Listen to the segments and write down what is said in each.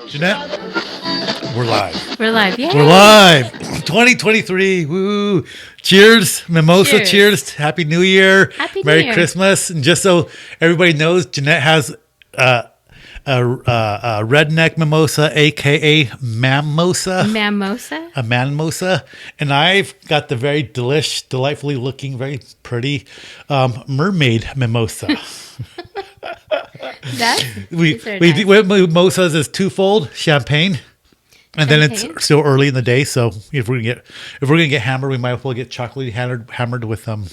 Jeanette, we're live. We're live. Yay. We're live. 2023. Woo. Cheers. Mimosa. Cheers. Happy New Year. Happy New Merry Year. Christmas. And just so everybody knows, Jeanette has a redneck mimosa, a.k.a. Mimosa. Mimosa? A mimosa. And I've got the very delightfully looking, very pretty mermaid mimosa. We mimosas is twofold: champagne, and then it's still early in the day. So if we're gonna get hammered, we might as well get chocolate hammered with champagne.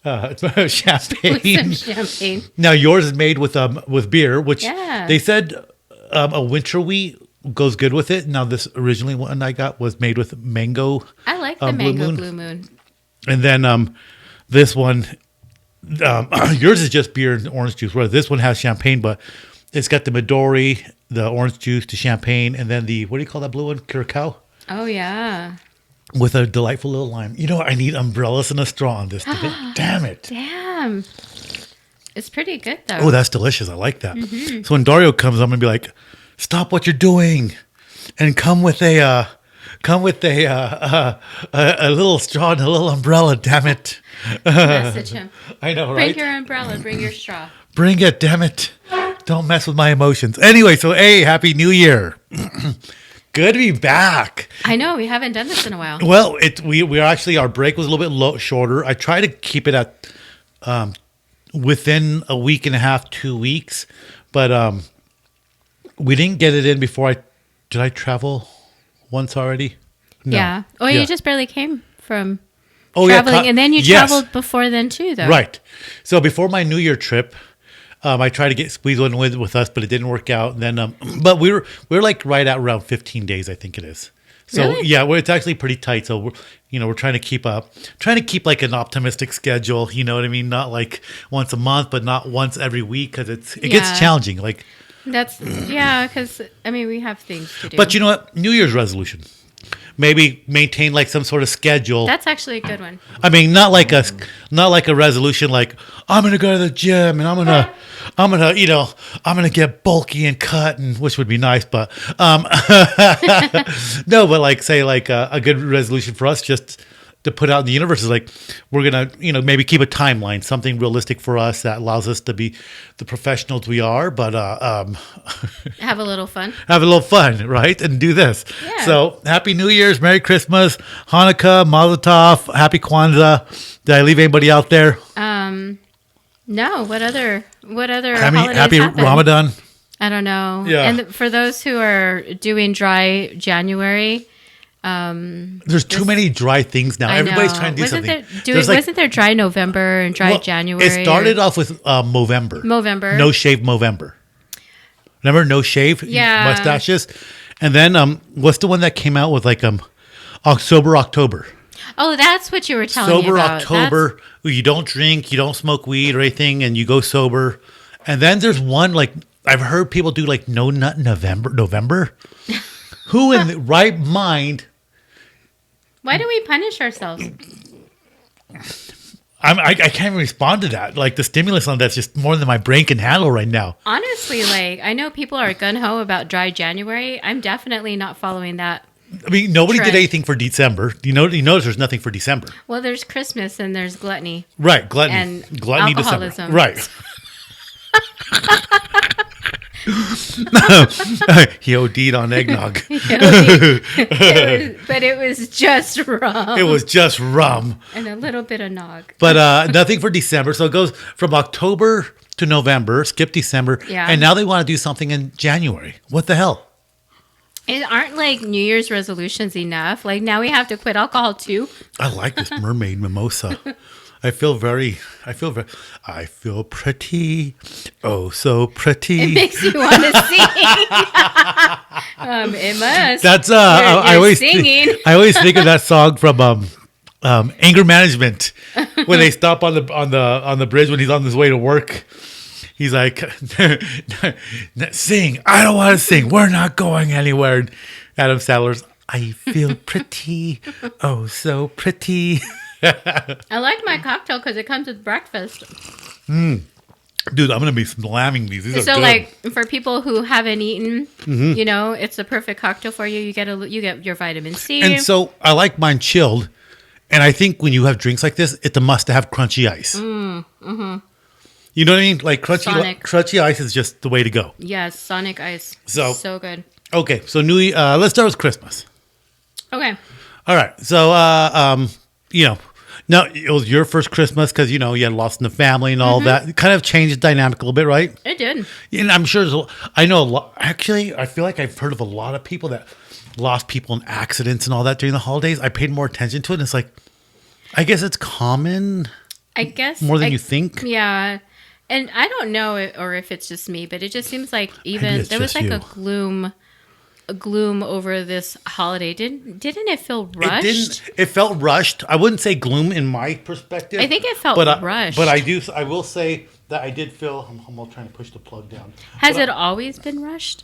With some champagne. Now yours is made with beer, which they said a winter wheat goes good with it. Now this originally one I got was made with mango. I like the mango blue moon. And then this one. Yours is just beer and orange juice, whereas this one has champagne, but it's got the Midori, the orange juice, the champagne, and then the, what do you call that blue one? Curacao? Oh, yeah. With a delightful little lime. You know what? I need umbrellas and a straw on this. Damn it. Damn. It's pretty good, though. Oh, that's delicious. I like that. Mm-hmm. So when Dario comes, I'm going to be like, stop what you're doing and come with a little straw and a little umbrella, damn it. Message him. I know, right? Bring your umbrella, bring your straw. Bring it, damn it. Don't mess with my emotions. Anyway, so hey, Happy New Year. Good to be back. I know, we haven't done this in a while. Well, we actually, our break was a little bit shorter. I try to keep it at within a week and a half, 2 weeks. But we didn't get it in before did I travel once already? No. Yeah. Oh, you just barely came from traveling, and then you traveled before then too, though. Right. So before my New Year trip, I tried to squeeze one with us, but it didn't work out. And then, but we're like right at around 15 days, I think it is. So really? Yeah, it's actually pretty tight. So we're trying to keep like an optimistic schedule. You know what I mean? Not like once a month, but not once every week because it gets challenging. Like that's because I mean we have things to do. But you know what? New Year's resolution. Maybe maintain like some sort of schedule. That's actually a good one. I mean, not like a resolution like I'm gonna go to the gym and I'm gonna get bulky and cut, and which would be nice, but no, but like say like a good resolution for us just to put out in the universe is like we're gonna maybe keep a timeline, something realistic for us that allows us to be the professionals we are, but have a little fun, right, and do this. Yeah. So Happy New Year's, Merry Christmas, Hanukkah, Mazel Tov, Happy Kwanzaa. Did I leave anybody out there? No. What other holidays happy happen? Ramadan. I don't know. Yeah. And for those who are doing dry January. There's too many dry things now. Everybody's trying to do something. Wasn't there dry November and dry January? It started off with Movember. No shave Movember. Remember no shave mustaches? And then what's the one that came out with like October? Oh, that's what you were telling me about. October. You don't drink, you don't smoke weed or anything, and you go sober. And then there's one like I've heard people do like no nut November. Who in the right mind? Why do we punish ourselves? I can't respond to that. Like the stimulus on that's just more than my brain can handle right now. Honestly, like I know people are gung-ho about dry January. I'm definitely not following that. I mean, nobody did anything for December. You notice there's nothing for December. Well, there's Christmas and there's gluttony. Right, gluttony. And gluttony alcoholism. December. Right. He OD'd on eggnog. But it was just rum. It was just rum. And a little bit of nog. But nothing for December. So it goes from October to November, skip December. Yeah. And now they want to do something in January. What the hell? Aren't like New Year's resolutions enough? Like now we have to quit alcohol too? I like this mermaid mimosa. I feel pretty. Oh, so pretty. It makes you want to sing. It must. That's I always singing. I always think of that song from Anger Management when they stop on the bridge when he's on his way to work. He's like, sing. I don't want to sing. We're not going anywhere. And Adam Sandler's, I feel pretty. Oh, so pretty. I like my cocktail because it comes with breakfast. Dude, I'm gonna be slamming these. These are So good. like for people who haven't eaten, you know, it's the perfect cocktail for you. You get your vitamin C. And so I like mine chilled. And I think when you have drinks like this, it's a must to have crunchy ice. You know what I mean? Like crunchy ice is just the way to go. Yes, Sonic Ice. So good. Okay, so let's start with Christmas. Okay. All right. So you know, now it was your first Christmas because you had lost in the family and all that. It kind of changed the dynamic a little bit, right? It did. And I'm sure I know a lot. Actually, I feel like I've heard of a lot of people that lost people in accidents and all that during the holidays. I paid more attention to it. And it's like, I guess it's common. I guess more than you think. Yeah. And I don't know or if it's just me, but it just seems like there was like a gloom over this holiday. Didn't it feel rushed? It felt rushed. I wouldn't say gloom in my perspective. I think it felt rushed. But I will say that I did feel. I'm trying to push the plug down. Has it always been rushed?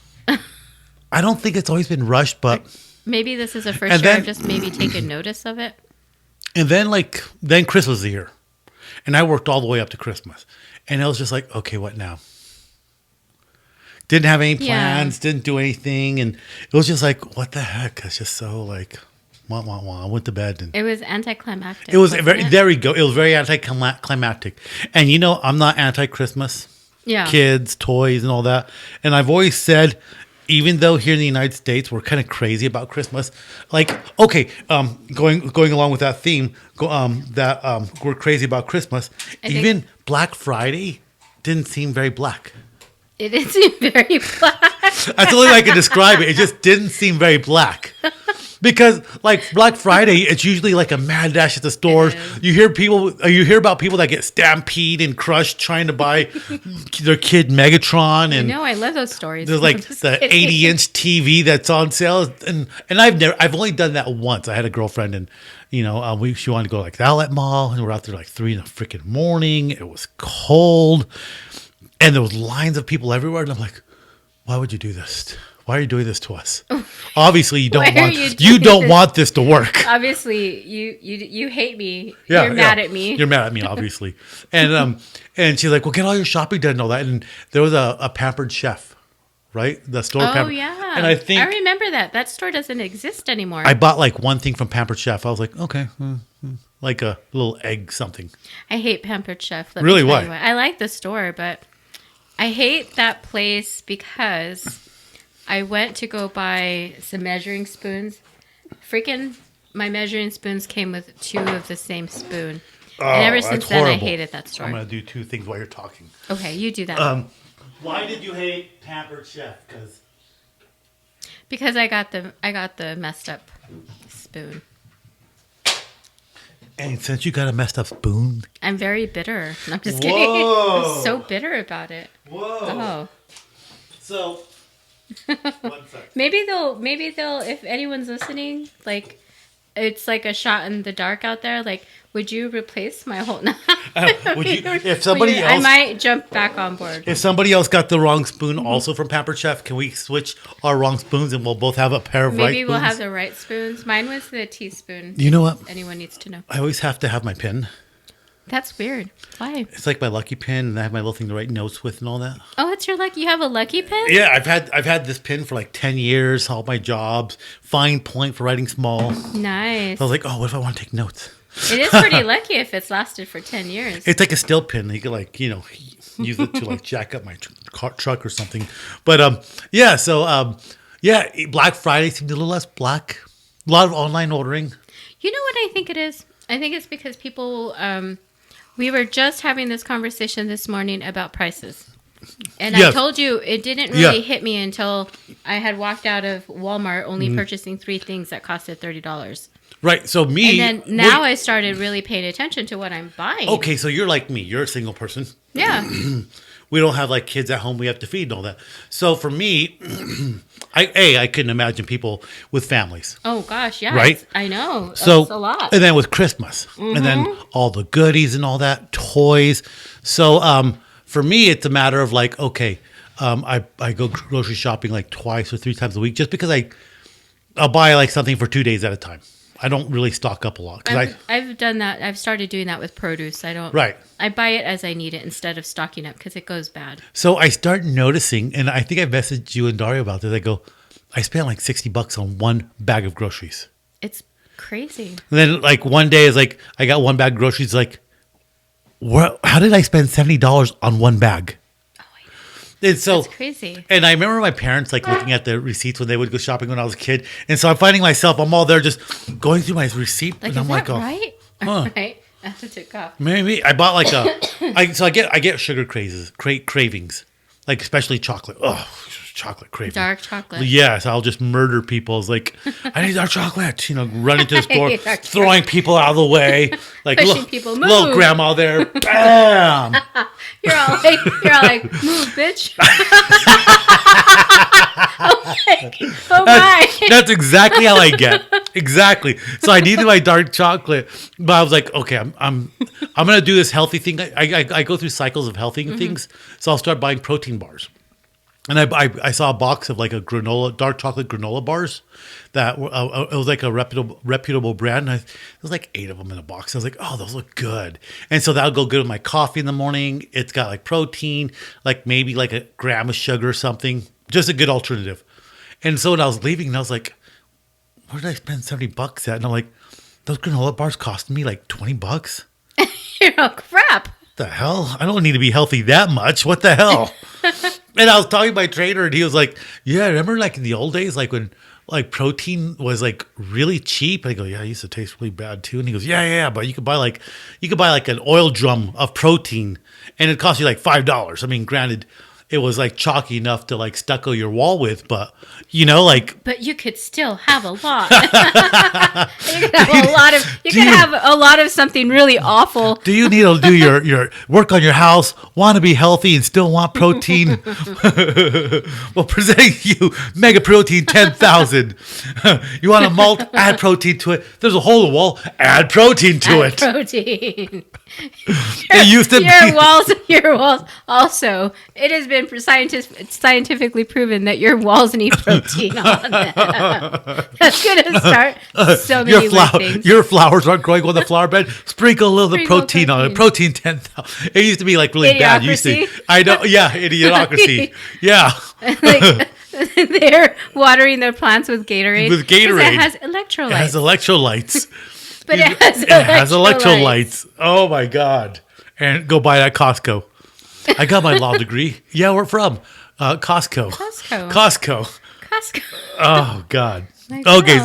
I don't think it's always been rushed, but maybe this is the first year I've just maybe taken notice of it. And then Christmas was here, and I worked all the way up to Christmas, and it was just like, okay, what now? Didn't have any plans, didn't do anything, and it was just like, what the heck? It's just so like, wah wah wah. I went to bed, and it was anticlimactic. It was there we go. It was very anticlimactic, and I'm not anti-Christmas. Yeah, kids, toys, and all that, and I've always said. Even though here in the United States we're kind of crazy about Christmas, like going along with that theme, we're crazy about Christmas. Even Black Friday didn't seem very black. It didn't seem very black. That's the only way I can describe it. It just didn't seem very black. Because like Black Friday, it's usually like a mad dash at the stores. You hear about people that get stampeded and crushed trying to buy their kid Megatron. And I love those stories. There's like the 80-inch TV that's on sale, and I've only done that once. I had a girlfriend, and she wanted to go like the outlet mall, and we're out there like 3 in the freaking morning. It was cold, and there was lines of people everywhere, and I'm like, why would you do this? Why are you doing this to us? Obviously, you don't want this to work. Obviously, you hate me. You're mad at me. You're mad at me, obviously. And she's like, well, get all your shopping done and all that. And there was a Pampered Chef, right? The store. Oh yeah. And I remember that store doesn't exist anymore. I bought like one thing from Pampered Chef. I was like, okay, like a little egg something. I hate Pampered Chef. Really? Why? I like the store, but I hate that place because I went to go buy some measuring spoons. My measuring spoons came with 2 of the same spoon. And ever since then, I hated that store. I'm going to do 2 things while you're talking. Okay, you do that. Why did you hate Pampered Chef? Because I got the messed up spoon. And since you got a messed up spoon, I'm very bitter. I'm just kidding. I'm so bitter about it. Whoa. Oh. So. 1 second. Maybe they'll if anyone's listening, like it's like a shot in the dark out there, like would you replace my whole if somebody else, I might jump back on board. If somebody else got the wrong spoon also from Pampered Chef, can we switch our wrong spoons and we'll both have a pair of right spoons? Maybe we'll have the right spoons. Mine was the teaspoon. You know what? Anyone needs to know. I always have to have my pen. That's weird. Why? It's like my lucky pen, and I have my little thing to write notes with and all that. Oh, it's your lucky. You have a lucky pen? Yeah, I've had this pen for like 10 years, all my jobs, fine point for writing small. Nice. So I was like, oh, what if I want to take notes? It is pretty lucky if it's lasted for 10 years. It's like a still pen. You could like, use it to like jack up my truck or something. But Black Friday seemed a little less black. A lot of online ordering. You know what I think it is? I think it's because people... we were just having this conversation this morning about prices. And yes. I told you it didn't really hit me until I had walked out of Walmart only purchasing 3 things that costed $30. Right. So And then now I started really paying attention to what I'm buying. Okay, so you're like me. You're a single person. Yeah. We don't have like kids at home we have to feed and all that. So for me, I couldn't imagine people with families. Oh gosh, yeah. Right? I know. So that's a lot. And then with Christmas. And then all the goodies and all that, toys. So for me it's a matter of like, okay, I go grocery shopping like twice or 3 times a week just because I'll buy like something for 2 days at a time. I don't really stock up a lot. I've done that. I've started doing that with produce. I don't. Right. I buy it as I need it instead of stocking up because it goes bad. So I start noticing, and I think I messaged you and Dario about this. I go, I spent like $60 on one bag of groceries. It's crazy. And then like one day is like, I got one bag of groceries. Like, how did I spend $70 on one bag? And so, that's crazy. And I remember my parents like looking at the receipts when they would go shopping when I was a kid. And so I'm finding myself, I'm all there just going through my receipt. Like, and I'm like, oh, right? Huh. Right? That's what took off. Maybe I bought like I get sugar cravings, like especially chocolate. Oh, chocolate craving. Dark chocolate. Yes, I'll just murder people. It's like, I need dark chocolate. Run into the store, throwing people out of the way, like pushing people. Move. Little grandma there, bam. You're all like, move, bitch. Oh my. That's exactly how I get. Exactly. So I needed my dark chocolate, but I was like, okay, I'm gonna do this healthy thing. I go through cycles of healthy things, so I'll start buying protein bars. And I saw a box of like a dark chocolate granola bars that it was like a reputable brand. And there was like 8 of them in a box. I was like, oh, those look good. And so that'll go good with my coffee in the morning. It's got like protein, like maybe like a gram of sugar or something. Just a good alternative. And so when I was leaving, I was like, where did I spend $70 at? And I'm like, those granola bars cost me like $20. Oh, crap. What the hell? I don't need to be healthy that much. What the hell? And I was talking to my trainer, and he was like, yeah, remember like in the old days, like when like protein was like really cheap? And I go, yeah, it used to taste really bad too. And he goes, yeah, but you could buy like an oil drum of protein, and it cost you like $5. I mean, granted, it was like chalky enough to like stucco your wall with, but But you could still have a lot. You could have a lot of something really awful. Do you need to do your work on your house, want to be healthy and still want protein? Well, presenting you Mega Protein 10,000. You want a malt? Add protein to it. There's a hole in the wall. Add protein to it. Protein. It used to be your walls. Also, it has been scientifically proven that your walls need protein on them. That's going to start so many things. Your flowers aren't growing on the flower bed. Sprinkle a little protein on it. Protein 10,000. It used to be like really bad. I know. Yeah, idiocracy. Yeah. Like, they're watering their plants with Gatorade. With Gatorade. It has electrolytes. It has electrolytes. But it has electrolytes. Oh my God. And go buy it at Costco. I got my law degree. Yeah, where from? Costco. Oh God. Okay,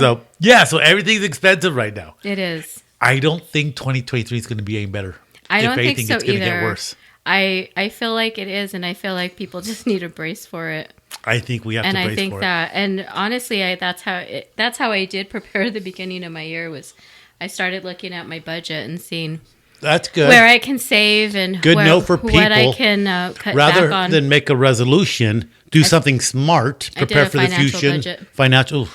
so everything's expensive right now. It is. I don't think 2023 is going to be any better. I don't think so it's going to either. get worse. I feel like it is, and I feel like people just need a brace for it. I think we have to brace for it. And I think that, and honestly, that's how I did prepare the beginning of my year. Was I started looking at my budget and seeing that's good where I can save and good note for people. What I can cut rather back on. than make a resolution. Do something smart. Prepare for the future. Financial.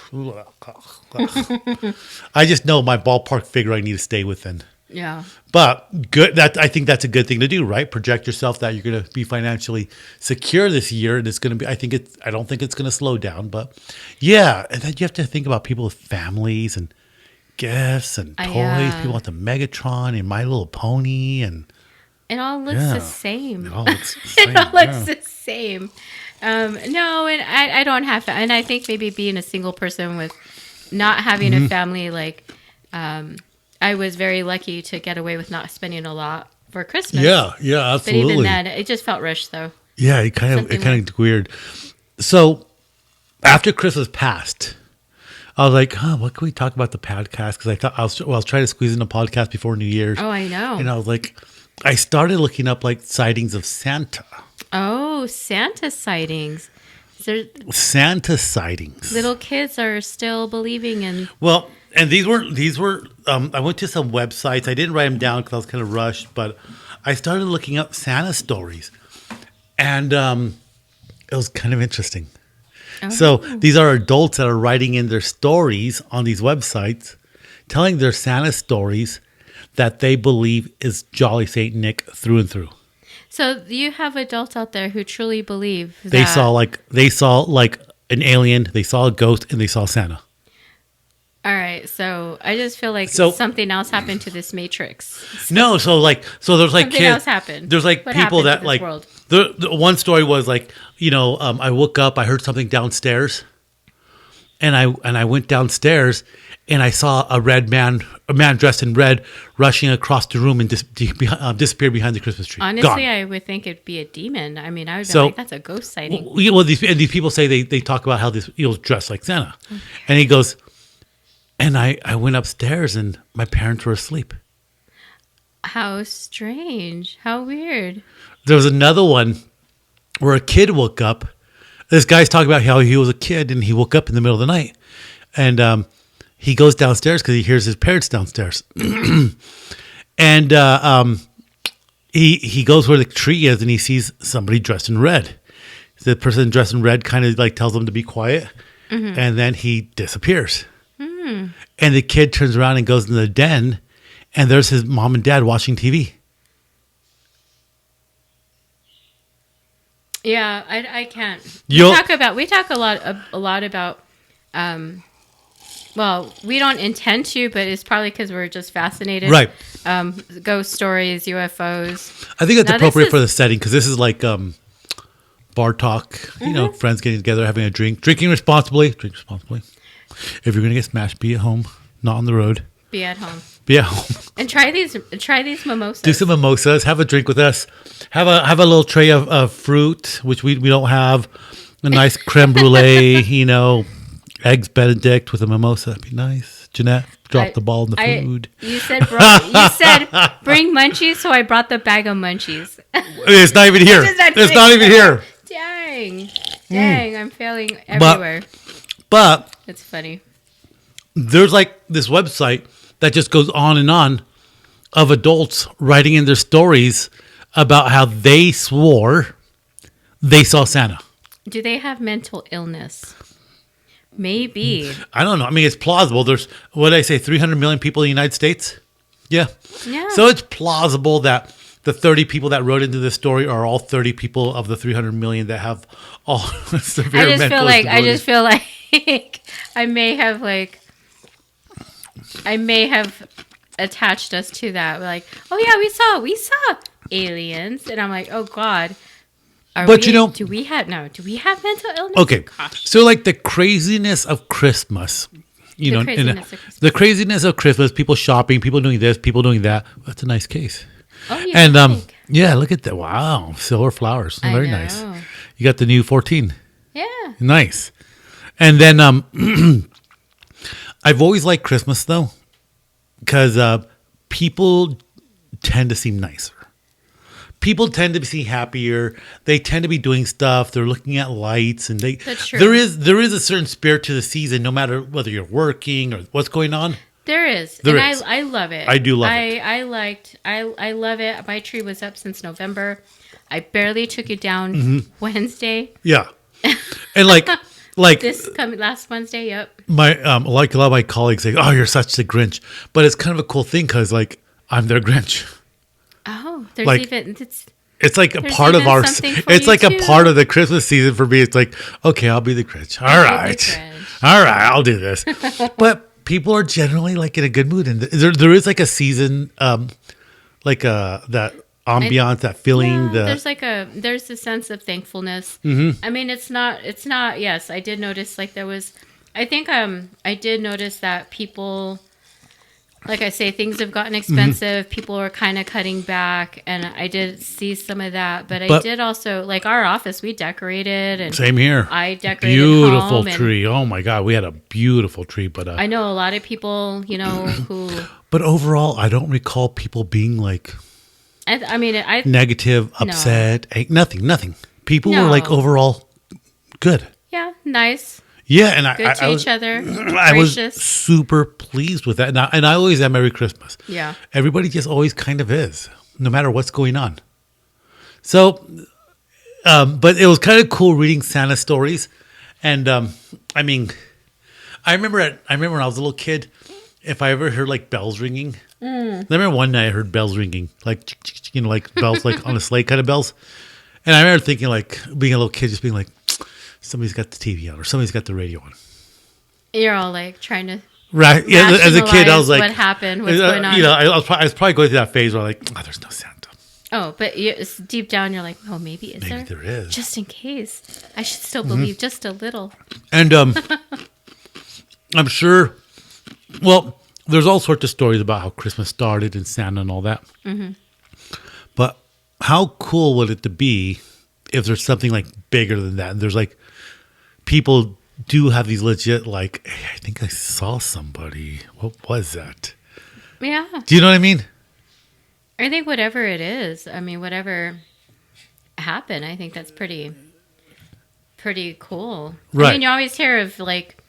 I just know my ballpark figure I need to stay within. Yeah. But good. I think that's a good thing to do, right? Project yourself that you're going to be financially secure this year, and it's going to be. I don't think it's going to slow down, but yeah. And then you have to think about people with families and gifts and toys. People want the Megatron and My Little Pony, and it all looks the same. It all looks the same. It all looks the same. No, and I don't have to. And I think maybe being a single person with not having a family, like, I was very lucky to get away with not spending a lot for Christmas. Yeah, absolutely. But even then, it just felt rushed, though. Yeah, it kind of weird. So after Christmas passed, I was like, what can we talk about the podcast? Because I thought I was trying to squeeze in a podcast before New Year's. Oh, I know. And I was like, I started looking up like sightings of Santa. Oh, Santa sightings. Santa sightings. Little kids are still believing in. Well, and these were. I went to some websites. I didn't write them down because I was kind of rushed, but I started looking up Santa stories, and it was kind of interesting. Oh. So these are adults that are writing in their stories on these websites, telling their Santa stories that they believe is Jolly Saint Nick through and through. So you have adults out there who truly believe that they saw like an alien, they saw a ghost, and they saw Santa. All right, so I just feel like something else happened to this Matrix. No, so there's like something kids. Else happened. There's like what people that to this like world? the one story was like I woke up, I heard something downstairs, and I went downstairs and I saw a man dressed in red, rushing across the room and disappeared behind the Christmas tree. Honestly, Gone. I would think it'd be a demon. I mean, I would be like, that's a ghost sighting. Well, these people say they talk about how this he was dressed like Santa, and he goes. And I went upstairs and my parents were asleep. How strange. How weird. There was another one where a kid woke up. This guy's talking about how he was a kid and he woke up in the middle of the night. And he goes downstairs because he hears his parents downstairs. And he goes where the tree is and he sees somebody dressed in red. The person dressed in red kind of like tells him to be quiet. Mm-hmm. And then he disappears. And the kid turns around and goes in the den, and there's his mom and dad watching TV. Yeah, I can't. We talk a lot about. Well, we don't intend to, but it's probably because we're just fascinated. Right. Ghost stories, UFOs. I think that's appropriate for the setting because this is like bar talk. Mm-hmm. Friends getting together, having a drink, drinking responsibly. Drink responsibly. If you're gonna get smashed, be at home, not on the road. Be at home. Be at home. And try these mimosas. Do some mimosas. Have a drink with us. Have a little tray of fruit, which we don't have. A nice creme brulee. Eggs Benedict with a mimosa. That'd be nice. Jeanette, drop the ball in the food. You said bring munchies, so I brought the bag of munchies. It's not even here. It's not even here. Dang! I'm failing everywhere. But it's funny. There's like this website that just goes on and on of adults writing in their stories about how they swore they saw Santa. Do they have mental illness? Maybe. I don't know. I mean, it's plausible. There's, what did I say, 300 million people in the United States? Yeah. So it's plausible that the 30 people that wrote into this story are all 30 people of the 300 million that have all severe mental disabilities. I just feel like I may have attached us to that. We're like, oh yeah, we saw aliens, and I'm like, oh God. Do we have mental illness? Okay, so like the craziness of Christmas, the craziness of Christmas, people shopping, people doing this, people doing that. That's a nice case. Oh yeah, and yeah, look at that! Wow, silver flowers, very nice. You got the new 14. Yeah, nice. And then I've always liked Christmas though, because people tend to seem nicer. People tend to be happier. They tend to be doing stuff. They're looking at lights, and That's true. there is a certain spirit to the season, no matter whether you're working or what's going on. There is. I love it. I do love it. I love it. My tree was up since November. I barely took it down Wednesday. Yeah, and like last Wednesday. Yep. My like a lot of my colleagues say, "Oh, you're such a Grinch," but it's kind of a cool thing because like I'm their Grinch. Oh, there's like, even it's like a part of our. It's like a part of the Christmas season for me. It's like, okay, I'll be the Grinch. All right, I'll do this. But people are generally like in a good mood, and there is like a season, like that ambiance, that feeling. Yeah, there's a sense of thankfulness. Mm-hmm. I mean, it's not. Yes, I did notice like there was. I think I did notice that people. Like I say, things have gotten expensive. Mm-hmm. People are kind of cutting back, and I did see some of that. But I did also, like our office, we decorated. And same here. I decorated beautiful tree. Oh my God, we had a beautiful tree. But I know a lot of people, who. But overall, I don't recall people being like. I mean, negative, upset, nothing. People were like overall good. Yeah, nice. Yeah, and good to each other. I was super pleased with that, and I always am Merry Christmas. Yeah, everybody just always kind of is, no matter what's going on. So, but it was kind of cool reading Santa stories, and I mean, I remember when I was a little kid, if I ever heard like bells ringing. I remember one night I heard bells ringing, like like bells like on a sleigh kind of bells, and I remember thinking like being a little kid, just being like. Somebody's got the TV on or somebody's got the radio on. You're all like trying to Right. Yeah. As a kid, I was like, what happened, what's going on. I was probably going through that phase where like, oh, there's no Santa. Oh, but deep down, you're like, oh, maybe there is. Just in case. I should still believe just a little. And I'm sure, well, there's all sorts of stories about how Christmas started and Santa and all that. Mm-hmm. But how cool would it to be if there's something like bigger than that? And there's like, people do have these legit, like, hey, I think I saw somebody. What was that? Yeah. Do you know what I mean? I think whatever it is, I mean, whatever happened, I think that's pretty cool. Right. I mean, you always hear of like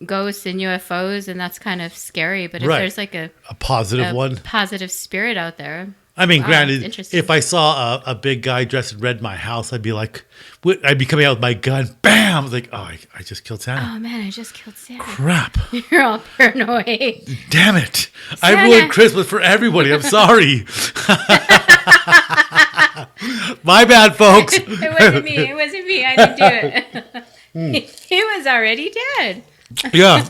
ghosts and UFOs, and that's kind of scary. But if there's like a positive spirit out there. I mean, granted, if I saw a big guy dressed in red in my house, I'd be like, I'd be coming out with my gun, bam! I was like, oh, I just killed Santa. Oh man, I just killed Santa. Crap! You're all paranoid. Damn it! Santa. I ruined Christmas for everybody. I'm sorry. My bad, folks. It wasn't me. I didn't do it. He was already dead. Yeah, I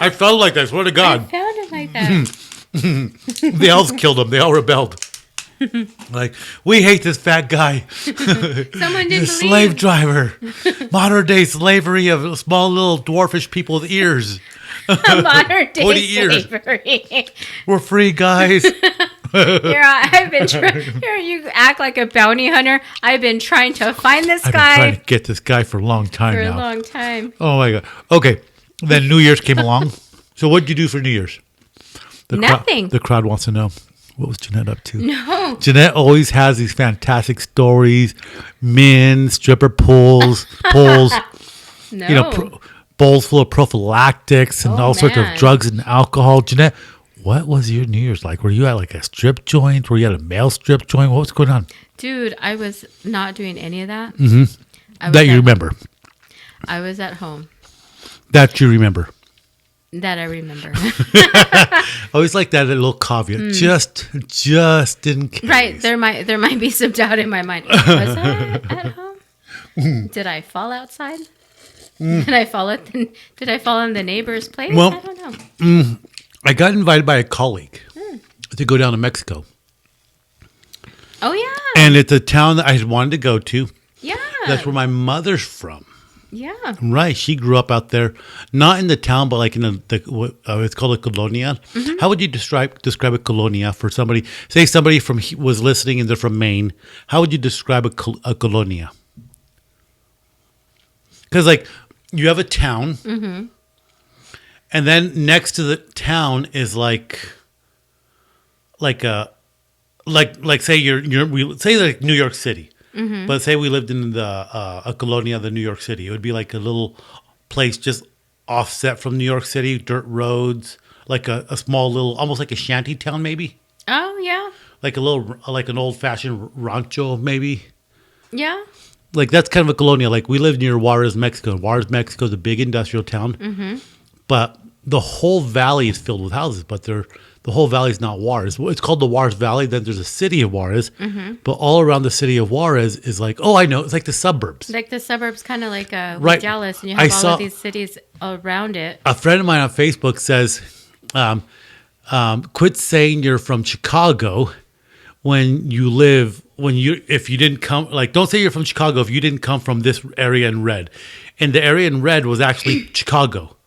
felt like that. I swear to God. I found him like that. The elves killed him. They all rebelled. Like, we hate this fat guy. Someone didn't slave driver. Modern day slavery of small little dwarfish people with ears. Modern day slavery. We're free, guys. Here, you act like a bounty hunter. I've been trying to find this guy. I've been trying to get this guy for a long time now. For a long time. Oh, my God. Okay. Then New Year's came along. So what did you do for New Year's? Nothing. The crowd wants to know. What was Jeanette up to? No. Jeanette always has these fantastic stories. Men, stripper pools. No. Bowls full of prophylactics and all sorts of drugs and alcohol. Jeanette, what was your New Year's like? Were you at like a strip joint? Were you at a male strip joint? What was going on? Dude, I was not doing any of that. Mm-hmm. That you remember? I was at home. That you remember? That I remember. I always like that little caveat. Just in case. Right. There might be some doubt in my mind. Was I at home? Did I fall outside? Did I fall in the neighbor's place? Well, I don't know. I got invited by a colleague to go down to Mexico. Oh, yeah. And it's a town that I had wanted to go to. Yeah. That's where my mother's from. Yeah. Right. She grew up out there, not in the town, but like in it's called a colonia. Mm-hmm. How would you describe a colonia for somebody? Say somebody was listening and they're from Maine. How would you describe a colonia? Because like you have a town, and then next to the town is like say say like New York City. Mm-hmm. But say we lived in a colonia of New York City. It would be like a little place just offset from New York City, dirt roads, like a small little, almost like a shanty town maybe. Oh, yeah. Like like an old-fashioned rancho maybe. Yeah. Like that's kind of a colonia. Like we live near Juarez, Mexico. Juarez, Mexico is a big industrial town. Mm-hmm. But the whole valley is filled with houses, but the whole valley is not Juarez. It's called the Juarez Valley. Then there's a city of Juarez. Mm-hmm. But all around the city of Juarez is like, oh, I know. It's like the suburbs. Like the suburbs, kind of like right. Dallas. And you have all of these cities around it. A friend of mine on Facebook says, quit saying you're from Chicago if you didn't come, like, don't say you're from Chicago if you didn't come from this area in red. And the area in red was actually Chicago.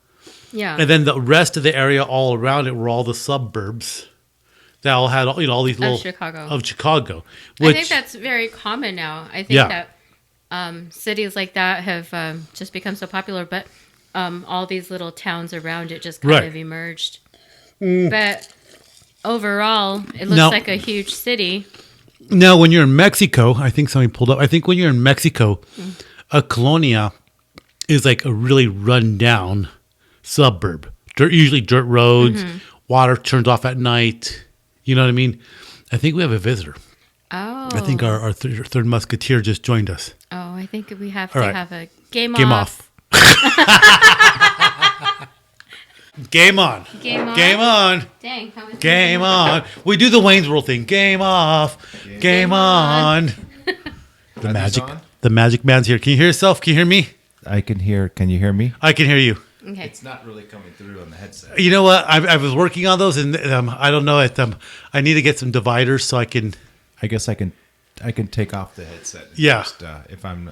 Yeah. And then the rest of the area all around it were all the suburbs that all had, all these little... Of Chicago. I think that's very common now. I think that cities like that have just become so popular, but all these little towns around it just kind of emerged. But overall, it looks like a huge city. Now, when you're in Mexico, I think somebody pulled up. I think when you're in Mexico, a colonia is like a really run-down suburb. Usually dirt roads, water turns off at night. You know what I mean? I think we have a visitor. Oh. I think our third musketeer just joined us. Oh, I think we have to have a game off. Game on. Game on. Dang. Game on. We do the Wayne's World thing. Game off. Game on. The magic man's here. Can you hear yourself? Can you hear me? I can hear. Can you hear me? I can hear you. Okay. It's not really coming through on the headset. You know what? I was working on those, and I don't know. I need to get some dividers so I can. I guess I can take off the headset. Yeah. Just, if I'm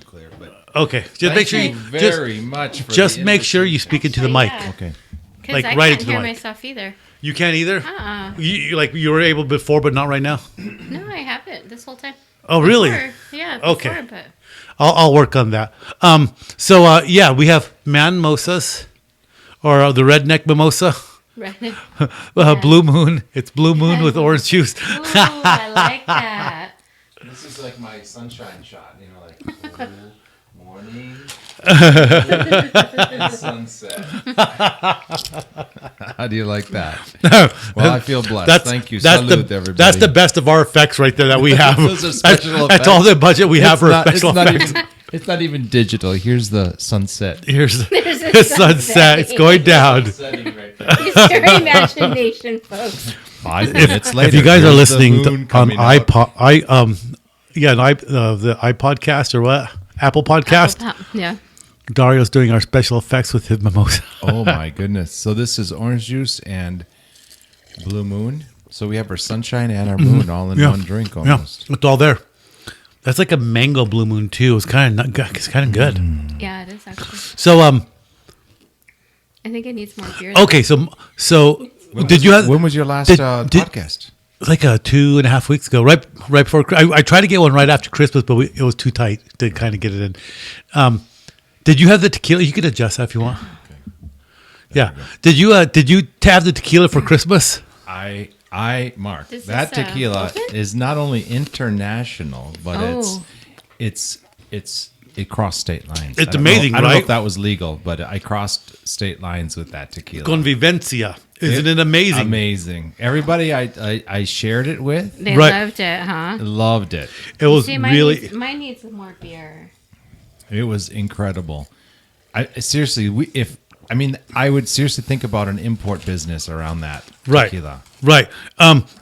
clear, but Okay, just make sure you very much. For just the make sure you invitation. speak into the mic. Yeah. Okay. Because like, I right can't into the hear mic. myself either. You can't either. Uh-uh. You were able before, but not right now. No, I haven't this whole time. Oh, really? Before. Yeah. Before, Okay. But I'll work on that. So yeah, we have mimosas, or the redneck mimosa, right. blue moon. It's blue moon with orange juice. Ooh, I like that. This is like my sunshine shot. You know, like cool morning and sunset. How do you like that? Well, I feel blessed. Thank you. Salute, everybody. That's the best of our effects right there that we have. Those are special that's all the budget we have for special effects. It's not even digital. Here's the sunset. Here's There's the sunset. It's going down. Setting right there. Use your imagination, folks. 5 minutes later. If you guys are here's the listening moon on coming out. the iPodcast or what? Apple Podcast. Yeah. Dario's doing our special effects with his mimosa. Oh my goodness. So this is orange juice and blue moon. So we have our sunshine and our moon all in one drink almost. Yeah, it's all there. That's like a mango blue moon too. It's kind of good. Yeah, it is actually. So I think it needs more beer. okay, so did you have? When was your last did- podcast? Like 2.5 weeks ago, right before. I tried to get one right after Christmas, but it was too tight to kind of get it in. Did you have the tequila? You could adjust that if you want. Okay. Yeah. Did you have the tequila for Christmas? Mark, Is that this, tequila open? is not only international, but Oh. it crossed state lines. It's I don't amazing, know, I don't know right? if that was legal, but I crossed state lines with that tequila. Convivencia. Isn't it amazing? Amazing. Everybody I shared it with They Right. loved it, huh? loved it. It was See, really. mine needs more beer. It was incredible. I would seriously think about an import business around that Right. tequila. Right.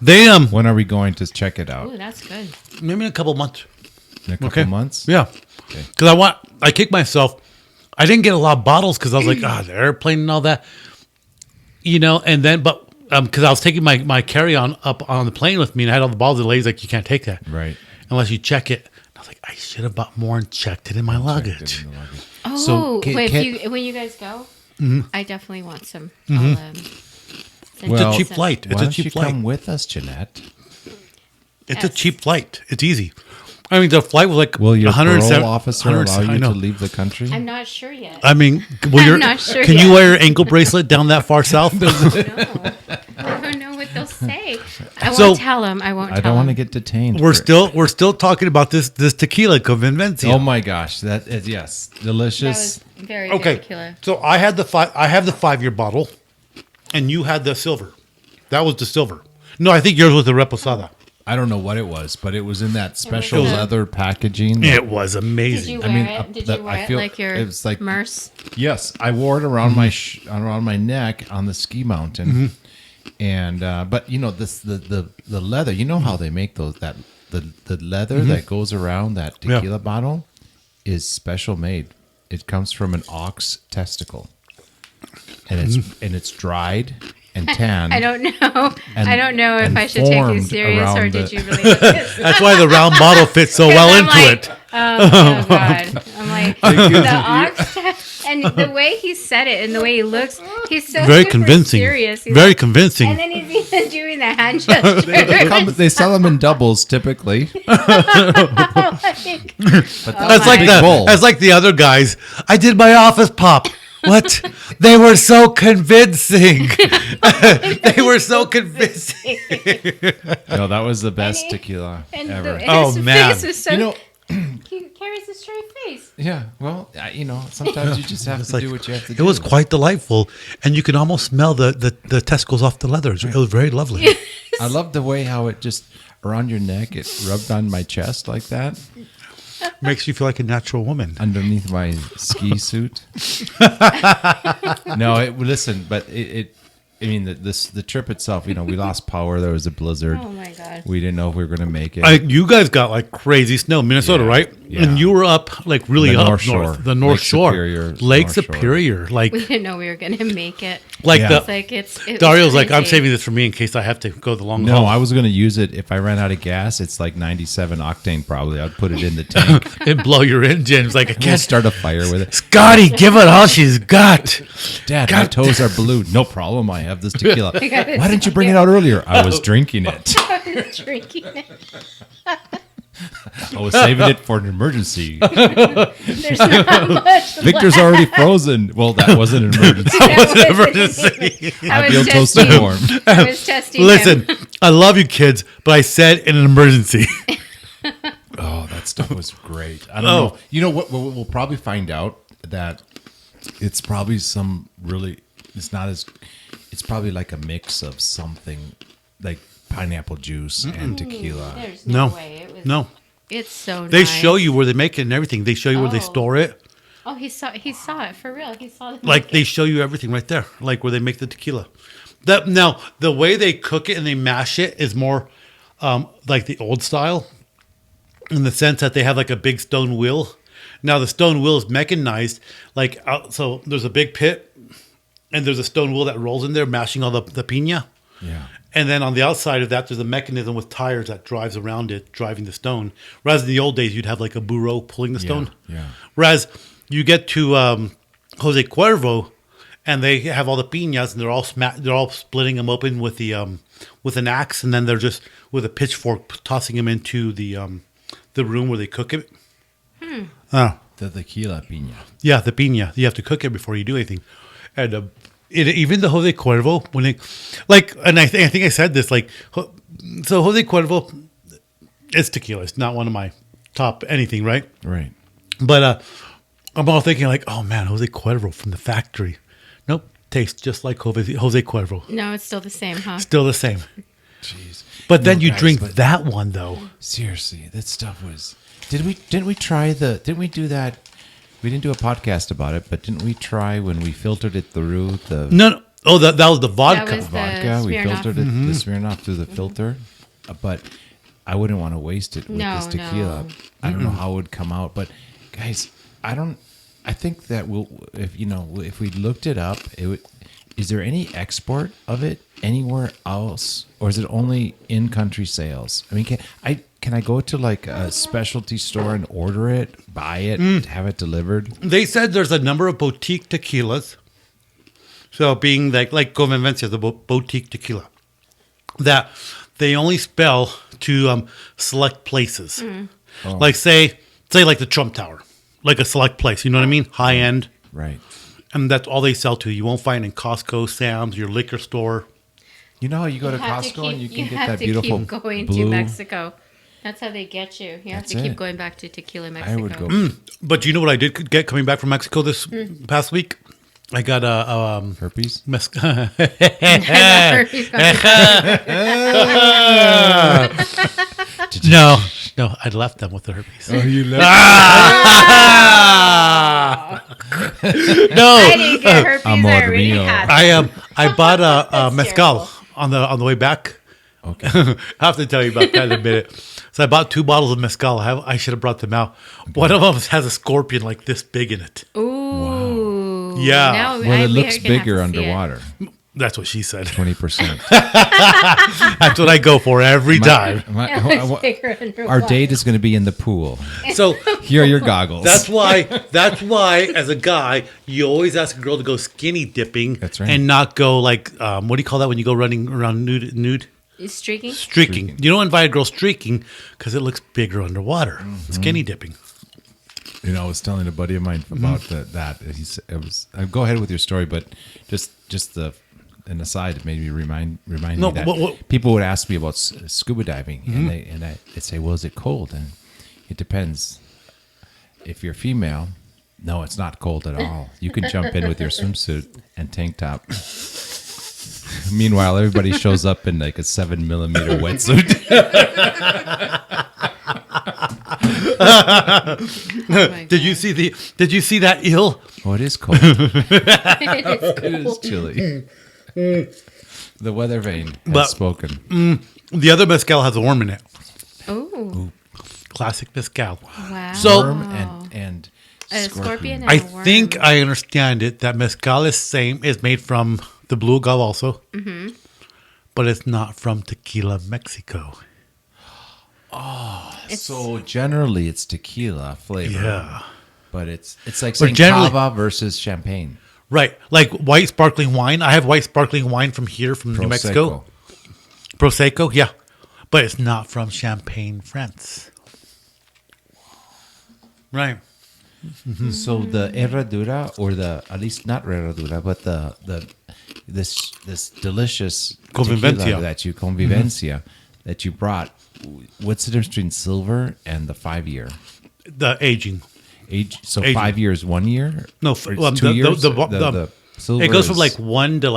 They When are we going to check it out? Ooh, that's good. maybe in a couple months. In a couple months? Yeah. Okay. Because I kicked myself. I didn't get a lot of bottles because I was like, the airplane and all that. And then, but because I was taking my carry-on up on the plane with me and I had all the bottles, the lady's like, you can't take that. Right. Unless you check it. And I was like, I should have bought more and checked it in my luggage. Oh, So, when you guys go, I definitely want some. It's a cheap flight. Why It's a don't cheap you flight. come with us, Jeanette? It's a Yes. cheap flight. It's easy. I mean, the flight was like Will your 107 parole officer allow you to leave the country? I'm not sure yet. I mean, I'm not sure can yet. you wear your ankle bracelet down that far south? No. I don't know what they'll say. I So- won't tell them. I won't I tell don't want to them. get detained. we're still talking about this tequila Convivencia. Oh my gosh, that is yes, That delicious. was very Okay, good tequila. so I have the 5-year bottle, and you had the silver. That was the silver. No, I think yours was the reposada. I don't know what it was, but it was in that special It was- leather packaging. It was Did amazing. you wear it? Did you wear it like your it was like Merce? Yes, I wore it around around my neck on the ski mountain, and but the leather. You know how they make those the leather that goes around that tequila bottle is special made. It comes from an ox testicle, and it's dried and tanned. I don't know. I don't know if and I should take you formed serious or around did the- you really look this? That's why the round bottle fits so well I'm into like, it. Oh God! I'm like the ox, and the way he said it and the way he looks, he's so Very super convincing. Serious. He's Very like- convincing. And then he's even doing the hand gesture. They sell them in doubles typically. Like, But That's my like big bowl. that's like the other guys. I did my office pop. What? They were so convincing. They were so convincing. No, that was the best And he- tequila and ever. Oh, his man. face was so. You know, he carries a straight face. yeah. Well, sometimes you just have It's to like- do what you have to It do. was quite delightful, and you can almost smell the testicles off the leather. It was very lovely. I love the way how it just around your neck. It rubbed on my chest like that, Makes you feel like a natural woman. underneath my ski suit. No, listen, but the trip itself, we lost power. There was a blizzard. Oh my god. We didn't know if we were going to make it. You guys got like crazy snow, Minnesota, Yeah, right? yeah. And you were up like really The up North Shore. north, the North Lake Shore, Superior, Lake North Shore. Superior, like We didn't know we were gonna make it. Yeah. It's like it Dario's was like, I'm crazy. saving this for me in case I have to go the long No, haul. I was going to use it if I ran out of gas. It's like 97 octane probably. I'd put it in the tank. and blow your engine. It's like I Can't can't. start a fire with it. Scotty, give it all she's got. Dad, my toes are blue. No problem. I have this tequila. I got this Why didn't you bring it out earlier? I was drinking it. I was drinking it. I was saving it for an emergency. There's not much. Victor's already frozen. Well, that wasn't an emergency. That Emergency. I feel toasted testing. warm. I was testing Listen, him. I love you kids, but I said in an emergency. Oh, that stuff was great. I don't Oh. know. You know what? We'll probably find out that it's probably some really. It's not as. It's probably like a mix of something like pineapple juice and tequila. There's No. no way. It was. No, It's so. they nice. show you where they make it and everything. They show you where they Oh. store it. Oh, he saw it for real. He saw the Like they show you everything right there, like where they make the tequila. That now the way they cook it and they mash it is more like the old style, in the sense that they have like a big stone wheel. Now the stone wheel is mechanized, like so. There's a big pit, and there's a stone wheel that rolls in there, mashing all the piña. Yeah. And then on the outside of that, there's a mechanism with tires that drives around it, driving the stone. Whereas in the old days, you'd have like a burro pulling the stone. yeah. Whereas you get to Jose Cuervo, and they have all the piñas, and they're all splitting them open with the with an axe, and then they're just with a pitchfork tossing them into the room where they cook it. The tequila piña. Yeah, the piña. You have to cook it before you do anything. And even the Jose Cuervo, when it, like, and I think I said this, like, so Jose Cuervo, it's tequila. It's not one of my top anything, right? Right. But I'm all thinking like, oh man, Jose Cuervo from the factory. Nope, tastes just like Jose Cuervo. No, it's still the same, huh? Still the same. Jeez. But then No, you guys, drink but- that one though. Seriously, that stuff was. Didn't we do that? We didn't do a podcast about it, but didn't we try when we filtered it through the No. Oh, that was the vodka. was the vodka? We Smirnoff. filtered it, the Smirnoff through the filter, but I wouldn't want to waste it with No, this tequila. no. I don't know how it would come out, but guys, I think that if we looked it up, is there any export of it anywhere else, or is it only in-country sales? I mean, can I go to like a specialty store and order it, buy it, have it delivered? They said there's a number of boutique tequilas. So being like Convivencia, the boutique tequila, that they only spell to select places. Like say like the Trump Tower, like a select place. You know what I mean? High end, Right. and that's all they sell to. You won't find it in Costco, Sam's, your liquor store. You know how you go to have to Costco and you keep- can get that to beautiful keep going blue. to Mexico. That's how they get you. You have That's to keep it. going back to Tequila I Mexico. would go But you know what I did get coming back from Mexico this past week? I got a herpes. No, I left them with the herpes. Oh, you left. No, I didn't get herpes. Amor I already mío. had. I bought a That's mezcal terrible. on the way back. Okay. I have to tell you about that in a minute. So I bought 2 bottles of mezcal. I should have brought them out. One of them has a scorpion like this big in it. Ooh. Yeah. Now Well, it we looks are gonna have bigger to see it. underwater. That's what she said. 20%. That's what I go for every time. It looks bigger underwater. Our date is going to be in the pool. So Here are your goggles. that's why as a guy, you always ask a girl to go skinny dipping. That's right. And not go like, what do you call that when you go running around nude? Is streaking? Streaking. You don't invite a girl streaking because it looks bigger underwater. Skinny dipping. You know, I was telling a buddy of mine about that. Go ahead with your story, but just an aside, it made me remind No, me that what- people would ask me about scuba diving, and I'd say, "Well, is it cold?" And it depends. If you're female, no, it's not cold at all. You can jump in with your swimsuit and tank top. Meanwhile, everybody shows up in like a 7mm wetsuit. Did you see that eel? Oh, it is cold. It's It is chilly. The weather vane has But- spoken. The other mezcal has a worm in it. Oh, Classic mezcal. wow. So- Worm and a scorpion. scorpion and I a worm. think I understand it. That mezcal is made from the blue agave also. Mm-hmm. But it's not from Tequila, Mexico. So generally, it's tequila flavor. Yeah. But it's like saying generally- cava versus champagne. Right. Like white sparkling wine. I have white sparkling wine from here, from New Mexico. Prosecco, yeah. But it's not from Champagne, France. Right. So the herradura, or at least not herradura, but this delicious Convivencia. tequila that you brought. What's the difference between silver and the 5-year The aging. age? So Aging. 5 years, 1 year? No, Or it's 2 years. The silver it goes from is- like one to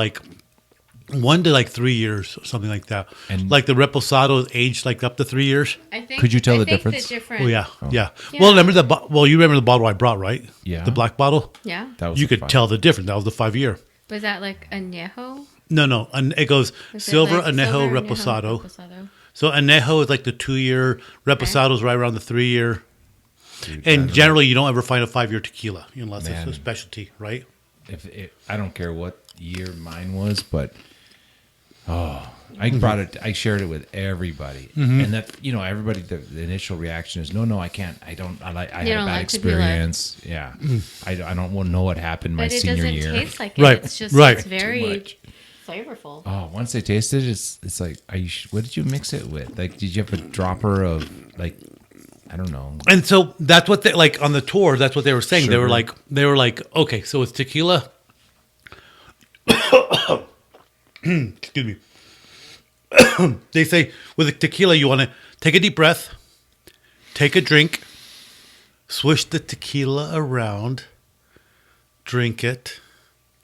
like 3 years, or something like that. And- like the reposado is aged like up to 3 years. I think, Could you tell I the think difference? Oh yeah, yeah. Yeah. Well, remember you remember the bottle I brought, right? Yeah. The black bottle. Yeah. That was You a could 5. tell the difference. That was the 5-year. Was that like añejo? No, and it goes Was it silver, like anejo, silver, reposado. reposado? So anejo is like the 2-year, reposado is right around the 3-year. Dude, And generally, you don't ever find a 5-year tequila unless Man. it's a specialty, right? I don't care what year mine was, but I brought it. I shared it with everybody, and that everybody. The initial reaction is no, I can't. I don't. I had You a don't bad like tequila. experience. Yeah, I don't want to know what happened my But it senior doesn't year. taste like it. Right, It's just right. it's Too very much. flavorful. Oh, once they taste it, it's like, what did you mix it with? Like, did you have a dropper of like, I don't know. And so that's what they like on the tour. That's what they were saying. Sugar. They were like, okay, so it's tequila. Excuse me. They say with the tequila, you want to take a deep breath, take a drink, swish the tequila around, drink it,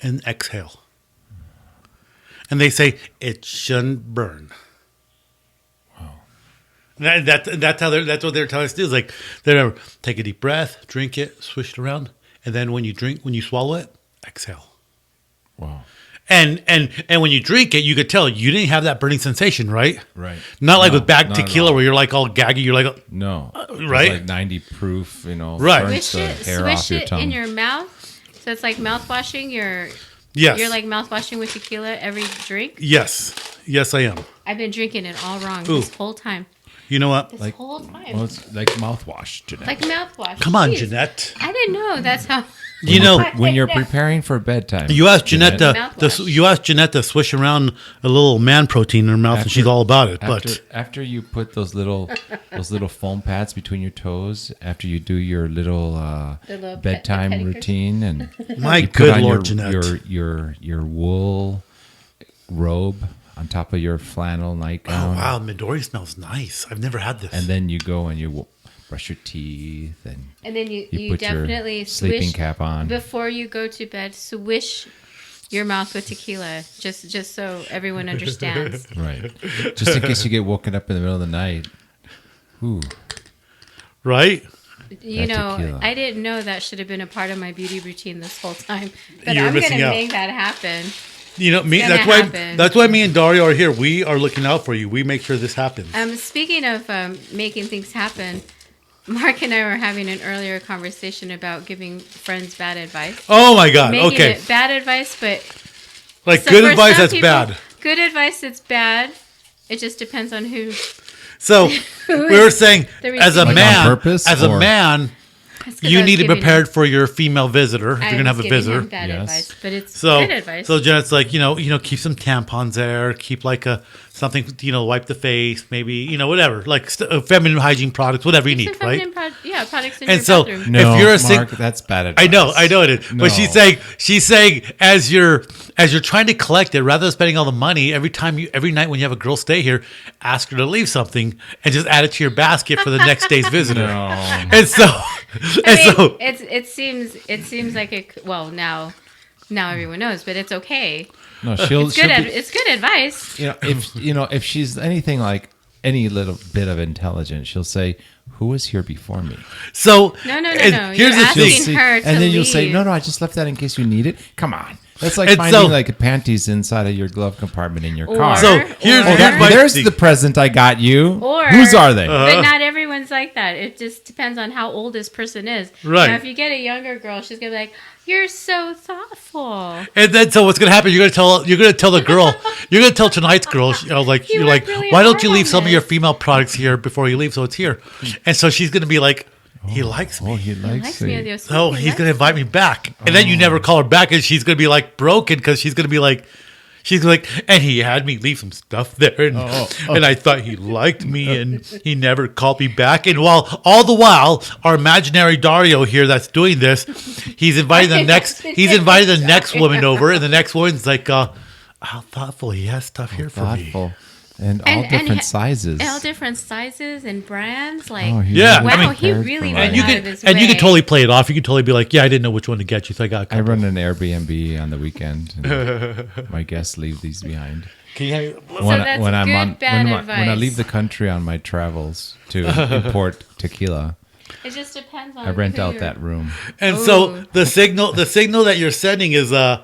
and exhale. And they say it shouldn't burn. That's what they're telling us to do. Is like they take a deep breath, drink it, swish it around, and then when you swallow it, exhale. Wow. And when you drink it, you could tell you didn't have that burning sensation, right? Right. Not like No, with bag not at tequila all. where you're like all gaggy. You're like, No. It's right? like 90 proof. Right. burns Swish the it, hair off swish your it tongue. in your mouth. So it's like mouth washing. You're yes, like mouth washing with tequila every drink. yes, I am. I've been drinking it all wrong Ooh. this whole time. You know what? This Like- whole time. Well, it's like mouthwash, Jeanette. Like mouthwash. Come on, Jeez. Jeanette. I didn't know that's how. You know, when you're preparing for bedtime. you asked Jeanette Mouthwash. to swish around a little man protein in her mouth, and she's all about it. But After you put those little foam pads between your toes, after you do your little, The little bedtime pedicure. routine, and my you put good on Lord, Jeanette. your wool robe on top of your flannel Oh nightgown, wow, Midori smells nice. I've never had this. and then you go and you brush your teeth, and And then you put definitely your sleeping swish cap on. before you go to bed. Swish your mouth with tequila, just so everyone understands. Right, just in case you get woken up in the middle of the night. Ooh, right? You That know, tequila. I didn't know that should have been a part of my beauty routine this whole time, but You're I'm missing gonna out. make that happen. You know, me. gonna That's why. happen. That's why me and Dario are here. We are looking out for you. We make sure this happens. Speaking of making things happen, Mark and I were having an earlier conversation about giving friends bad advice. Oh my God. Making Okay. it bad advice, but Like so good for advice some that's people, bad. Good advice that's bad. It just depends on who. So we were saying, the as a receiving man, on purpose, as a or- man, That's 'cause I you was need to be giving prepared for your female visitor if I you're gonna have was a giving visitor. him bad Yes. advice, but it's So, good advice. so Janet's like, keep some tampons there, keep like something, wipe the face, maybe, whatever, like feminine hygiene products, whatever you Keep need, some right? feminine products in And your so- bathroom. no, If you're a Mark, that's bad advice. I know it is. No. But she's saying as you're trying to collect it, rather than spending all the money every night when you have a girl stay here, ask her to leave something and just add it to your basket for the next day's visitor. No. And so, It seems like now everyone knows, but it's okay. No, she'll It's good. be- It's good advice. if she's anything like any little bit of intelligence, she'll say, "Who was here before me?" so No. and You're here's the asking thing. her to and then you'll say, leave. "No, I just left that in case you need it." Come on, That's like And finding so- like panties inside of your glove compartment in your Or- car. So here's my There's thing. the present I got you. Or- Whose are they? But not everyone's like that. It just depends on how old this person is. Right. Now, if you get a younger girl, she's gonna be like, "You're so thoughtful." And then so what's gonna happen? You're gonna tell the girl. You're gonna tell tonight's girl. You're like, worked really why don't you hard leave on some of your this." female products here before you leave? So it's here. And so she's gonna be like, he likes me. Oh, he He likes me. it. Adios, So he he's likes gonna invite me back, and then you never call her back, and she's gonna be like broken because she's gonna be like, and he had me leave some stuff there, and and I thought he liked me, and he never called me back. And all the while, our imaginary Dario here that's doing this, he's inviting the next woman over, and the next woman's like, how thoughtful, he has stuff here for me. Thoughtful. And all different sizes. all different sizes and brands. Like, Oh, he's Yeah, really I mean- wow, he prepared really for went mine. out of his And you can way. totally play it off. You can totally be like, yeah, I didn't know which one to get you, so I got a I couple. run an Airbnb on the weekend. And my guests leave these behind. Can you have, that's good, bad when I advice. leave the country on my travels to import tequila, It just depends on. I rent who out you're- that room. And Ooh. so the signal that you're sending is that,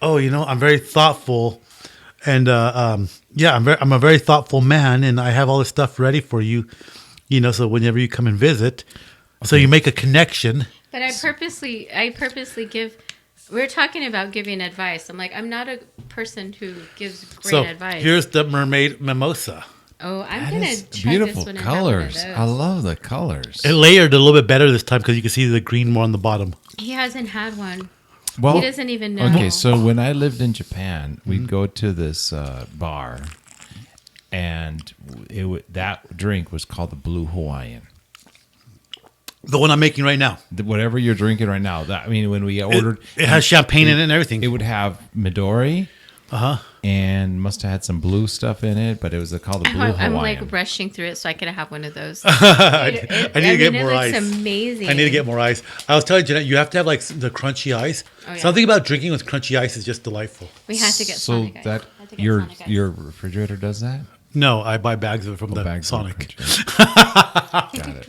I'm very thoughtful, and I'm a very thoughtful man, and I have all this stuff ready for you, so whenever you come and visit, so you make a connection. But I purposely give. We're talking about giving advice. I'm like, I'm not a person who gives great So advice. here's the mermaid mimosa. I'm That gonna is try beautiful this one and have one of colors. those. I love the colors. It layered a little bit better this time because you can see the green more on the bottom. He hasn't had one. Well, He doesn't even know. okay, so when I lived in Japan, Mm-hmm. we'd go to this bar, and that drink was called the Blue Hawaiian. The one I'm making right now. Whatever you're drinking right now. When we ordered, It has champagne in it and everything. it would have Midori, and must have had some blue stuff in it, but it was called the Blue I'm Hawaiian. like rushing through it so I could have one of those. I need to get more it ice. looks amazing. I need to get more ice. I was telling Jeanette, you have to have like the crunchy ice. Oh, yeah. Something about drinking with crunchy ice is just delightful. We had to get so Sonic Ice. that Had to get your Sonic Ice. your refrigerator does that. No, I buy bags of it from the Bags of Sonic. Got it.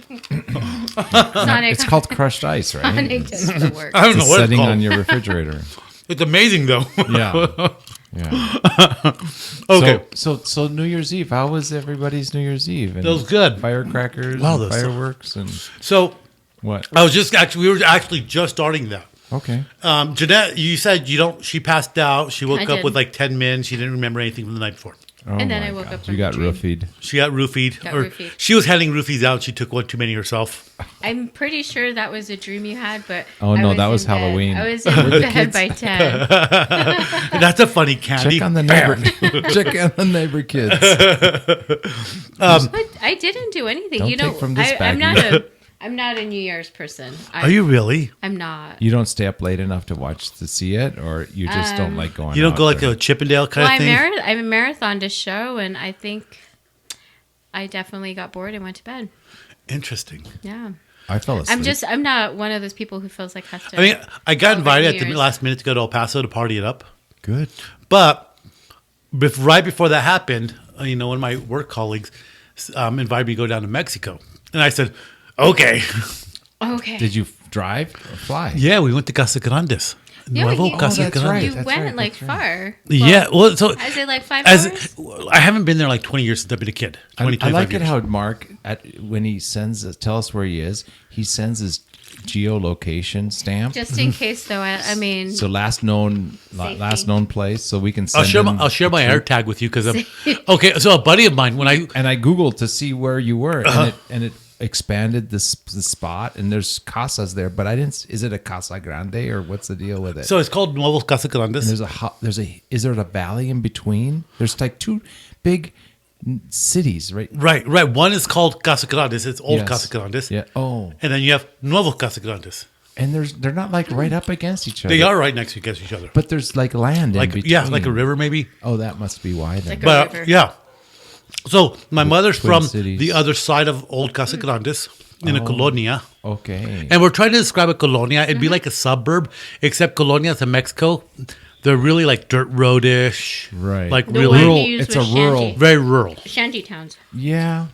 Sonic, It's called crushed ice, right? Sonic does the work. I don't It's know what it's setting called. on your refrigerator. It's amazing though. Yeah. Yeah. Okay. So New Year's Eve. How was everybody's New Year's Eve? And It was good. Firecrackers, Wow, and those- fireworks, and So what? we were actually just starting that. Okay. Jeanette, you said she passed out. She woke I up did. with like 10 min. She didn't remember anything from the night before. Oh And then my I woke God. up from You got a dream. roofied. She got roofied. Got or roofied. She was handing roofies out. She took one too many herself. I'm pretty sure that was a dream you had, but Oh, I no, that was in bed. Halloween. I was in bed by 10. That's a funny candy. Check on the neighbor. Check on the neighbor kids. But I didn't do anything. Don't you know, take from this I'm not a New Year's person. Are you really? I'm not. You don't stay up late enough to see it, or you just don't like going. You don't out go like there? a Chippendale kind Well, of thing? I marathoned a show, and I think I definitely got bored and went to bed. Interesting. Yeah. I fell asleep. I'm not one of those people who feels like has to. I mean, I got celebrate invited New at the Year's. last minute to go to El Paso to party it up. Good. But right before that happened, one of my work colleagues invited me to go down to Mexico. And I said, okay. Okay. Did you drive or fly? Yeah, we went to Casa Grandes. Yeah, but Nuevo you- Casa that's Grandes. right. You That's went right, like that's right. far. Yeah, well, so Is it like 5 hours? I haven't been there like 20 years since I've been a kid. 20, I like 25 it years. how Mark, when he tell us where he is, he sends his geolocation stamp. Just in case, though, I mean, So last known place, so we can I'll send. I'll share my air tag with you because okay. So a buddy of mine, when I And I googled to see where you were, and it expanded the spot, and there's casas there, but I didn't. Is it a casa grande or what's the deal with it? so it's called Nuevo Casa Grandes. And is there a valley in between? There's like two big cities, right? Right. One is called Casa Grandes. It's old Yes. Casa Grandes. Yeah. Oh, And then you have Nuevo Casa Grandes. and they're not like right up against each other. They are right next to each other. but there's like land in Like between. yeah, like a river maybe. Oh, that must be why then. Like a- But river. yeah. So my mother's Twin from Cities. the other side of old Casa Grandes in a colonia. Okay. And we're trying to describe a colonia. It'd be like a suburb, except colonias in Mexico, they're really like dirt roadish. Right. Like The really word rural. he used It's was a rural- shanty. very rural. Shanty towns. Yeah,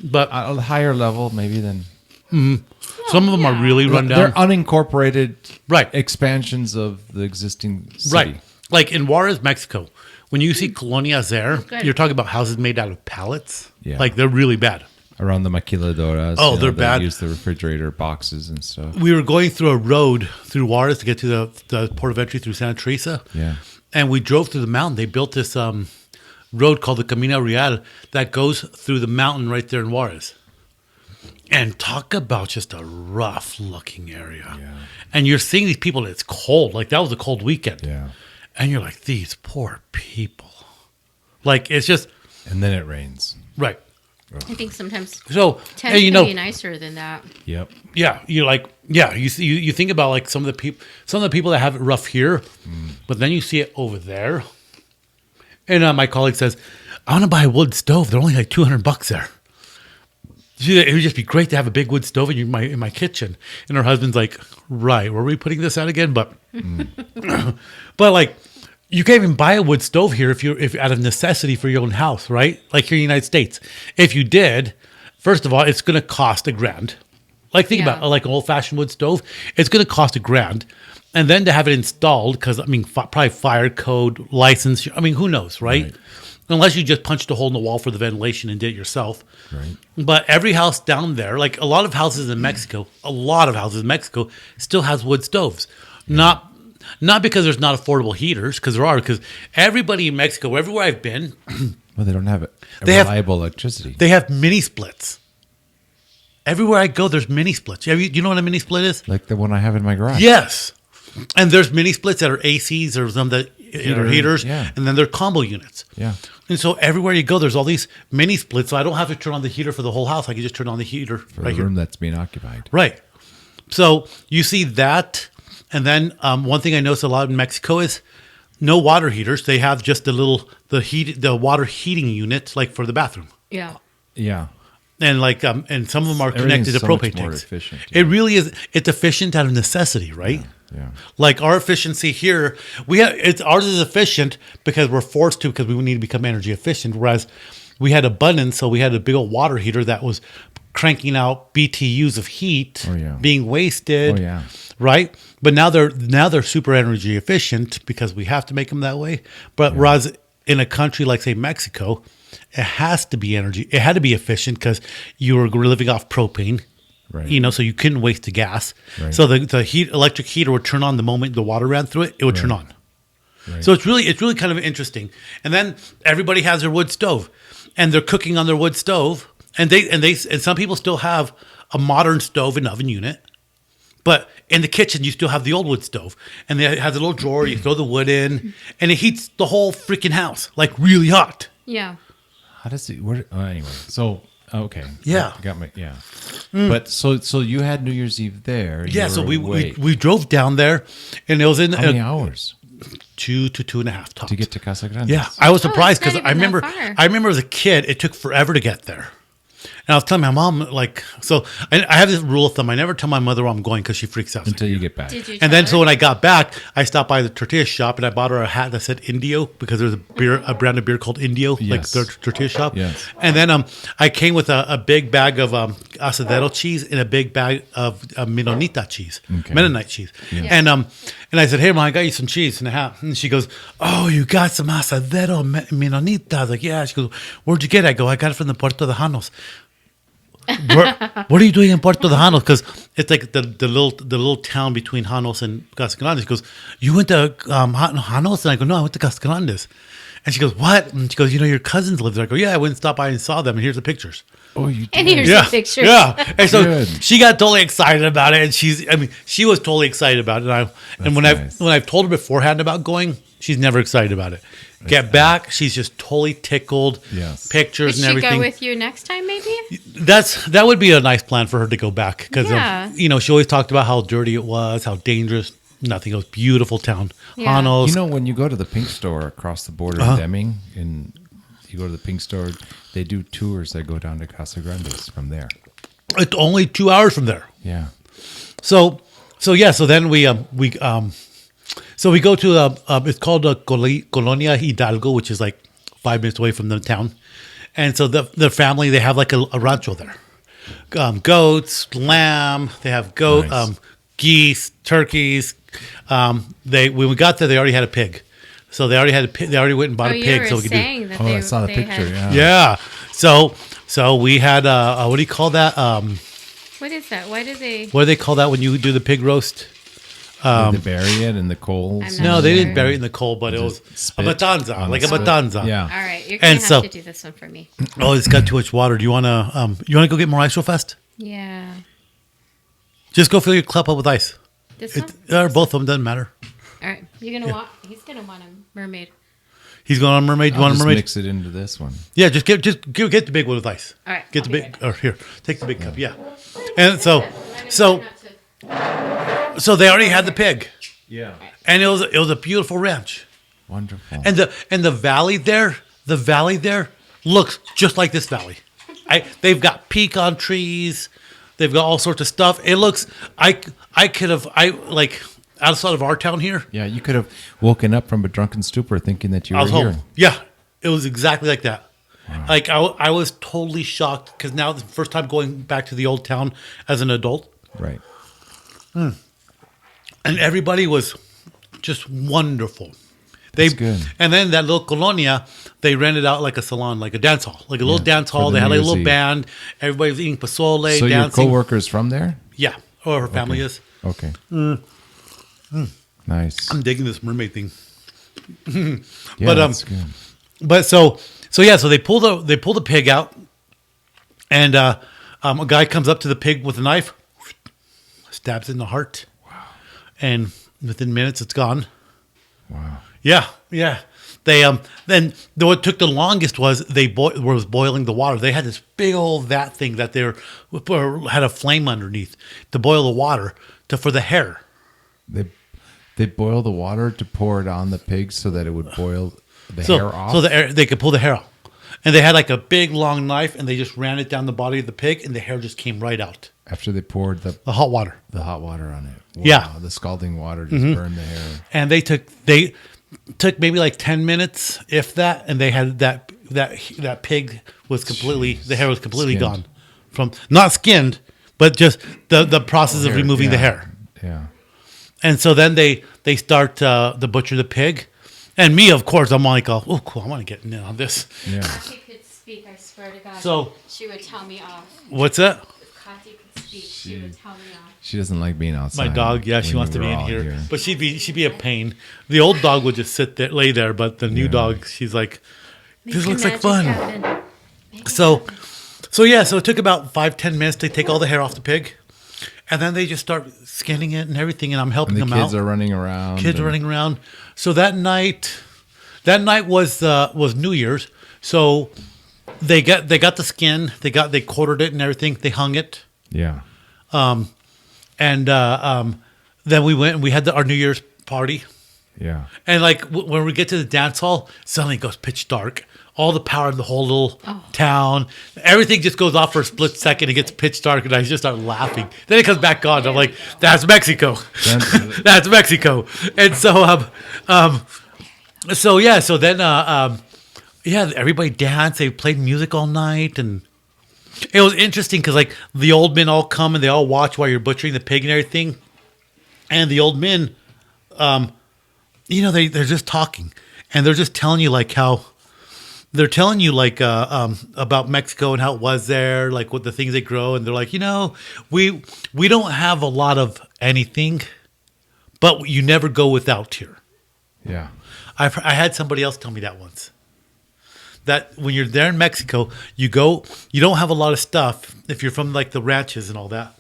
But a higher level maybe than. Some of them are really run down. They're unincorporated Right. expansions of the existing city. Right. Like in Juarez, Mexico, when you see colonias there, Good. you're talking about houses made out of pallets. Yeah. Like they're really bad. Around the maquiladoras. Oh, they're they bad. use the refrigerator boxes and stuff. We were going through a road through Juarez to get to the port of entry through Santa Teresa. Yeah. And we drove through the mountain. They built this road called the Camino Real that goes through the mountain right there in Juarez. And talk about just a rough looking area. Yeah. And you're seeing these people, and it's cold. Like that was a cold weekend. Yeah. And you're like, these poor people. Like it's just, And then it rains. right. I think sometimes So, tends and, to be nicer than that. Yep. yeah, you're like, yeah, you think about like some of the people that have it rough here, but then you see it over there. And my colleague says, I want to buy a wood stove. They're only like $200 there. It would just be great to have a big wood stove in my kitchen. And her husband's like, right, where are we putting this at again? But, but like, you can't even buy a wood stove here if out of necessity for your own house, right? Like here in the United States. If you did, first of all, it's going to cost $1,000. Like think about it, like an old fashioned wood stove. It's going to cost $1,000. And then to have it installed, because I mean, probably fire code, license. I mean, who knows, right? Unless you just punched a hole in the wall for the ventilation and did it yourself. Right. But every house down there, like a lot of houses in Mexico, still has wood stoves. Not because there's not affordable heaters, because there are. Because everybody in Mexico, everywhere I've been, Well, they don't have They have- reliable electricity. they have mini splits. Everywhere I go, there's mini splits. Do you know what a mini split is? Like the one I have in my garage. Yes. And there's mini splits that are ACs or some that are heaters, yeah. and then they're combo units. Yeah. And so everywhere you go, there's all these mini splits. So I don't have to turn on the heater for the whole house. I can just turn on the heater For right the here. room that's being occupied. Right. So you see that. And then one thing I notice a lot in Mexico is no water heaters. They have just the water heating unit, like for the bathroom. Yeah. Yeah. And like and some of them are connected Everything's to so much propane more tanks. efficient, It really is. It's efficient out of necessity, right? Yeah. Like our efficiency here, ours is efficient because we're forced to, because we need to become energy efficient. Whereas we had abundance, so we had a big old water heater that was cranking out BTUs of heat being wasted. Oh, yeah. Right. But now they're super energy efficient because we have to make them that way. But whereas in a country like say Mexico, it has to be energy. It had to be efficient because you were living off propane. Right. You know, so you couldn't waste the gas. Right. So the electric heater would turn on the moment the water ran through it. It would turn on. Right. So it's really kind of interesting. And then everybody has their wood stove, and they're cooking on their wood stove. And some people still have a modern stove and oven unit, but in the kitchen you still have the old wood stove, and they have the little drawer. You throw the wood in, and it heats the whole freaking house like really hot. Yeah. How does it? Anyway, so okay. Yeah. I got my But so you had New Year's Eve there. Yeah, You so were we awake. drove down there, and it was in How many hours 2 to 2.5 tops to get to Casa Grande? Yeah, I was Oh, surprised it's because not I even remember that far. I remember as a kid it took forever to get there. And I was telling my mom, like, so I have this rule of thumb. I never tell my mother where I'm going because she freaks out. Until you get back. Did you? And then, tell so her? when I got back, I stopped by the tortilla shop and I bought her a hat that said Indio because there's a brand of beer called Indio, like Yes. the tortilla shop. Yes. And then I came with a big bag of asadero cheese and a big bag of Mennonite cheese, Okay. Mennonite cheese. And I said, hey, Mom, I got you some cheese and a hat. And she goes, oh, you got some asadero Mennonite? I was like, yeah. She goes, where'd you get it? I go, I got it from the Puerto de Janos. What are you doing in Puerto de Janos? Because it's like the little town between Janos and Casa Grande. She goes, you went to Janos? And I go, no, I went to Casa Grandes. And she goes, what? And she goes, you know, your cousins live there. I go, yeah, I went and stopped by and saw them. And here's the pictures. Oh, you did. And here's Yeah, the pictures. yeah. And so Good. she got totally excited about it. And she was totally excited about it. And when nice. I've told her beforehand about going, she's never excited about it. Get back, she's just totally tickled. Yes. Pictures Would and she everything. go with you next time, maybe? That would be a nice plan for her to go back because Yeah. she always talked about how dirty it was, how dangerous. Nothing. It was beautiful town. Yeah. Janos. You know, when you go to the Pink Store across the border in Deming, and you go to the Pink Store, they do tours that go down to Casa Grandes from there. It's only 2 hours from there. Yeah. So then we go to it's called Colonia Hidalgo, which is like 5 minutes away from the town, and so the family, they have like a rancho there, goats, lamb. They have Nice. Geese, turkeys. When we got there, they already had a pig. So they already had a pig. They already went and bought a you pig. were So we could do. saying that I saw the they picture. had- Yeah. Yeah. So we had what do you call that? What is that? Why do they? What do they call that when you do the pig roast? Did they bury it in the coals? I'm not No, they sure. didn't bury it in the coal, but it was a spit matanza, on like the a spit. matanza. Yeah. All right, you're gonna And have so- to do this one for me. Oh, it's got too much water. Do you wanna go get more ice real fast? Yeah, Just go fill your cup up with ice. this one. Or both of them doesn't matter. All right, you're gonna want. He's gonna want a mermaid. He's going on mermaid. You I'll want a just mermaid? mix it into this one. Yeah, just get the big one with ice. All right, Get I'll the be big. right Or here, take the big cup. Yeah. And so they already had the pig, Yeah. and it was a beautiful ranch, Wonderful. and the valley there looks just like this valley. They've got pecan trees, they've got all sorts of stuff. It looks like outside of our town here. yeah, you could have woken up from a drunken stupor thinking that you I were was here. home. Yeah, it was exactly like that. Like I was totally shocked because now the first time going back to the old town as an adult, Right. and everybody was just wonderful. They That's good. And then that little colonia, they rented out like a salon, like a dance hall, like a little dance for hall. the They had like a New little Year's Eve. band. Everybody was eating pozole, So your dancing. coworker's from there? Yeah, or her family is. Okay. Nice. I'm digging this mermaid thing. Yeah, but, that's good. But so they pull the pig out, and a guy comes up to the pig with a knife, stabs it in the heart. Wow! And within minutes, it's gone. Wow. Yeah. They then what took the longest was was boiling the water. They had this big old vat thing that had a flame underneath to boil the water for the hair. They boil the water to pour it on the pig so that it would boil the hair off. So they could pull the hair out. And they had like a big long knife, and they just ran it down the body of the pig, and the hair just came right out. After they poured the The hot water. hot water on it. Wow, Yeah. The scalding water just burned the hair. And they took maybe like 10 minutes, if that, and they had that pig was completely, the hair was completely Skinned. gone. From not skinned, but just the process of removing the hair. Yeah. And so then they start to butcher the pig. And me, of course, I'm like, oh, cool, I want to get in on this. Yeah. If Kati could speak, I swear to God, So- she would tell me off. What's that? If Kati could speak, she would tell me off. She doesn't like being outside. My dog, yeah, she when wants to we're be in all here. But she'd be a pain. The old dog would just sit there, lay there, but the new dog, she's like, this looks like fun. So it took about 5-10 minutes to take all the hair off the pig, and then they just start skinning it and everything, and I'm helping And the them out. kids are running around. Kids are and- running around. So that night was New Year's. So they got the skin. They quartered it and everything. They hung it, Yeah. and then we went and we had our New Year's party. Yeah. And like when we get to the dance hall, suddenly it goes pitch dark. All the power of the whole little town, everything just goes off for a split second. It gets pitch dark, and I just start laughing. Then it comes back on. I'm like, "That's Mexico. That's Mexico." And so, so then, everybody danced. They played music all night, and it was interesting because like the old men all come and they all watch while you're butchering the pig and everything. And the old men, they're just talking, and they're just telling you like how. They're telling you like about Mexico and how it was there, like what the things they grow, and they're like, we don't have a lot of anything, but you never go without here. Yeah. I had somebody else tell me that once. That when you're there in Mexico, you don't have a lot of stuff if you're from like the ranches and all that,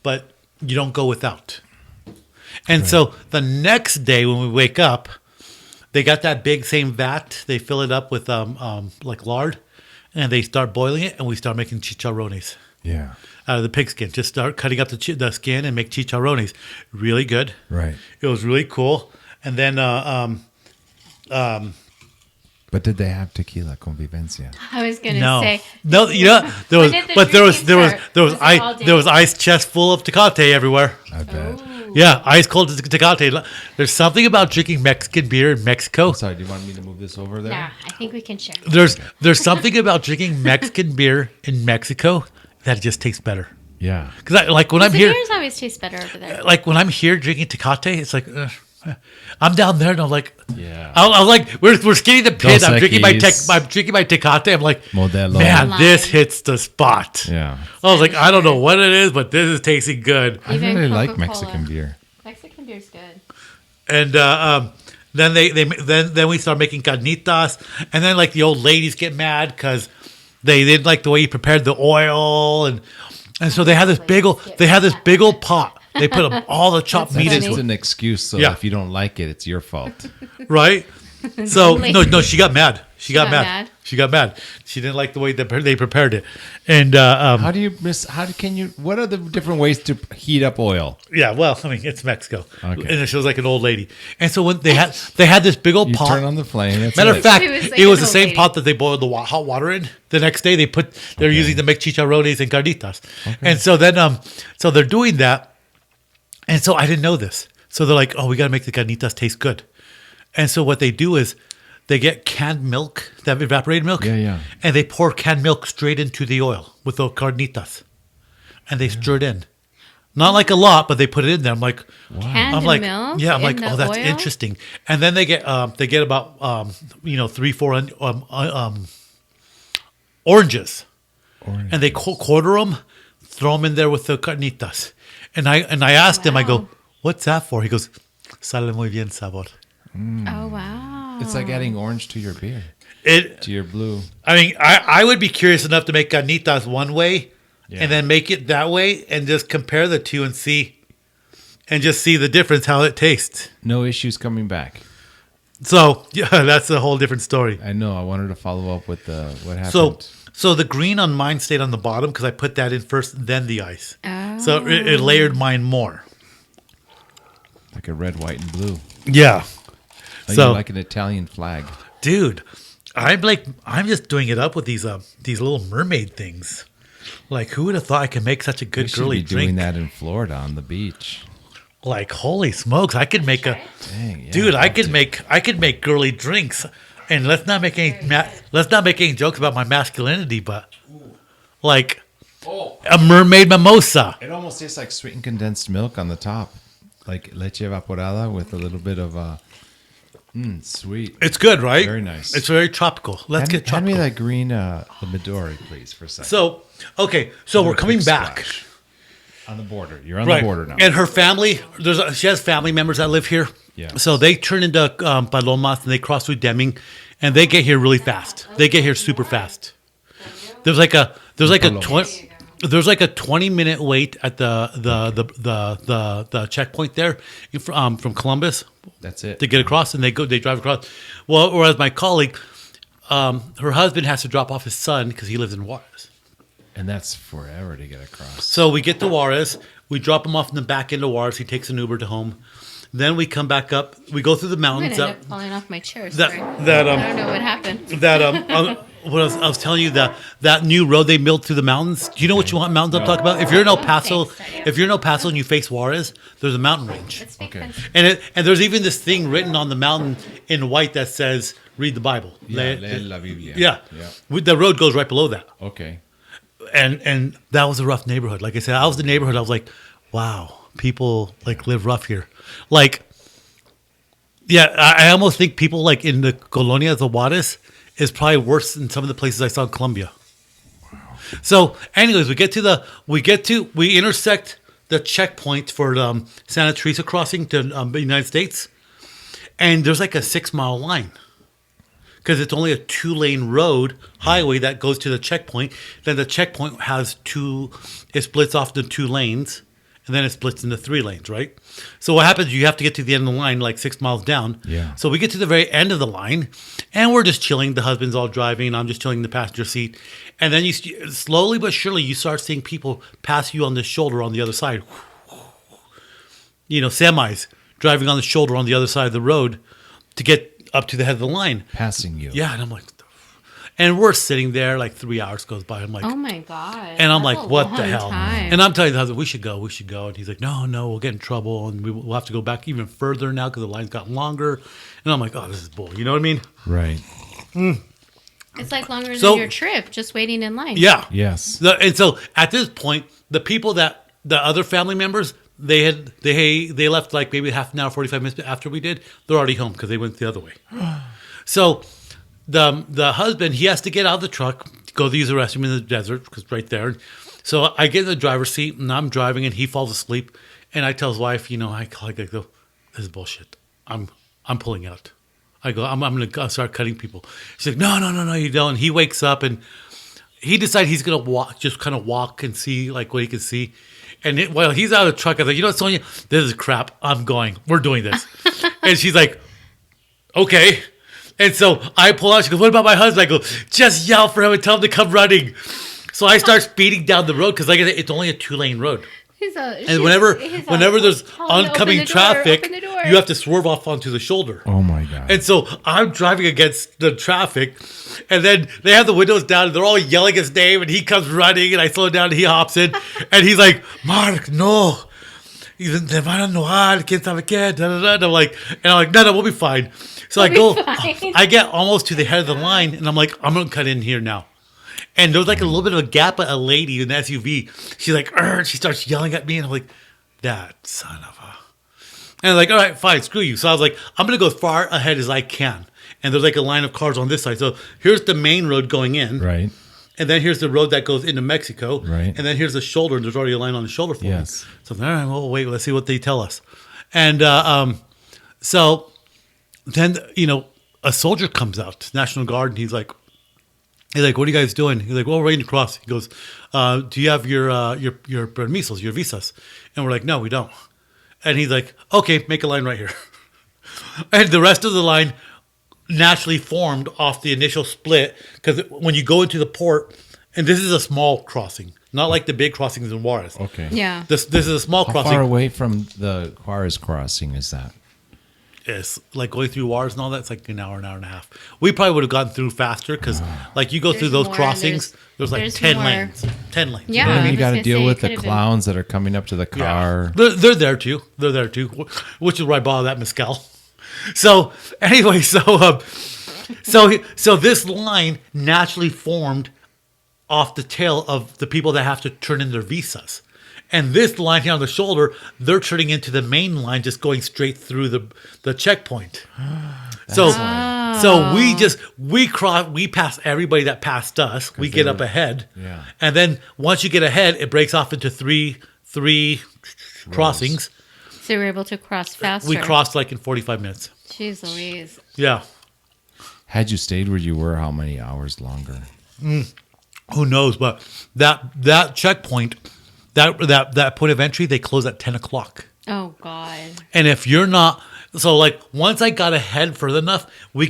but you don't go without. And so the next day when we wake up, they got that big same vat. They fill it up with like lard, and they start boiling it, and we start making chicharrones Yeah. out of the pig skin. Just start cutting up the skin and make chicharrones. Really good. Right. It was really cool. And then But did they have tequila convivencia? I was gonna say no. There was, did the but there was drinking start? Was it all day? ice chest full of Tecate everywhere. I bet. Yeah, ice cold Tecate. There's something about drinking Mexican beer in Mexico. Sorry, do you want me to move this over there? Nah, I think we can share. There's something about drinking Mexican beer in Mexico. that it just tastes better. Yeah. Because like when I'm the here, beers always taste better over there. like when I'm here drinking Tecate, it's like I'm down there and I'm like, Yeah. I was like, we're skinning the pit. Dos I'm drinking my Equis. Tecate. I'm like, Modelo. man, this Lime. hits the spot. Yeah. I was like, I don't know what it is, but this is tasting good. I Even really like Coca-Cola. Mexican beer. Mexican beer's good. And then then we start making carnitas, and then like the old ladies get mad because they didn't like the way you prepared the oil, and so they had this big old pot. They put all the chopped meat That's into just it, an excuse. So Yeah. if you don't like it, it's your fault. right? So no, she got mad. She got got mad. mad? She got mad. She didn't like the way they prepared it, and What are the different ways to heat up oil? yeah, well, I mean, it's Mexico, Okay. and she was like an old lady, and so when they had this big old You pot. turn on the flame. That's Matter of it. fact, It was like it was an the old same lady. pot that they boiled the hot water in. The next day, they're using to make chicharrones and carnitas, and so then so they're doing that, and so I didn't know this. So they're like, oh, we got to make the carnitas taste good, and so what they do is they get canned milk, that evaporated milk, Yeah. and they pour canned milk straight into the oil with the carnitas, and they stir it in. Not like a lot, but they put it in there. I'm like, Canned I'm like, milk yeah, I'm in like, the oh, that's oil? interesting. And then they get about 3-4 oranges, and they quarter them, throw them in there with the carnitas. And I asked him, I go, what's that for? He goes, sale muy bien sabor. Oh wow! It's like adding orange to your beer, It. to your blue. I mean, I would be curious enough to make carnitas one way, Yeah. and then make it that way, and just compare the two and see the difference, how it tastes. No issues coming back. So yeah, that's a whole different story. I know. I wanted to follow up with what happened. So the green on mine stayed on the bottom because I put that in first, then the ice. Oh. So it layered mine more. Like a red, white, and blue. Yeah. Like, So- you're like an Italian flag. Dude, I'm just doing it up with these little mermaid things. Like, who would have thought I could make such a We good should girly be doing drink? that in Florida on the beach. Like, holy smokes, I could make Dang, yeah, dude, I I'll could do- make girly drinks. And let's not make any jokes about my masculinity, but like a mermaid mimosa. It almost tastes like sweetened condensed milk on the top, like leche evaporada with a little bit of sweet. It's good, right? Very nice. It's very tropical. Let's get Hand me tropical. that green the Midori, please, for a second. So, okay, so we're Do a coming quick back. splash. On the border. You're on Right. the border now. And her family, she has family members that live here. Yeah. So they turn into palomas and they cross through Deming, and they get here really fast. They get here super fast. There's like a 20-minute wait at the checkpoint there from Columbus That's it. to get across, and they drive across. Well, whereas my colleague, her husband has to drop off his son because he lives in Juarez. And that's forever to get across. So we get to Juarez. We drop him off in the back end of Juarez. He takes an Uber to home. Then we come back up. We go through the I'm mountains. gonna end up falling off my chair. that Sorry. that I don't know what happened. what I was telling you, that new road they built through the mountains. Do you know what mountains I'm talking about? If you're in El Paso, and you face Juarez, there's a mountain range, Let's speak Okay. Spanish. and there's even this thing written on the mountain in white that says "Read the Bible." Yeah, lee la Biblia. Yeah. Yeah. The road goes right below that, Okay. and that was a rough neighborhood. Like I said, I was the neighborhood. I was like, wow, people like live rough here, like. Yeah, I almost think people like in the colonias of Juarez is probably worse than some of the places I saw in Colombia. Wow. So, anyways, we intersect the checkpoint for Santa Teresa crossing to the United States, and there's like a 6-mile line because it's only a 2-lane road highway that goes to the checkpoint. Then the checkpoint has it splits off into 2 lanes. And then it splits into 3 lanes, right? So what happens, you have to get to the end of the line like 6 miles down. Yeah. So we get to the very end of the line, and we're just chilling. The husband's all driving. I'm just chilling in the passenger seat. And then slowly but surely, you start seeing people pass you on the shoulder on the other side. Semis driving on the shoulder on the other side of the road to get up to the head of the line. Passing you. Yeah, and I'm like... And we're sitting there, like 3 hours goes by. I'm like... Oh my god! And I'm That's like, a what the long hell? time. And I'm telling the husband, we should go. And he's like, no, we'll get in trouble. And we'll have to go back even further now because the line's got longer. And I'm like, oh, this is bull. You know what I mean? Right. It's like longer than your trip, just waiting in line. Yeah. Yes. And so at this point, the people the other family members, they left like maybe half an hour, 45 minutes after we did. They're already home because they went the other way. So the husband, he has to get out of the truck, go to use the restroom in the desert because it's right there. So I get in the driver's seat and I'm driving and he falls asleep. And I tell his wife, I go, this is bullshit. I'm pulling out. I go, I'm going to start cutting people. She's like, no, you don't. And he wakes up and he decides he's going to walk and see like what he can see. And while he's out of the truck, I was like, Sonia, this is crap. I'm going. We're doing this. And she's like, okay. And so I pull out. She goes, what about my husband? I go, just yell for him and tell him to come running. So I start speeding down the road because like I said, it's only a 2-lane road. And whenever there's oncoming traffic, you have to swerve off onto the shoulder. Oh my God. And so I'm driving against the traffic, and then they have the windows down, and they're all yelling his name, and he comes running, and I slow down, and he hops in, and he's like, Mark, no. He's like, and I'm like, no, we'll be fine. So I get almost to the head of the line, and I'm like, I'm going to cut in here now. And there was like a little bit of a gap, but a lady in the SUV, she's like, she starts yelling at me. And I'm like, that son of a. And I'm like, all right, fine, screw you. So I was like, I'm going to go as far ahead as I can. And there's like a line of cars on this side. So here's the main road going in. Right. And then here's the road that goes into Mexico. Right. And then here's the shoulder. And there's already a line on the shoulder for me. So I'm like, all right, well, wait, let's see what they tell us. And so then, a soldier comes out, National Guard, and he's like, what are you guys doing? He's like, well, we're ready to cross. He goes, do you have your permisos, your visas? And we're like, no, we don't. And he's like, okay, make a line right here. And the rest of the line naturally formed off the initial split because when you go into the port, and this is a small crossing, not like the big crossings in Juarez. Okay. Yeah. This is a small crossing. How far away from the Juarez crossing is that? It's like going through Juarez and all that. It's like an hour and a half. We probably would have gotten through faster because, like, you go through those crossings. There's like 10 lanes. 10 lanes. Yeah, And then you got to deal with the clowns that are coming up to the car. Yeah. They're there too. Which is why I bought that mezcal. So anyway, so this line naturally formed off the tail of the people that have to turn in their visas. And this line here on the shoulder, they're turning into the main line, just going straight through the checkpoint. So we pass everybody that passed us. We get up ahead. Yeah. And then once you get ahead, it breaks off into three crossings. So we were able to cross faster. We crossed like in 45 minutes. Jeez Louise. Yeah. Had you stayed where you were, how many hours longer? Who knows? But that checkpoint, that point of entry, they close at 10 o'clock. Oh God. And if you're not, so like once I got ahead further enough, we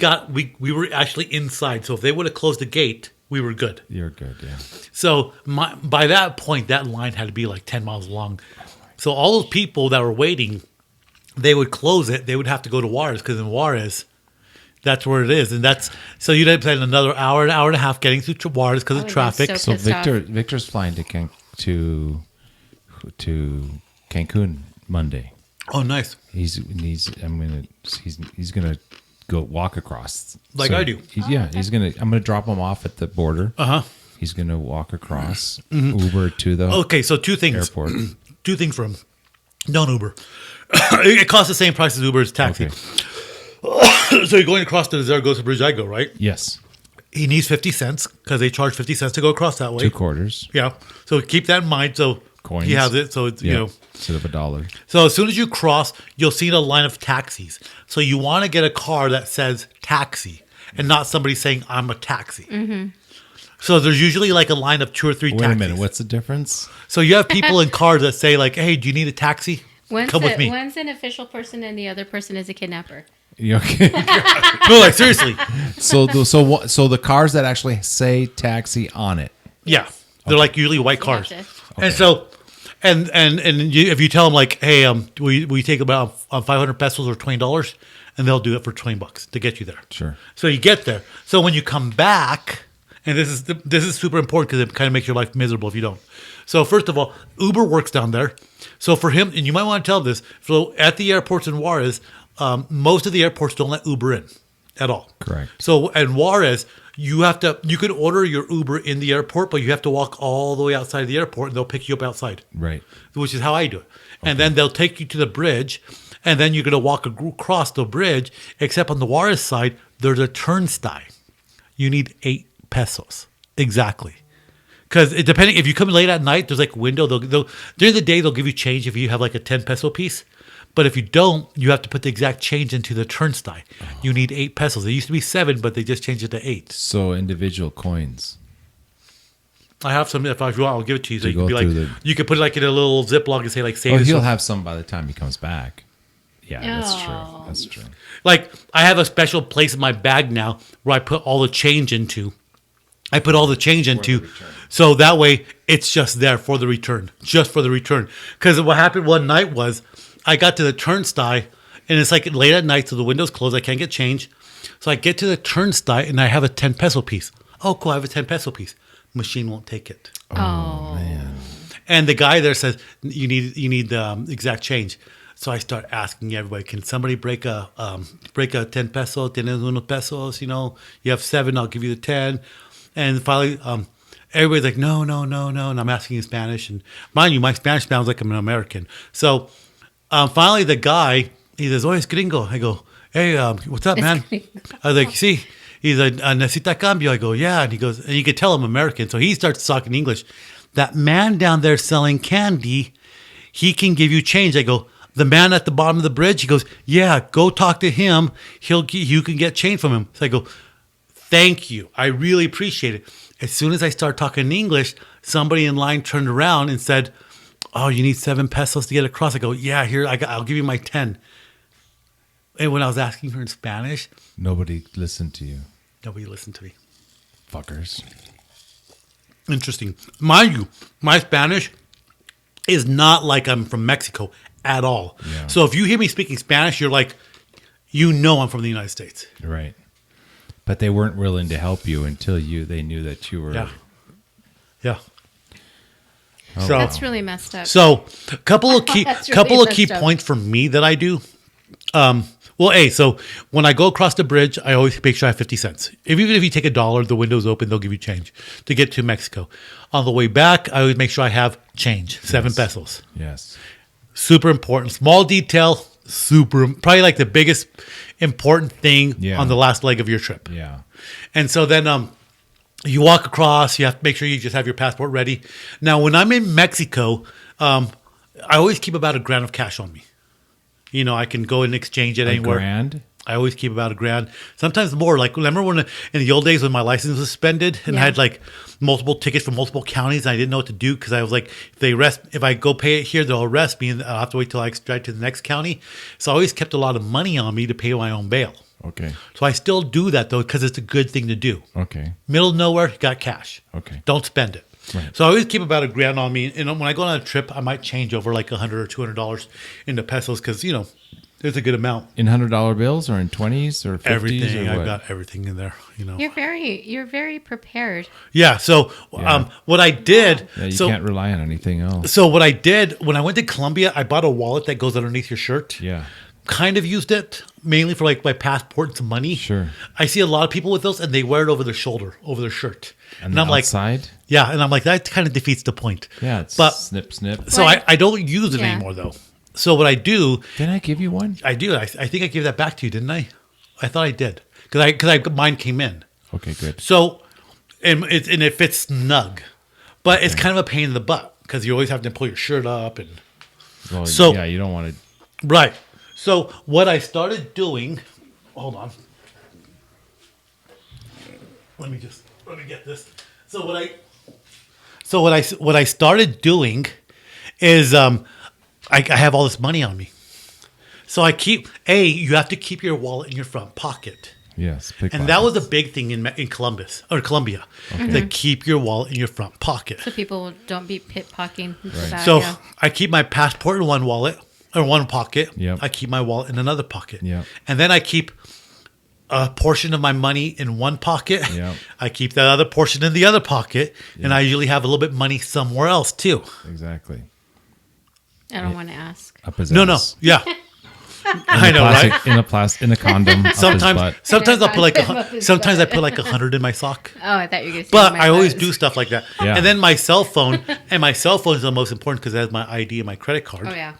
were actually inside. So if they would have closed the gate, we were good. You're good, yeah. So by that point, that line had to be like 10 miles long. So all those people that were waiting, they would close it. They would have to go to Juarez because in Juarez, that's where it is. And so you'd have to spend another hour and a half getting through Juarez because of traffic. So Victor's flying to Cancun Monday. Oh, nice. He's gonna go walk across like I do. I'm gonna drop him off at the border. He's gonna walk across Uber to the okay. So two things. Airport. Two things for him. Don't Uber. It costs the same price as Uber's taxi. Okay. So you're going across the Zaragoza Bridge. I go right. Yes. He needs 50 cents because they charge 50 cents to go across that way. 2 quarters. Yeah. So keep that in mind. So coins. He has it. So it's, instead of $1. So as soon as you cross, you'll see the line of taxis. So you want to get a car that says taxi and not somebody saying I'm a taxi. Mm-hmm. So there's usually like a line of 2 or 3 taxis. Wait a minute. What's the difference? So you have people in cars that say like, hey, do you need a taxi? Come with me. One's an official person and the other person is a kidnapper. Okay. No, like seriously. So the cars that actually say taxi on it. Yeah. They're like usually white cars. Okay. And so, if you tell them like, hey, will you take about 500 pesos or $20, and they'll do it for $20 to get you there. Sure. So you get there. So when you come back, and this is super important because it kind of makes your life miserable if you don't. So first of all, Uber works down there. So for him, and you might want to tell this. So at the airports in Juarez, most of the airports don't let Uber in. at all. Correct. So, and Juarez, you can order your Uber in the airport, but you have to walk all the way outside the airport and they'll pick you up outside. Right. Which is how I do it. Okay. And then they'll take you to the bridge and then you're going to walk across the bridge, except on the Juarez side, there's a turnstile. You need 8 pesos. Exactly. Because depending, if you come late at night, there's like a window. During the day, they'll give you change if you have like a 10 peso piece. But if you don't, you have to put the exact change into the turnstile. Oh. You need 8 pesos. It used to be 7, but they just changed it to 8. So individual coins. I have some. If you want, I'll give it to you. So you can be like, you can put it like in a little Ziploc and say like, save. Oh, he'll have some by the time he comes back. Yeah, that's true. That's true. Like I have a special place in my bag now where I put all the change into. So that way it's just there for the return. Just for the return. Because what happened one night was I got to the turnstile and it's like late at night, so the window's closed. I can't get change. So I get to the turnstile and I have a 10 peso piece. Oh, cool. I have a 10 peso piece. Machine won't take it. Oh, man. And the guy there says, you need the exact change. So I start asking everybody, can somebody break a 10 peso? Tienes unos pesos? You have 7, I'll give you the 10. And finally, everybody's like, no. And I'm asking in Spanish. And mind you, my Spanish sounds like I'm an American. So finally, the guy, he says, oh, es gringo. I go, hey, what's up, man? I was like, see, he's like, necesita cambio. I go, yeah. And he goes, and you could tell I'm American. So he starts talking English. That man down there selling candy, he can give you change. I go, the man at the bottom of the bridge, he goes, yeah, go talk to him. You can get change from him. So I go, thank you. I really appreciate it. As soon as I start talking English, somebody in line turned around and said, oh, you need 7 pesos to get across. I go, yeah, here, I'll give you my 10. And when I was asking her in Spanish, nobody listened to you. Nobody listened to me. Fuckers. Interesting. Mind you, my Spanish is not like I'm from Mexico at all. Yeah. So if you hear me speaking Spanish, you're like, I'm from the United States. Right. But they weren't willing to help you until they knew that you were. Yeah. Oh, so that's really messed up. So a couple of key points for me that I do. So when I go across the bridge, I always make sure I have 50 cents. Even if you take $1, the window's open, they'll give you change to get to Mexico. On the way back, I always make sure I have change, 7 pesos. Yes. Super important. Small detail, probably like the biggest important thing on the last leg of your trip. Yeah. And so then you walk across, you have to make sure you just have your passport ready. Now, when I'm in Mexico, I always keep about $1,000 of cash on me. I can go and exchange it anywhere. $1,000? I always keep about $1,000, sometimes more. Like, remember when in the old days when my license was suspended and I had like multiple tickets from multiple counties and I didn't know what to do because I was like, if I go pay it here, they'll arrest me and I'll have to wait till I drive to the next county. So I always kept a lot of money on me to pay my own bail. Okay. So I still do that though because it's a good thing to do. Okay. Middle of nowhere, you got cash. Okay. Don't spend it. Right. So I always keep about $1,000 on me. And when I go on a trip, I might change over like $100 or $200 into pesos because there's a good amount. In $100 bills or in 20s or 50s? Everything. Or what? I've got everything in there. You're very prepared. Yeah. So what I did. Yeah, you can't rely on anything else. So what I did when I went to Colombia, I bought a wallet that goes underneath your shirt. Yeah. Kind of used it mainly for like my passport and some money. Sure. I see a lot of people with those and they wear it over their shoulder, over their shirt. And I'm outside? Like, yeah. And I'm like, that kind of defeats the point. Yeah. It's snip. So I don't use it anymore though. So what I do... Didn't I give you one? I do. I think I gave that back to you, didn't I? I thought I did. Because mine came in. Okay, good. So, and it fits snug. But it's kind of a pain in the butt because you always have to pull your shirt up. And you don't want to... Right. So what I started doing... Hold on. Let me get this. So what I started doing is... I have all this money on me. So I you have to keep your wallet in your front pocket. Yes. And that was a big thing in Colombia. Okay. To keep your wallet in your front pocket. So people don't be pickpocketing. Right. So I keep my passport in one wallet or one pocket. Yep. I keep my wallet in another pocket. Yep. And then I keep a portion of my money in one pocket. Yep. I keep that other portion in the other pocket. Yep. And I usually have a little bit of money somewhere else too. Exactly. I don't want to ask. No. Yeah. I know, right? In a condom. Up his butt. Sometimes I put like 100 in my sock. Oh, I thought you were going to say But my I always buzz. do stuff like that. Yeah. And then my cell phone is the most important because it has my ID and my credit card. Oh, yeah.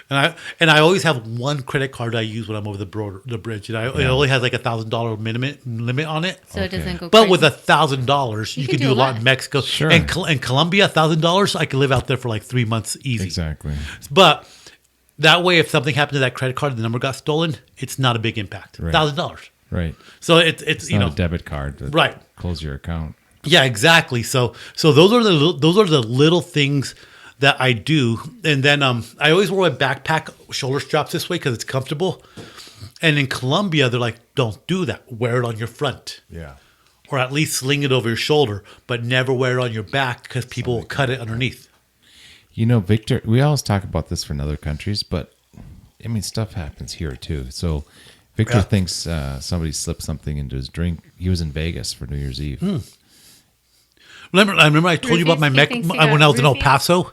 And I always have one credit card I use when I'm over the bridge, and it only has like $1,000 minimum limit on it. So it doesn't go But crazy. with $1,000, you can do a lot in Mexico. Sure. And Colombia, $1,000, I could live out there for like 3 months easy. Exactly. But that way, if something happened to that credit card, the number got stolen, it's not a big impact. Right. $1,000. Right. So it's Not a debit card. To right. Close your account. Yeah, exactly. So those are the little things that I do. And then I always wear a backpack shoulder straps this way because it's comfortable. And in Colombia, they're like, don't do that. Wear it on your front. Yeah. Or at least sling it over your shoulder, but never wear it on your back because people will cut it underneath. You know, Victor, we always talk about this in other countries, but I mean, stuff happens here too. So Victor thinks somebody slipped something into his drink. He was in Vegas for New Year's Eve. Remember I told you about when I was in El Paso?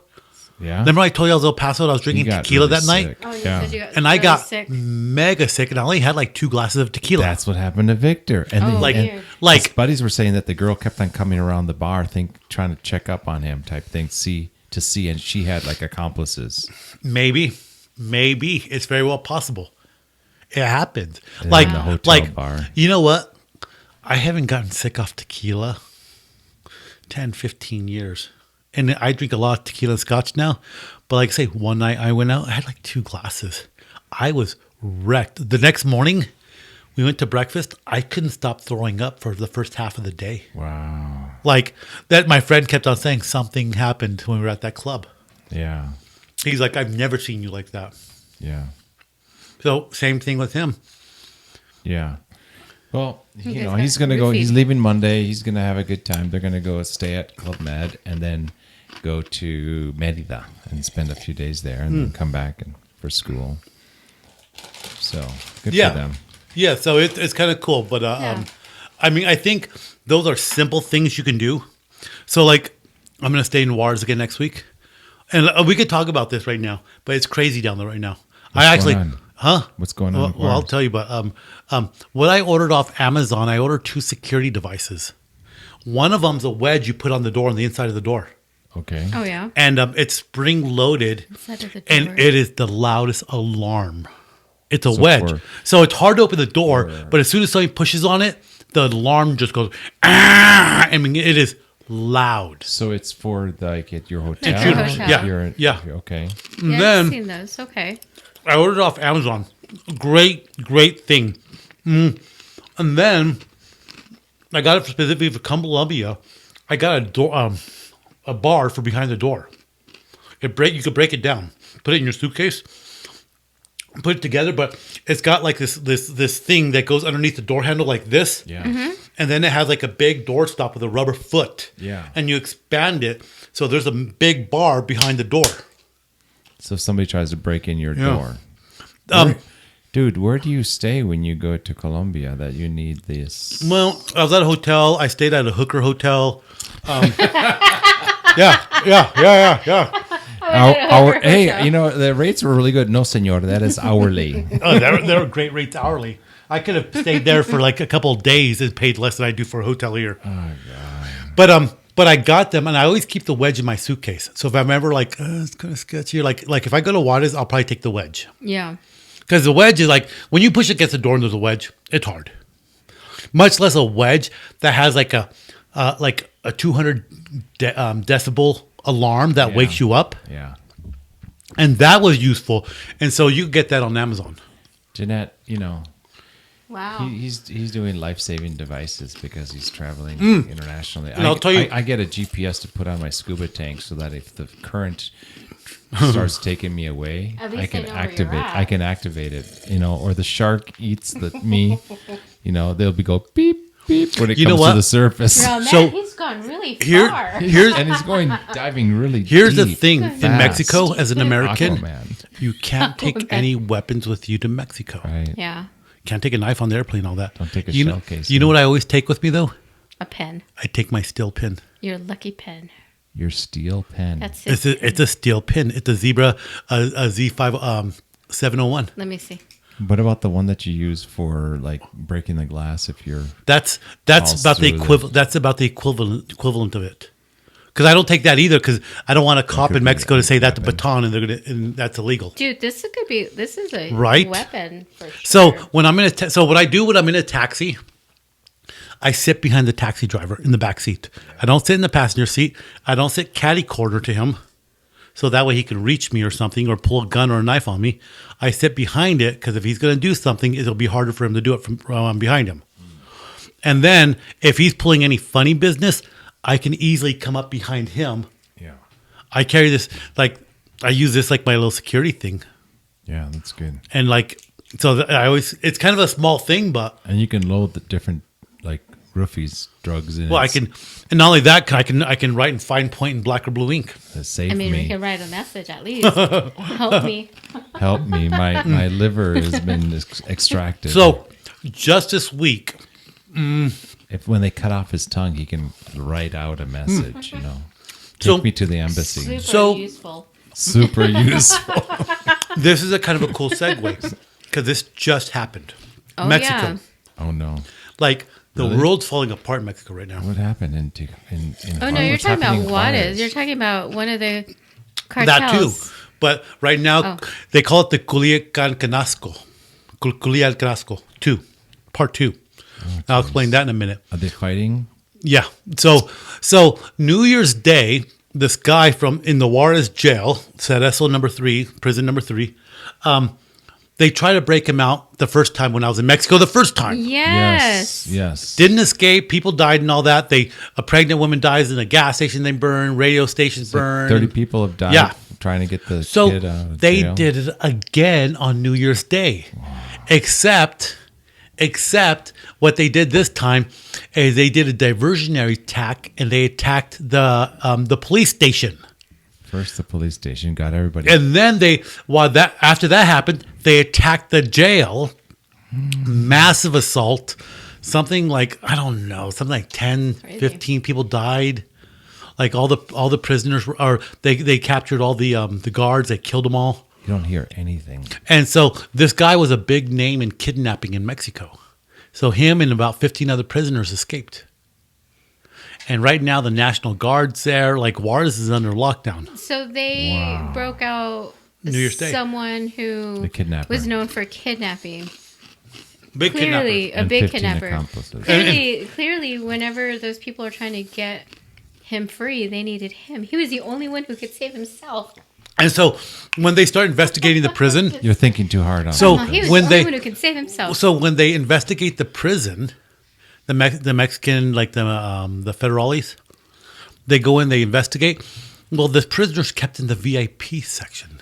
Yeah. Remember I told you I was in El Paso and I was drinking tequila that night? Oh, you Yeah. said you got And I really got sick. mega sick, and I only had like 2 glasses of tequila. That's what happened to Victor. And Oh, like, weird. his like buddies were saying that the girl kept on coming around the bar, trying to check up on him, type thing, and she had like accomplices. maybe it's very well possible. It happens. In Like the hotel bar. You know what? I haven't gotten sick off tequila 10, 15 years. And I drink a lot of tequila and scotch now. But like I say, one night I went out, I had like 2 glasses. I was wrecked. The next morning, we went to breakfast. I couldn't stop throwing up for the first half of the day. Wow. Like that, my friend kept on saying something happened when we were at that club. Yeah. He's like, I've never seen you like that. Yeah. So same thing with him. Yeah. Well, You guys know, got he's going to go. roofied. He's leaving Monday. He's going to have a good time. They're going to go stay at Club Med and then go to Merida and spend a few days there and then come back for school. So good for them. Yeah, so it's kind of cool. But I mean, I think those are simple things you can do. So like, I'm going to stay in Juarez again next week. And we could talk about this right now, but it's crazy down there right now. What's going on? What's going on? Well, I'll tell you. But what I ordered off Amazon, I ordered 2 security devices. One of them's a wedge you put on the door on the inside of the door, Okay. Oh, yeah. and it's spring loaded, Inside of the door. and it is the loudest alarm. It's a So wedge, so it's hard to open the door. But as soon as somebody pushes on it, the alarm just goes. Ah! I mean, it is loud. So it's for like at your hotel. At your hotel. Yeah. Yeah. Okay. Yeah, then- I've seen those. Okay. I ordered it off Amazon. Great thing. And then I got it specifically for Colombia. I got a door, a bar for behind the door. You could break it down, put it in your suitcase, put it together. But it's got like this thing that goes underneath the door handle like this. Yeah. Mm-hmm. And then it has like a big door stop with a rubber foot. Yeah. And you expand it, so there's a big bar behind the door. So if somebody tries to break in your Yeah. door, dude, where do you stay when you go to Colombia that you need this? Well, I was at a hotel. I stayed at a hooker hotel. Hey, you know, the rates were really good. No, senor, that is hourly. Oh, they were great rates hourly. I could have stayed there for like a couple of days and paid less than I do for a hotel here. Oh God! But I got them, and I always keep the wedge in my suitcase. So if I'm ever like, it's kind of sketchy, like if I go to Juarez, I'll probably take the wedge. Yeah. Because the wedge is like, when you push against the door and there's a wedge, it's hard. Much less a wedge that has like a 200 decibel alarm that wakes you up. Yeah. And that was useful. And so you get that on Amazon. Jeanette, you know, Wow. he's doing life-saving devices because he's traveling internationally. And I'll tell you- I get a GPS to put on my scuba tank so that if the current starts taking me away, At least I can they know where you're activate. at. I can activate it, you know, or the shark eats me, you know, they'll be go beep beep when it You know comes what? to the surface. Well, man, So- he's gone really Here- far. Here's And he's going diving really Here's the deep, thing. In fast. Mexico, as an American, Aquaman. you can't take Aquaman. any weapons with you to Mexico. Right. Yeah. Can't take a knife on the airplane, all that. Don't take a you shell know, case, You know no. what I always take with me, though? A pen. I take my steel pin. Your lucky pen. Your steel pen. That's It's it. a steel pin. It's a Zebra a Z5 701. Let me see. What about the one that you use for like breaking the glass if you're? That's about the equivalent. That's about the equivalent of it. Because I don't take that either. Because I don't want a cop in Mexico to say that's a baton and that's illegal. Dude, this is a right? weapon for sure. So when I'm what I do when I'm in a taxi, I sit behind the taxi driver in the back seat. I don't sit in the passenger seat. I don't sit catty corner to him, so that way he can reach me or something or pull a gun or a knife on me. I sit behind it because if he's going to do something, it'll be harder for him to do it from behind him. And then if he's pulling any funny business, I can easily come up behind him. Yeah. I carry this, I use this like my little security thing. Yeah, that's good. And it's kind of a small thing, but. And you can load the different, like, roofies, drugs in it. Well, and not only that, I can write in fine point in black or blue ink. Save me. We can write a message at least. Help me. Help me. My liver has been extracted. So, just this week. If when they cut off his tongue, he can write out a message, Take me to the embassy. Super useful. Super useful. This is a kind of a cool segue because this just happened. Oh, Mexico. Yeah. Oh, no. Like, the world's falling apart in Mexico right now. What happened in Oh, no, you're talking about Juarez. You're talking about one of the cartels. That too. But right now, they call it the Culiacan Canasco. Culiacan Canasco 2, part 2. I'll explain that in a minute. Are they fighting? Yeah. So New Year's Day, this guy in the Juarez jail, Cerezo number 3, prison number 3, they tried to break him out the first time when I was in Mexico. The first time. Yes. Didn't escape. People died and all that. A pregnant woman dies in a gas station. They burn. Radio stations burn. 30 people have died trying to get the kid out of they jail. did it again on New Year's Day. Wow. Except what they did this time is they did a diversionary attack and they attacked the police station. First, the police station got everybody. And then after that happened, they attacked the jail. Massive assault. Something like, I don't know, something like 10, 15 people died. Like all the prisoners they captured all the guards. They killed them all. You don't hear anything. And so this guy was a big name in kidnapping in Mexico. So him and about 15 other prisoners escaped. And right now, the National Guard's there. Like, Juarez is under lockdown. So they broke out New Year's Day. Someone who was known for kidnapping. Clearly, a big kidnapper. Clearly, whenever those people are trying to get him free, they needed him. He was the only one who could save himself. And so, when they start investigating the prison... You're thinking too hard on so he was the only one who could save himself. So, when they investigate the prison... The Mexican, like the federales, they go in, they investigate. Well, the prisoner's kept in the VIP section.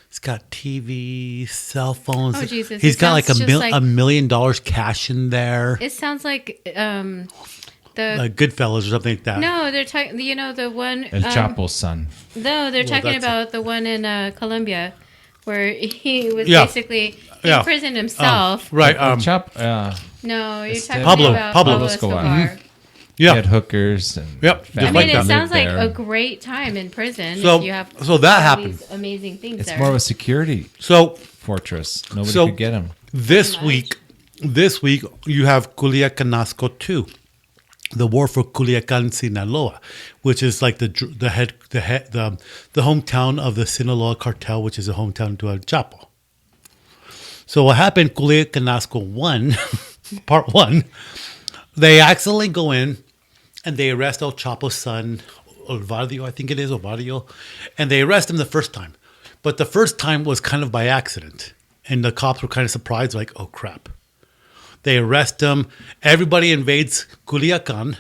He's got TV, cell phones. Oh, Jesus. He's got like $1 million cash in there. It sounds like the Goodfellas or something like that. No, they're talking. The one El Chapo's son. No, they're talking about the one in Colombia, where he was basically imprisoned himself. Right. No, you're talking about Pablo Escobar. Mm-hmm. Yeah. He had hookers. And I mean, it sounds like a great time in prison. So, if you have that happened. These amazing things it's there. more of a security fortress. Nobody could get him. This week, you have Culiacanasco 2. The war for Culiacan, Sinaloa, which is like the hometown of the Sinaloa cartel, which is a hometown to El Chapo. So what happened, Culiacanasco 1, part 1, they accidentally go in and they arrest El Chapo's son, Ovadio, I think it is, Ovadio, and they arrest him the first time. But the first time was kind of by accident, and the cops were kind of surprised, like, oh, crap. They arrest him. Everybody invades Culiacan.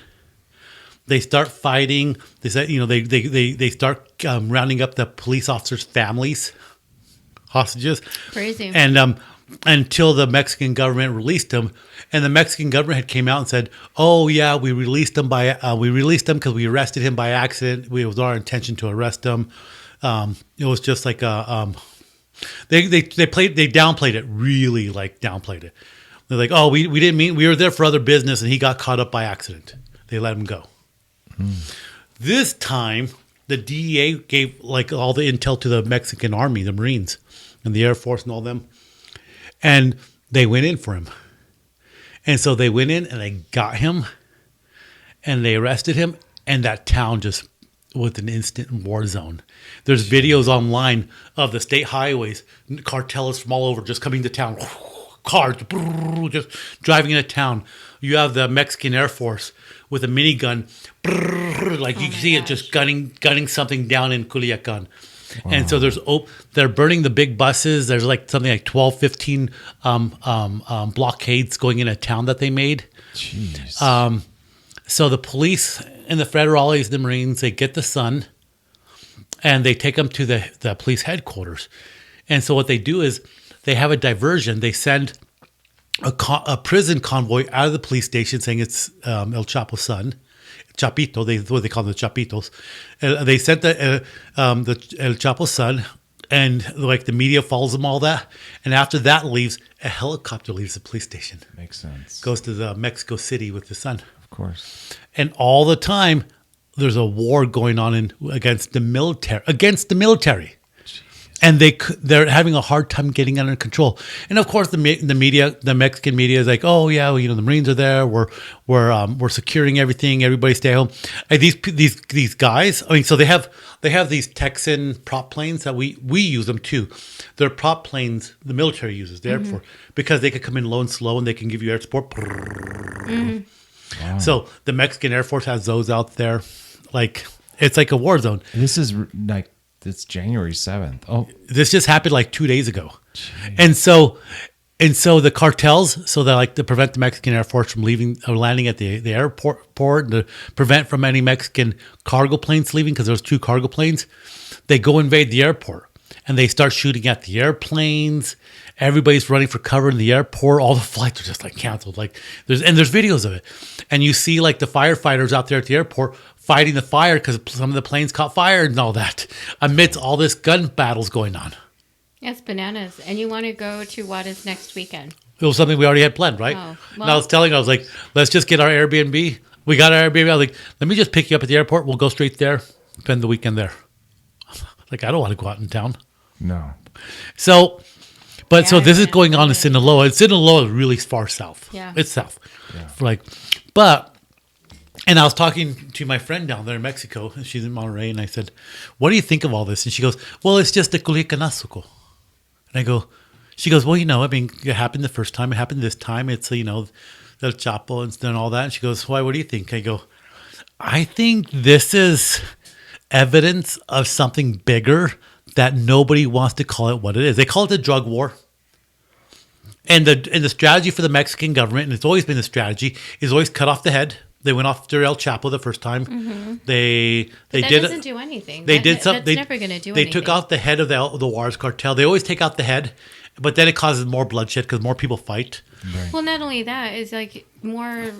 They start fighting. They say, they start rounding up the police officers' families, hostages. Crazy. And until the Mexican government released him, and the Mexican government had came out and said, "Oh yeah, we released him because we arrested him by accident. It was our intention to arrest him. It was just like they downplayed it, really downplayed it. They're like, oh, we didn't mean, we were there for other business, and he got caught up by accident. They let him go. This time, the DEA gave all the intel to the Mexican army, the Marines, and the Air Force, and all them. And they went in for him. And so they went in and they got him and they arrested him. And that town just was an instant war zone. There's videos online of the state highways, cartels from all over just coming to town. Cars just driving into town. You have the Mexican Air Force with a minigun. Like you can see it just gunning something down in Culiacan. Wow. And so they're burning the big buses. There's like something like 12, 15 blockades going into town that they made. Jeez. So the police and the federales, the Marines, they get the son and they take him to the police headquarters. And so what they do is they have a diversion. They send a prison convoy out of the police station saying it's El Chapo's son. Chapito, what they call them, the Chapitos. They sent the El Chapo's son, and like the media follows them, all that. And after that leaves, a helicopter leaves the police station. Makes sense. Goes to the Mexico City with the son. Of course. And all the time, there's a war going on against the military. Jeez. And they're having a hard time getting under control. And of course, the media, the Mexican media, is like, "Oh yeah, well, the Marines are there. We're securing everything. Everybody stay home." And these guys. I mean, so they have these Texan prop planes that we use them too. They're prop planes the military uses, the Air Force, because they can come in low and slow, and they can give you air support. Wow. So the Mexican Air Force has those out there. Like it's like a war zone. This is like. It's January 7th. Oh, this just happened like 2 days ago. Jeez. And so the cartels, so they like to prevent the Mexican Air Force from leaving or landing at the airport, to prevent from any Mexican cargo planes leaving, because there's 2 cargo planes. They go invade the airport and they start shooting at the airplanes. Everybody's running for cover in the airport. All the flights are just like canceled. Like there's videos of it, and you see like the firefighters out there at the airport fighting the fire because some of the planes caught fire and all that amidst all this gun battles going on. Yes, bananas. And you want to go to Juarez next weekend? It was something we already had planned, right? Oh, well, and I was telling her, I was like, let's just get our Airbnb. We got our Airbnb. I was like, let me just pick you up at the airport. We'll go straight there, spend the weekend there. Like, I don't want to go out in town. No. So this is going on in Sinaloa. And Sinaloa is really far south. Yeah. It's south. Yeah. And I was talking to my friend down there in Mexico, and she's in Monterrey, and I said, what do you think of all this? And she goes, well, it's just the Culiacanazuco. And she goes, well, I mean, it happened the first time. It happened this time. It's, the Chapo and all that. And she goes, why, what do you think? I go, I think this is evidence of something bigger that nobody wants to call it what it is. They call it the drug war. And the strategy for the Mexican government, and it's always been the strategy, is always cut off the head. They went after El Chapo the first time. Mm-hmm. That doesn't do anything. That's never going to do anything. They took out the head of the Juarez cartel. They always take out the head, but then it causes more bloodshed because more people fight. Right. Well, not only that, it's like more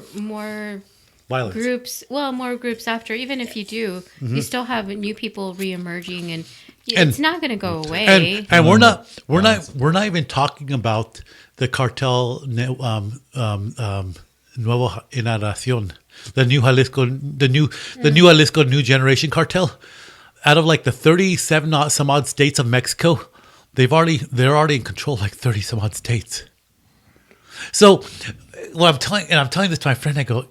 violence groups. Well, more groups after. Even if you do, you still have new people reemerging, and it's not going to go away. And we're not even talking about the cartel Nuevo Generación. The new Jalisco New Generation cartel. Out of like the 37 some odd states of Mexico, they're already in control of like 30 some odd states. So, I'm telling this to my friend. I go,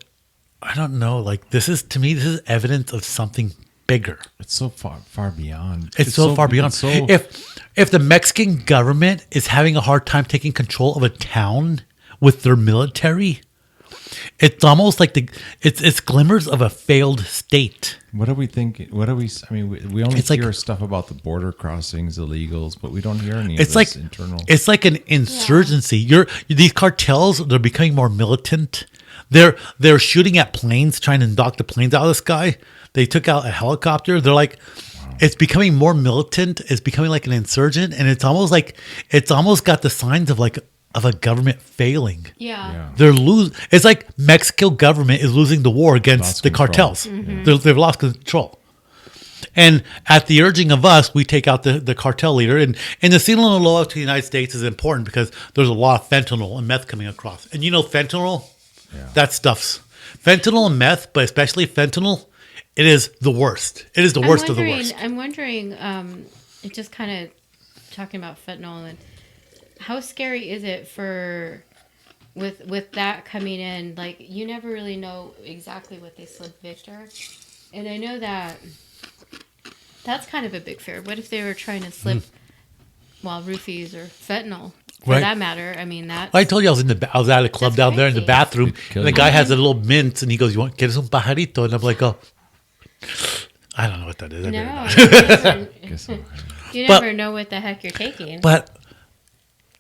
I don't know. Like this is evidence of something bigger. It's so far beyond. It's so far beyond. If the Mexican government is having a hard time taking control of a town with their military, it's almost like it's glimmers of a failed state. What are we thinking? I mean, we only hear stuff about the border crossings, illegals, but we don't hear any of this internal. It's like an insurgency. Yeah. These cartels, they're becoming more militant. They're shooting at planes, trying to knock the planes out of the sky. They took out a helicopter. They're like, it's becoming more militant. It's becoming like an insurgent, and it's almost got the signs of a government failing. Yeah. It's like Mexico government is losing the war against the cartels. Mm-hmm. They've lost control. And at the urging of us, we take out the cartel leader. And the Sinaloa to the United States is important because there's a lot of fentanyl and meth coming across. And fentanyl, that stuff's fentanyl and meth, but especially fentanyl, it is the worst. It is the worst of the worst. I'm wondering, just kind of talking about fentanyl and how scary is it for with that coming in? Like, you never really know exactly what they slip Victor, and I know that's kind of a big fear. What if they were trying to slip roofies or fentanyl? For that matter, I mean that. I told you I was at a club down there in the bathroom, and the guy has a little mint, and he goes, "You want quieres un pajarito?" And I'm like, "Oh, I don't know what that is." No, you never know what the heck you're taking. But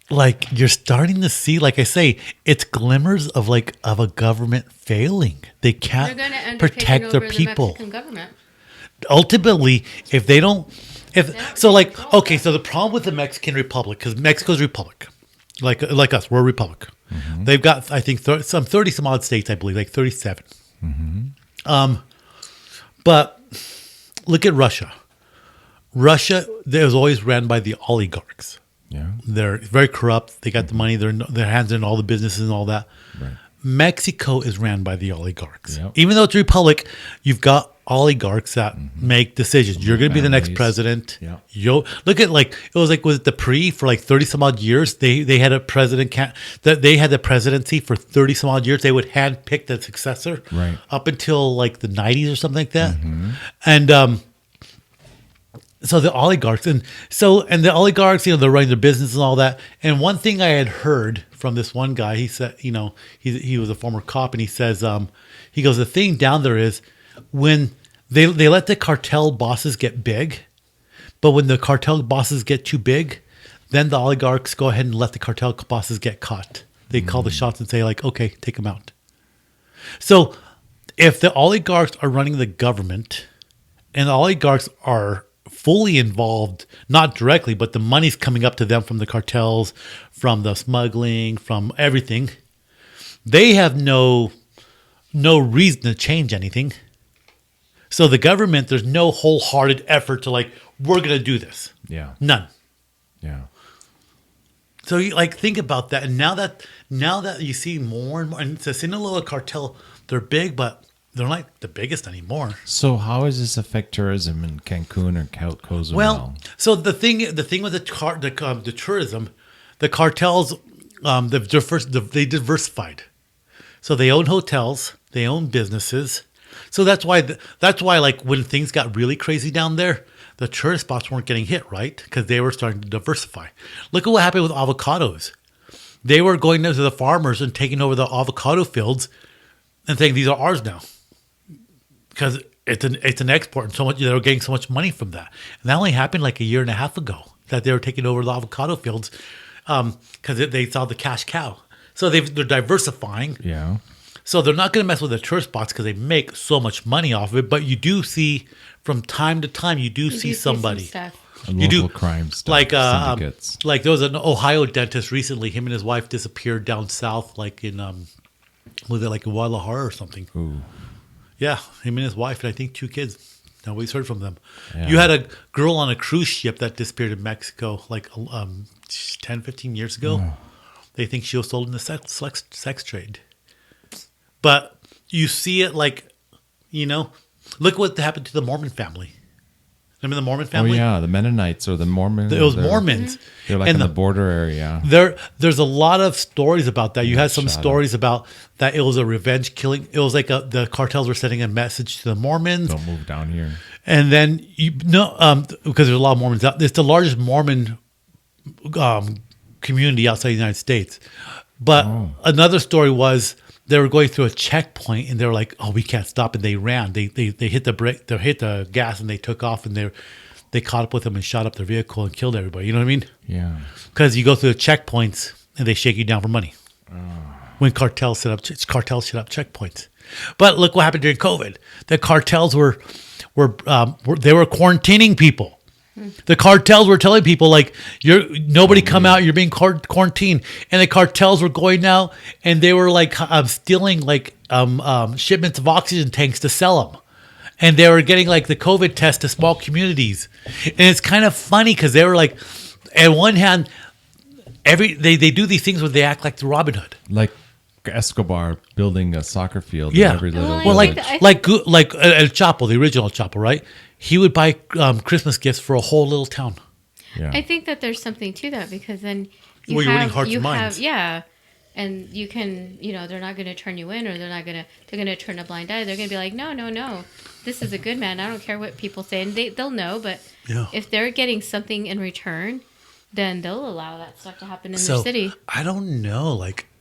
like, you're starting to see, like I say, it's glimmers of a government failing. They can't protect their people. The Mexican government. Ultimately, if they don't. So the problem with the Mexican Republic, because Mexico's a republic, like us, we're a republic. Mm-hmm. They've got, I think, 30 some odd states, I believe, like 37. Mm-hmm. But look at Russia. Russia was always ran by the oligarchs. Yeah, they're very corrupt. They got the money. Their hands in all the businesses and all that. Right. Mexico is ran by the oligarchs. Yep. Even though it's a republic, you've got oligarchs that make decisions. You're going to be the next president. Yeah. Look at was it the PRI for 30 some odd years? They had a president that they had the presidency for 30 some odd years. They would hand pick the successor up until the 90s or something like that. Mm-hmm. And so the oligarchs and the oligarchs, they're running their business and all that. And one thing I had heard from this one guy, he said, he was a former cop, and he says, he goes, the thing down there is when they let the cartel bosses get big, but when the cartel bosses get too big, then the oligarchs go ahead and let the cartel bosses get caught. They call the shots and say okay, take them out. So if the oligarchs are running the government and the oligarchs are fully involved, not directly, but the money's coming up to them from the cartels, from the smuggling, from everything, they have no reason to change anything. So the government, there's no wholehearted effort to we're going to do this. Yeah. None. Yeah. So you think about that. And now that you see more and more, and the Sinaloa cartel, they're big, but they're not the biggest anymore. So how does this affect tourism in Cancun or Cozumel? Well, so the thing with the tourism, the cartels, they diversified. So they own hotels, they own businesses. So that's why when things got really crazy down there, the tourist spots weren't getting hit, right? Because they were starting to diversify. Look at what happened with avocados. They were going to the farmers and taking over the avocado fields and saying, these are ours now. Because it's an export, and so much they were getting so much money from that. And that only happened a year and a half ago, that they were taking over the avocado fields because they saw the cash cow. So they're diversifying. Yeah. So they're not going to mess with the tourist spots because they make so much money off of it. But you do see from time to time, you do see somebody. Some stuff. You do crime stuff. There was an Ohio dentist recently. Him and his wife disappeared down south, in Guadalajara or something. Ooh. Yeah, him and his wife, and I think 2 kids. Nobody's heard from them. Yeah. You had a girl on a cruise ship that disappeared in Mexico 10, 15 years ago. Oh. They think she was sold in the sex trade. But you see it look what happened to the Mormon family. Remember the Mormon family? Oh, yeah, the Mennonites or the Mormons. It was Mormons. They're in the border area. There's a lot of stories about that. You had some stories about that it was a revenge killing. It was the cartels were sending a message to the Mormons. Don't move down here. And then, because there's a lot of Mormons out. It's the largest Mormon community outside the United States. But another story was they were going through a checkpoint and they were like, "Oh, we can't stop!" And they ran. They hit the brake, they hit the gas, and they took off. And they caught up with them and shot up their vehicle and killed everybody. You know what I mean? Yeah. Because you go through the checkpoints and they shake you down for money. When cartels set up checkpoints. But look what happened during COVID. The cartels were quarantining people. The cartels were telling people nobody come out, you're being quarantined, and the cartels were going out and they were stealing shipments of oxygen tanks to sell them, and they were getting the COVID test to small communities, and it's kind of funny because they were at one hand, they do these things where they act like the Robin Hood, Escobar building a soccer field in every little village. like El Chapo, the original Chapo, right? He would buy Christmas gifts for a whole little town. Yeah. I think that there's something to that because then you're winning hearts and minds. And you can, they're not going to turn you in, or they're going to turn a blind eye. They're going to be like, no. This is a good man. I don't care what people say. And they'll know, but if they're getting something in return, then they'll allow that stuff to happen in their city. I don't know.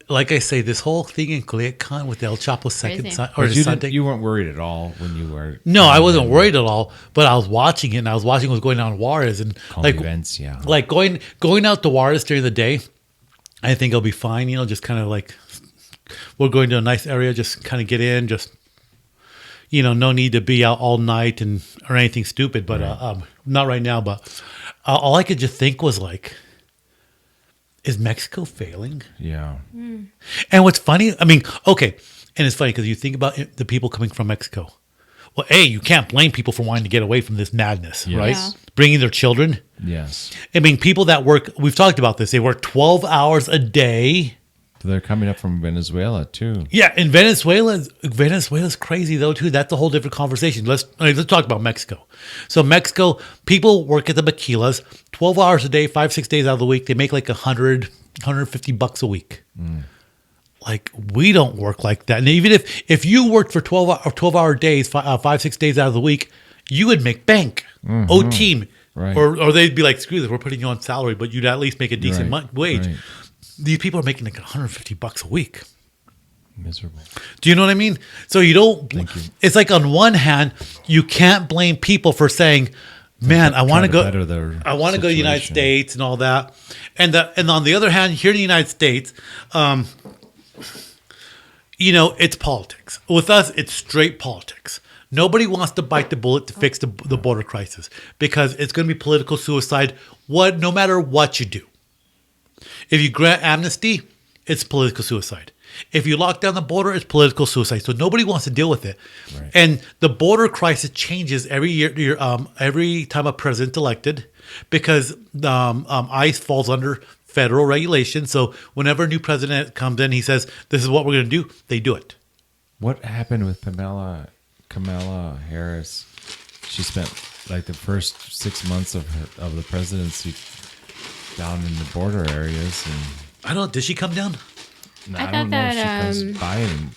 Like I say, this whole thing in Culiacan with El Chapo's second son, or Sunday. You weren't worried at all when you were. No, I wasn't worried at all. But I was watching it, and I was watching what was going on in Juarez, and events, like going out to Juarez during the day. I think it'll be fine. Just kind of like we're going to a nice area, just kind of get in, just no need to be out all night or anything stupid. But not right now. But all I could just think was like, is Mexico failing? Yeah. And what's funny, okay, and it's funny because you think about the people coming from Mexico. Well, you can't blame people for wanting to get away from this madness, right? Yeah. Bringing their children. Yes. People that work, we've talked about this, they work 12 hours a day. So they're coming up from Venezuela, too. Yeah, and Venezuela's crazy, though, too. That's a whole different conversation. Let's talk about Mexico. So Mexico, people work at the maquilas 12 hours a day, 5-6 days out of the week. They make like $150 a week. Like, we don't work like that. And even if you worked for 12-hour days, 5-6 days out of the week, you would make bank, OT. Right. Or they'd be like, screw this, we're putting you on salary, but you'd at least make a decent wage. Right. These people are making like $150 a week. Miserable. Do you know what I mean? So you don't, it's like on one hand, you can't blame people for saying, man, I want to go to the United States and all that. And on the other hand, here in the United States, it's politics. With us, it's straight politics. Nobody wants to bite the bullet to fix the border crisis because it's going to be political suicide. No matter what you do. If you grant amnesty, it's political suicide. If you lock down the border, it's political suicide. So nobody wants to deal with it. Right. And the border crisis changes every year, every time a president's elected, because ICE falls under federal regulation. So whenever a new president comes in, he says, this is what we're going to do. They do it. What happened with Kamala Harris? She spent like the first 6 months of the presidency down in the border areas. And I don't know. Did she come down? No, I don't know if she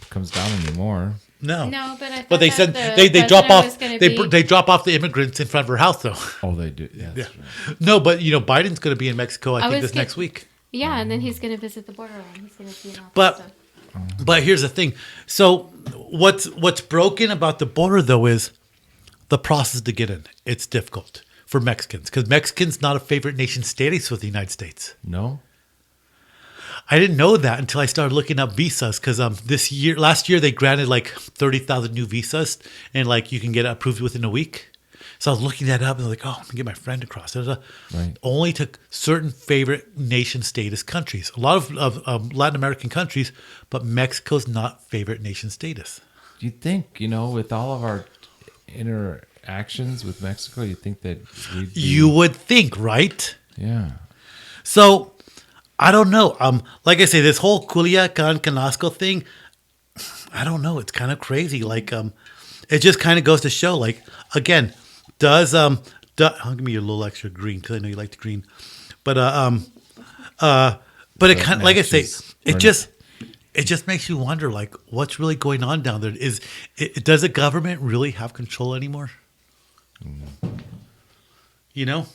comes down anymore. No, but they said they drop off they drop off the immigrants in front of her house though. Oh, they do. Yeah. Right. No, but Biden's going to be in Mexico. I think next week. Yeah, and then he's going to visit the border line. He's going to see all that stuff. But here's the thing. So what's broken about the border though is the process to get in. It's difficult for Mexicans because Mexican's not a favorite nation status with the United States. No. I didn't know that until I started looking up visas because last year they granted like 30,000 new visas and like you can get approved within a week. So I was looking that up and I was like, I'm gonna get my friend across. Right. Only to certain favorite nation status countries, a lot of Latin American countries, but Mexico's not favorite nation status. Do you think with all of our interactions with Mexico, you think that you would think, right? Yeah. So. I don't know. Like I say, this whole Culiacan Canasco thing, I don't know. It's kind of crazy. Like, it just kind of goes to show. Like, again, I'll give me a little extra green because I know you like the green, but it kind of, like I say, it just makes you wonder, like, what's really going on down there? Does the government really have control anymore? No.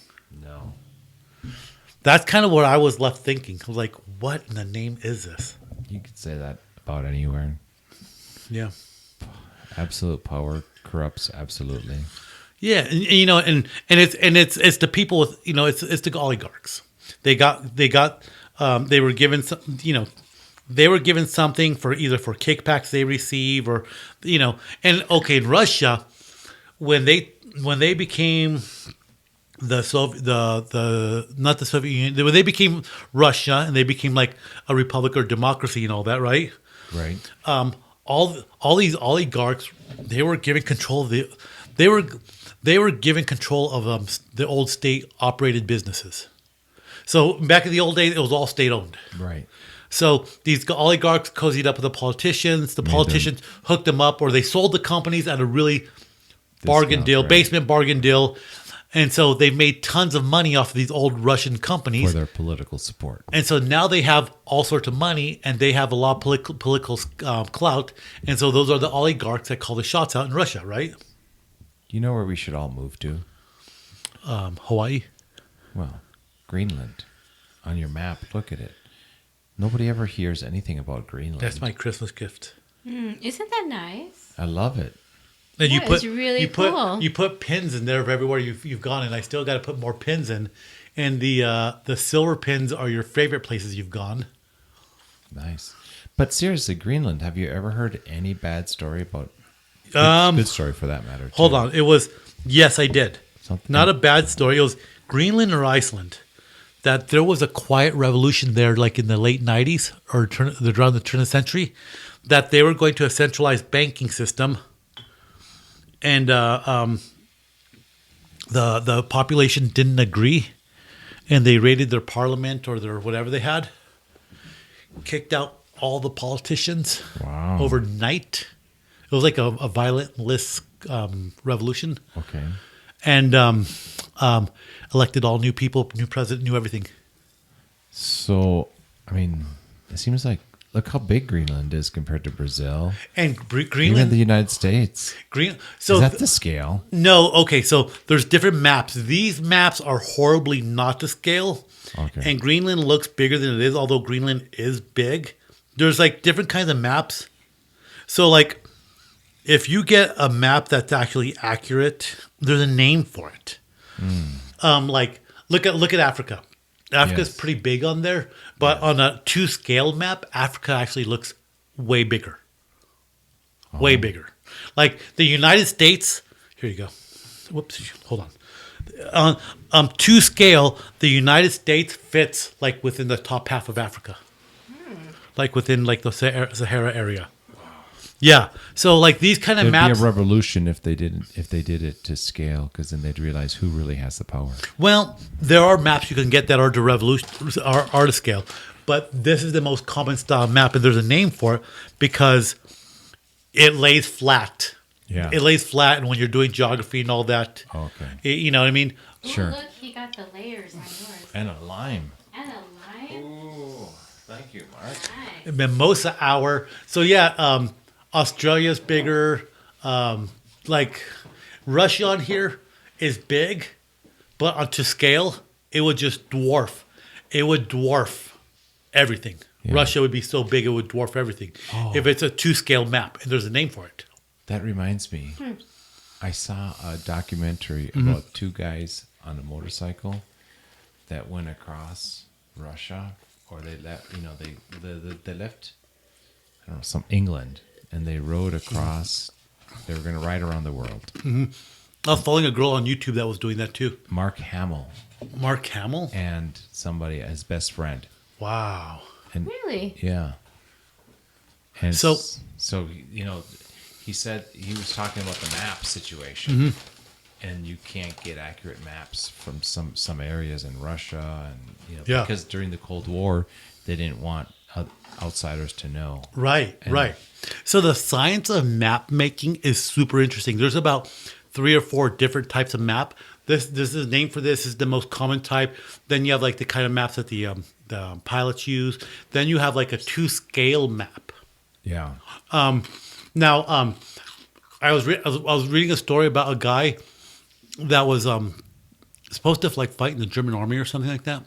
That's kind of what I was left thinking. I was like, what in the name is this? You could say that about anywhere. Yeah. Absolute power corrupts absolutely. Yeah, and it's the people with it's the oligarchs. They were given something for either for kickbacks they receive or and okay, in Russia when they became not the Soviet Union. When they became Russia and they became like a republic or democracy and all that, right? Right. All these oligarchs, they were given control of they were given control of the old state operated businesses. So back in the old days, it was all state owned. Right. So these oligarchs cozied up with the politicians. The politicians hooked them up, or they sold the companies at a really basement bargain deal. And so they made tons of money off of these old Russian companies. For their political support. And so now they have all sorts of money and they have a lot of political clout. And so those are the oligarchs that call the shots out in Russia, right? You know where we should all move to? Hawaii. Well, Greenland. On your map, look at it. Nobody ever hears anything about Greenland. That's my Christmas gift. Isn't that nice? I love it. And That is really cool. You put pins in there of everywhere you've gone, and I still got to put more pins in. And the silver pins are your favorite places you've gone. Nice. But seriously, Greenland, have you ever heard any bad story about... Good story for that matter. Too. Hold on. It was... Yes, I did. Something. Not a bad story. It was Greenland or Iceland. That there was a quiet revolution there, like in the late 90s or around the turn of the century, that they were going to a centralized banking system. And the population didn't agree, and they raided their parliament or their whatever they had, kicked out all the politicians overnight. It was like a violent-less revolution. Okay. And elected all new people, new president, new everything. So, I mean, it seems like, look how big Greenland is compared to Brazil. And Greenland, even the United States. So is that the scale? No. Okay. So there's different maps. These maps are horribly not to scale. Okay. And Greenland looks bigger than it is, although Greenland is big. There's like different kinds of maps. So like, if you get a map that's actually accurate, there's a name for it. Like look at Africa. Africa's pretty big on there, but on a 2-scale map, Africa actually looks way bigger. Way bigger. Like the United States, here you go. Whoops, hold on. 2-scale, the United States fits like within the top half of Africa. Like within like the Sahara area. Yeah. So like these kind of maps. There'd be a revolution if they did it to scale, because then they'd realize who really has the power. Well, there are maps you can get that are to revolution are to scale, but this is the most common style map, and there's a name for it because it lays flat. Yeah. It lays flat, and when you're doing geography and all that, you know what I mean. Sure. Ooh, look, he got the layers on yours. And a lime. And a lime. Ooh, thank you, Mark. Nice. Mimosa hour. So yeah, Australia's bigger. Like Russia on here is big, but to scale, it would just dwarf. It would dwarf everything. Yeah. Russia would be so big it would dwarf everything. If it's a 2-scale map, and there's a name for it. That reminds me. I saw a documentary about 2 guys on a motorcycle that went across Russia, or they left. You know, they left. I don't know, some England. And they rode across. They were going to ride around the world. I was following a girl on YouTube that was doing that too. Mark Hamill. Mark Hamill? And somebody, his best friend. Wow. And, really? Yeah. And so you know, he said he was talking about the map situation. And you can't get accurate maps from some areas in Russia, and because during the Cold War they didn't want outsiders to know. Right. So the science of map making is super interesting. There's about 3 or 4 different types of map. This is the name for this is the most common type. Then you have like the kind of maps that the pilots use. Then you have like a 2-scale map. Yeah. Now, I was reading a story about a guy that was supposed to like fight in the German army or something like that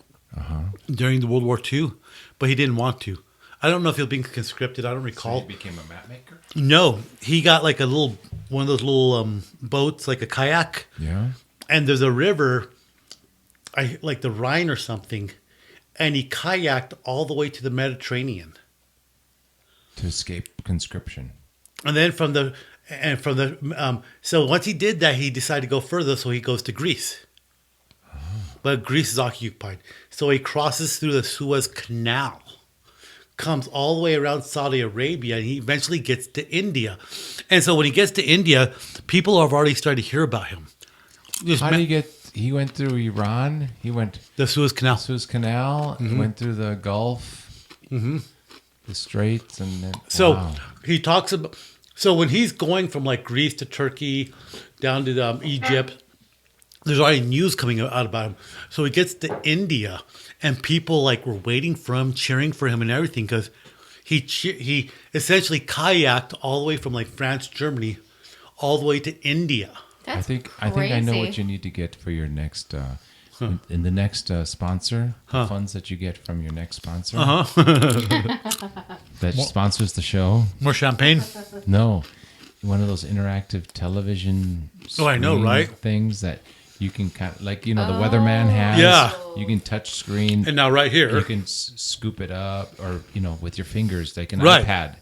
during the World War II, but he didn't want to. I don't know if he was being conscripted. I don't recall. So he became a map maker? No, he got like one of those little boats, like a kayak. Yeah. And there's a river, like the Rhine or something, and he kayaked all the way to the Mediterranean to escape conscription. And then so once he did that, he decided to go further, so he goes to Greece. But Greece is occupied. So he crosses through the Suez Canal, comes all the way around Saudi Arabia, and he eventually gets to India. And so when he gets to India, people have already started to hear about him. How did he get? He went through Iran. He went the Suez Canal. He went through the Gulf, the Straits, and then he talks about. So when he's going from like Greece to Turkey, down to Egypt, there's already news coming out about him. So he gets to India, and people like were waiting for him, cheering for him, and everything because he essentially kayaked all the way from like France, Germany, all the way to India. I think I know what you need to get for your next in the next sponsor. The funds that you get from your next sponsor that sponsors the show. More champagne? No, one of those interactive television. I know, right? Things that you can kind of like the weatherman has. Yeah, you can touch screen. And now right here, you can scoop it up, or with your fingers, like an right. iPad,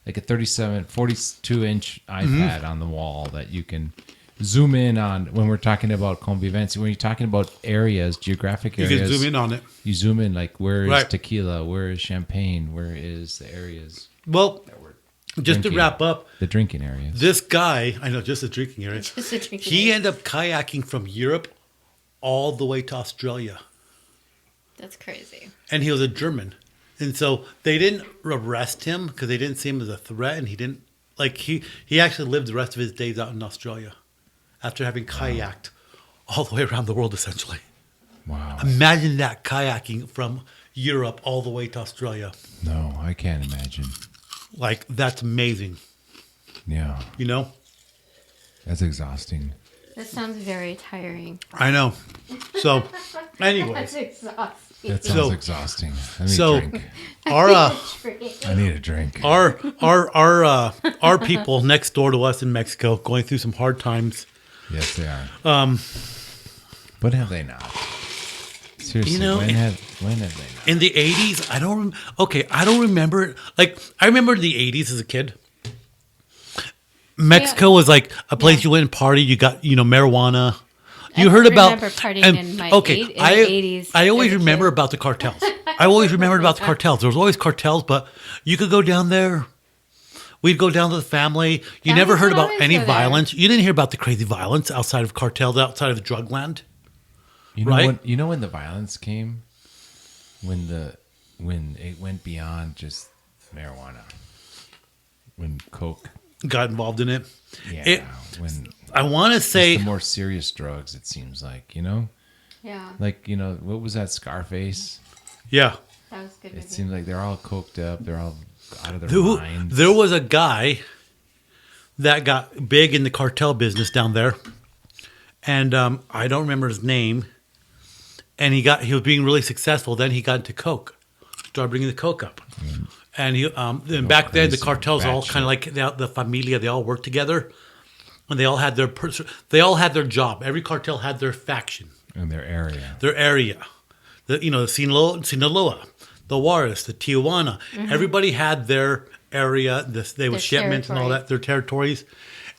like a 42-inch iPad on the wall that you can zoom in on when we're talking about convivencia. When you're talking about areas, geographic areas, you can zoom in on it. You zoom in, like where is right. tequila, where is champagne, where is the areas. Well, just to wrap up, the drinking areas. This guy, I know, just the drinking area. He ended up kayaking from Europe all the way to Australia. That's crazy. And he was a German, and so they didn't arrest him because they didn't see him as a threat, and he didn't he actually lived the rest of his days out in Australia. After having kayaked all the way around the world, essentially. Wow. Imagine that, kayaking from Europe all the way to Australia. No, I can't imagine. Like, that's amazing. Yeah. That's exhausting. That sounds very tiring. I know. So, anyway. That's exhausting. That sounds exhausting. I need a drink. I need a drink. Our people next door to us in Mexico going through some hard times. Yes, they are. But have they not? Seriously, when have they not? In the 80s, I don't remember. Like, I remember the 80s as a kid. Mexico was like a place you went and party. You got, marijuana. You heard about partying in my 80s. I always remember about the cartels. I always remembered about the cartels. There was always cartels, but you could go down there. We'd go down to the family. You never heard about any violence. You didn't hear about the crazy violence outside of cartels, outside of drug land. When the violence came? When it went beyond just marijuana. When coke got involved in it. Yeah. I want to say the more serious drugs, it seems like, Yeah. Like, what was that, Scarface? Yeah. That was good. It seems like they're all coked up. They're all out of their minds. There was a guy that got big in the cartel business down there, and I don't remember his name. And he was being really successful. Then he got into coke, started bringing the coke up, and then back then the cartels all kind of like the familia. They all worked together, and they all had their job. Every cartel had their faction in their area. The Sinaloa. The Juarez, the Tijuana, everybody had their area. They were shipments and all that, their territories,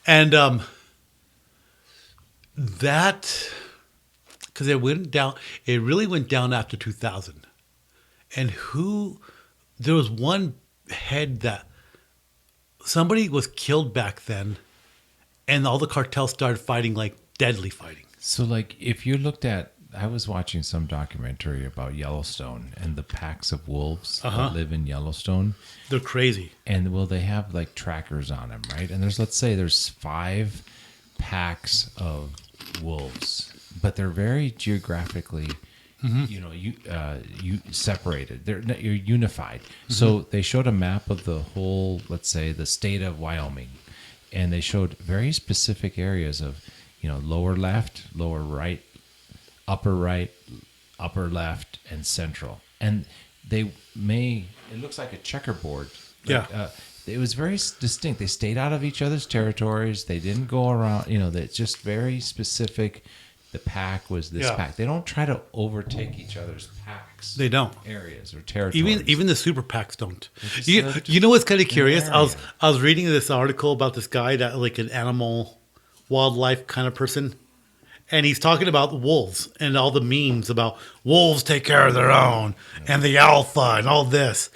and that because it went down. It really went down after 2000, and there was one head that somebody was killed back then, and all the cartels started fighting like deadly fighting. So, like, if you looked at. I was watching some documentary about Yellowstone and the packs of wolves that live in Yellowstone. They're crazy. And they have like trackers on them, right? And let's say there's 5 packs of wolves, but they're very geographically, separated. You're unified. Mm-hmm. So they showed a map of the whole, let's say, the state of Wyoming, and they showed very specific areas of, lower left, lower right, upper right, upper left, and central. And it looks like a checkerboard. Yeah. It was very distinct. They stayed out of each other's territories. They didn't go around, it's just very specific. The pack was this pack. They don't try to overtake each other's packs. They don't. Areas or territories. Even the super packs don't. You know what's kind of curious? I was reading this article about this guy that like an animal, wildlife kind of person. And he's talking about wolves and all the memes about wolves take care of their own and the alpha and all this.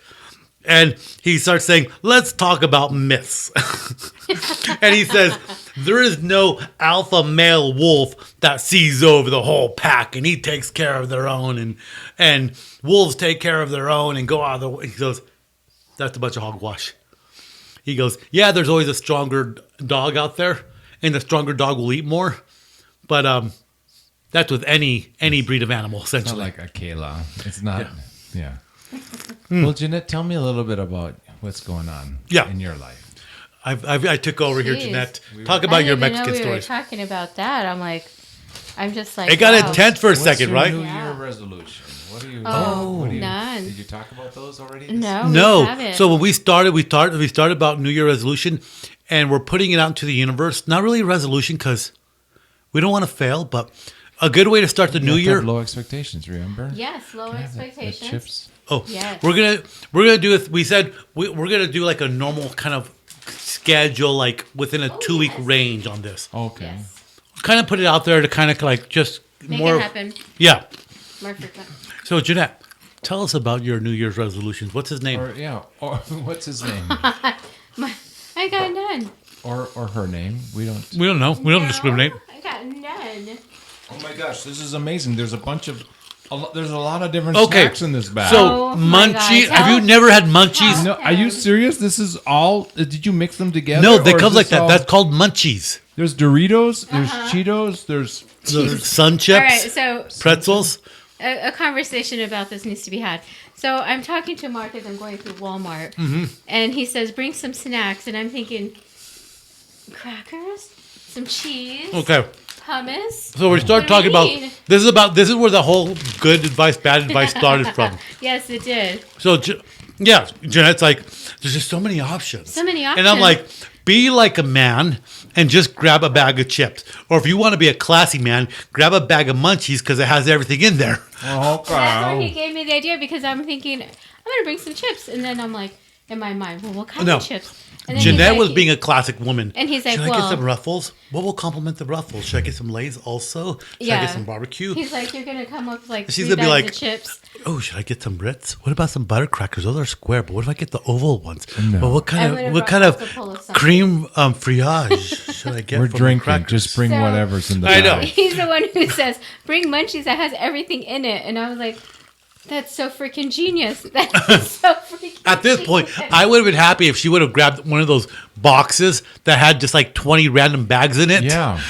And he starts saying, let's talk about myths. And he says, there is no alpha male wolf that sees over the whole pack and he takes care of their own and wolves take care of their own and go out of the way. He goes, that's a bunch of hogwash. He goes, yeah, there's always a stronger dog out there and the stronger dog will eat more. But That's with any breed of animal, It's not essentially. like a Kayla. It's not. Yeah. Well, Jeanette, tell me a little bit about what's going on in your life. I took over here, Jeez. Jeanette. Talk about your Mexican we were stories. talking about that. I'm just like, It got wow. intense for a What's second, your right? New Year resolution. What do you? None. Did you talk about those already? No, we No. haven't. So when we started about New Year resolution, and we're putting it out into the universe. Not really a resolution because we don't want to fail, but a good way to start the You new have to year. have low expectations. Remember? Yes, low The expectations. chips. Oh, Yes. we're gonna do it. We said we're gonna do like a normal kind of schedule, like within a 2-week yes. range on this. Okay. Yes. Kind of put it out there to kind of like just Make more. it happen. Yeah. More frequent. So Jeanette, tell us about your New Year's resolutions. What's his name? Or what's his name? I got none. or her name? We don't. We don't know. We don't No, discriminate. I got none. Oh my gosh, this is amazing. There's a bunch of. There's a lot of different Okay. snacks in this bag. So Oh my munchies. God. Have you never had munchies? no, are you serious? This is all. Did you mix them together? No, they or is come like this that. all- That's called munchies. There's Doritos. There's Cheetos. There's Sun chips, All right, so pretzels. a conversation about this needs to be had. So I'm talking to Mark as I'm going through Walmart, and he says, "Bring some snacks," and I'm thinking, crackers, some cheese, Okay. hummus. So we start What do talking you about mean? this is where the whole good advice, bad advice started from. Yes, it did. So yeah, Jeanette's like, there's just so many options. So many And I'm options. like, be like a man and just grab a bag of chips. Or if you want to be a classy man, grab a bag of munchies because it has everything in there. oh, That's where he wow. gave me the idea because I'm thinking I'm gonna bring some chips, and then I'm like, in my mind, well, what kind No. of chips? And then he's Jeanette like- was being a classic woman. And he's like, should I well- get some Ruffles? What will complement the Ruffles? Should I get some Lay's also? Should I get some barbecue? He's like, you're gonna come up with like She's 3 gonna be bags like, of chips. Oh, should I get some Ritz? What about some butter crackers? Those are square, but what if I get the oval ones? No. Well, what I kind would've of brought multiple of something. cream fromage should I get? We're from the drinking. crackers? Just bring So- whatever's in the I bag. know. He's the one who says, bring munchies that has everything in it. And I was like, that's so freaking genius. That's so freaking At this point, genius. I would have been happy if she would have grabbed one of those boxes that had just like 20 random bags in it. Yeah.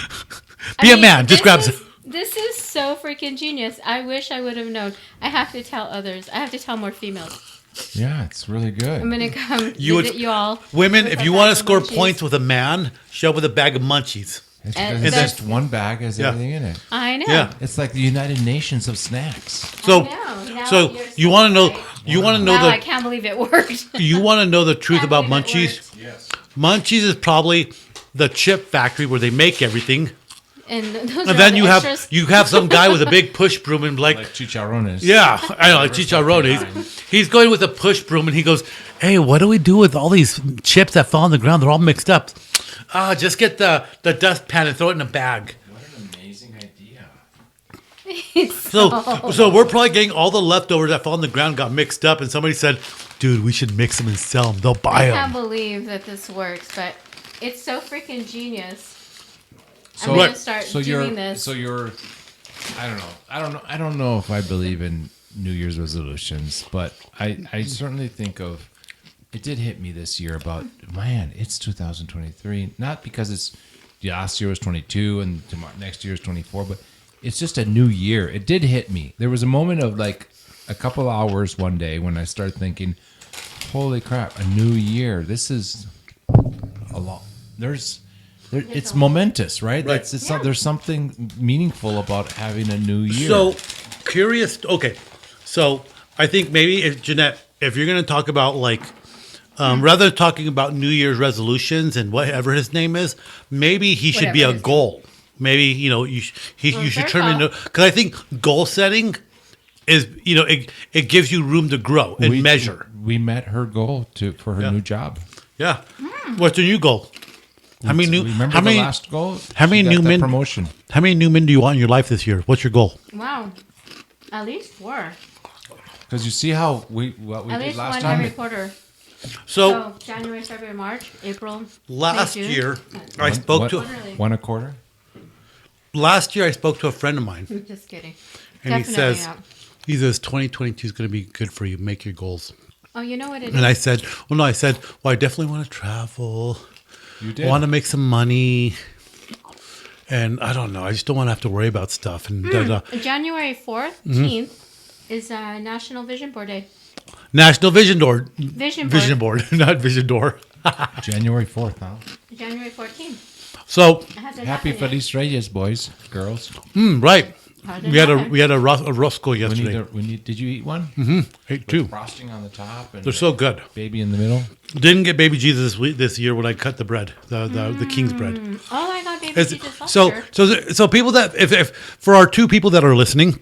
Be I a mean, man. Just grab this some. This is so freaking genius. I wish I would have known. I have to tell others. I have to tell more females. Yeah, it's really good. I'm going to come You would- visit you all. Women, with if a you bag want to of score munchies. points with a man, show up with a bag of munchies. It's And because that's- just one bag has Yeah. everything in it. I know. Yeah. It's like the United Nations of snacks. So, I know. Now so you're you so want to know? right. You want to know Wow, I the? can't believe it worked. You want to know the truth Can't about believe it munchies? worked. Yes. Munchies is probably the chip factory where they make everything, And those are and all then the you extras. have some guy with a big push broom and like Like chicharrones. yeah, I know, like chicharrones. He's going with a push broom and he goes, "Hey, what do we do with all these chips that fall on the ground? They're all mixed up. Just get the dustpan and throw it in a bag." What an amazing idea. So we're probably getting all the leftovers that fall on the ground got mixed up, and somebody said, "Dude, we should mix them and sell them. They'll buy I can't them." believe that this works, but it's so freaking genius. So, I'm gonna start doing you're, this. So you're, I don't know if I believe in New Year's resolutions, but I certainly think of, it did hit me this year about, man, it's 2023. Not because it's, last year was 22 and tomorrow, next year is 24, but it's just a new year. It did hit me. There was a moment of like a couple hours one day when I started thinking, holy crap, a new year. This is a lot. It's momentous, right? Right. There's something meaningful about having a new year. So curious. Okay, so I think maybe if Jeanette, if you're going to talk about like, rather than talking about New Year's resolutions and whatever his name is, maybe he should be Whatever a his goal. Maybe you should fair turn call. into, because I think goal setting is it gives you room to grow and measure. We met her goal for her Yeah. new job. Yeah. What's your new goal? How many new? Remember How the many? last goal? how many She got new that men- promotion? How many new men do you want in your life this year? What's your goal? Wow. At least 4. Because you see how what we At did least last one time. every quarter. So So January, February, March, April. last May, June. year, I spoke to Quarterly. one a quarter. last year I spoke to a friend of mine, I'm just kidding. and he Definitely says not. 2022 is going to be good for you. Make your goals. Oh, you know what it is? And I said, well, no, I said, well, I definitely want to travel. You I did. want to make some money. And I don't know. I just don't want to have to worry about stuff. And January 14th is National Vision Board Day. National Vision Board. Vision Board, not Vision Door. January 4th, huh? January 14th. So It hasn't Happy happened yet. Feliz Reyes, boys, girls. right. How did We had it a happen? roscoe yesterday. Did you eat one? Ate With two. frosting on the top and They're so good. baby in the middle. Didn't get baby Jesus this year when I cut the bread, the king's bread. Oh, I got baby It's- Jesus last so year. so people that if for our two people that are listening,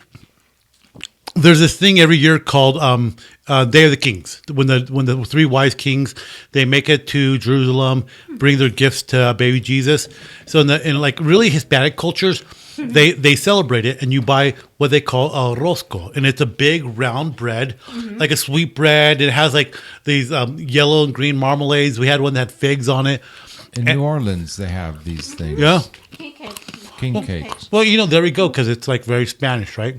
there's this thing every year called Day of the Kings. When the three wise kings, they make it to Jerusalem, bring their gifts to baby Jesus. So in like really Hispanic cultures, they celebrate it, and you buy what they call a rosco, and it's a big round bread, like a sweet bread. It has like these yellow and green marmalades. We had one that had figs on it. In New Orleans, they have these things. Yeah. King cake. King cakes. Well, there we go, because it's like very Spanish, right?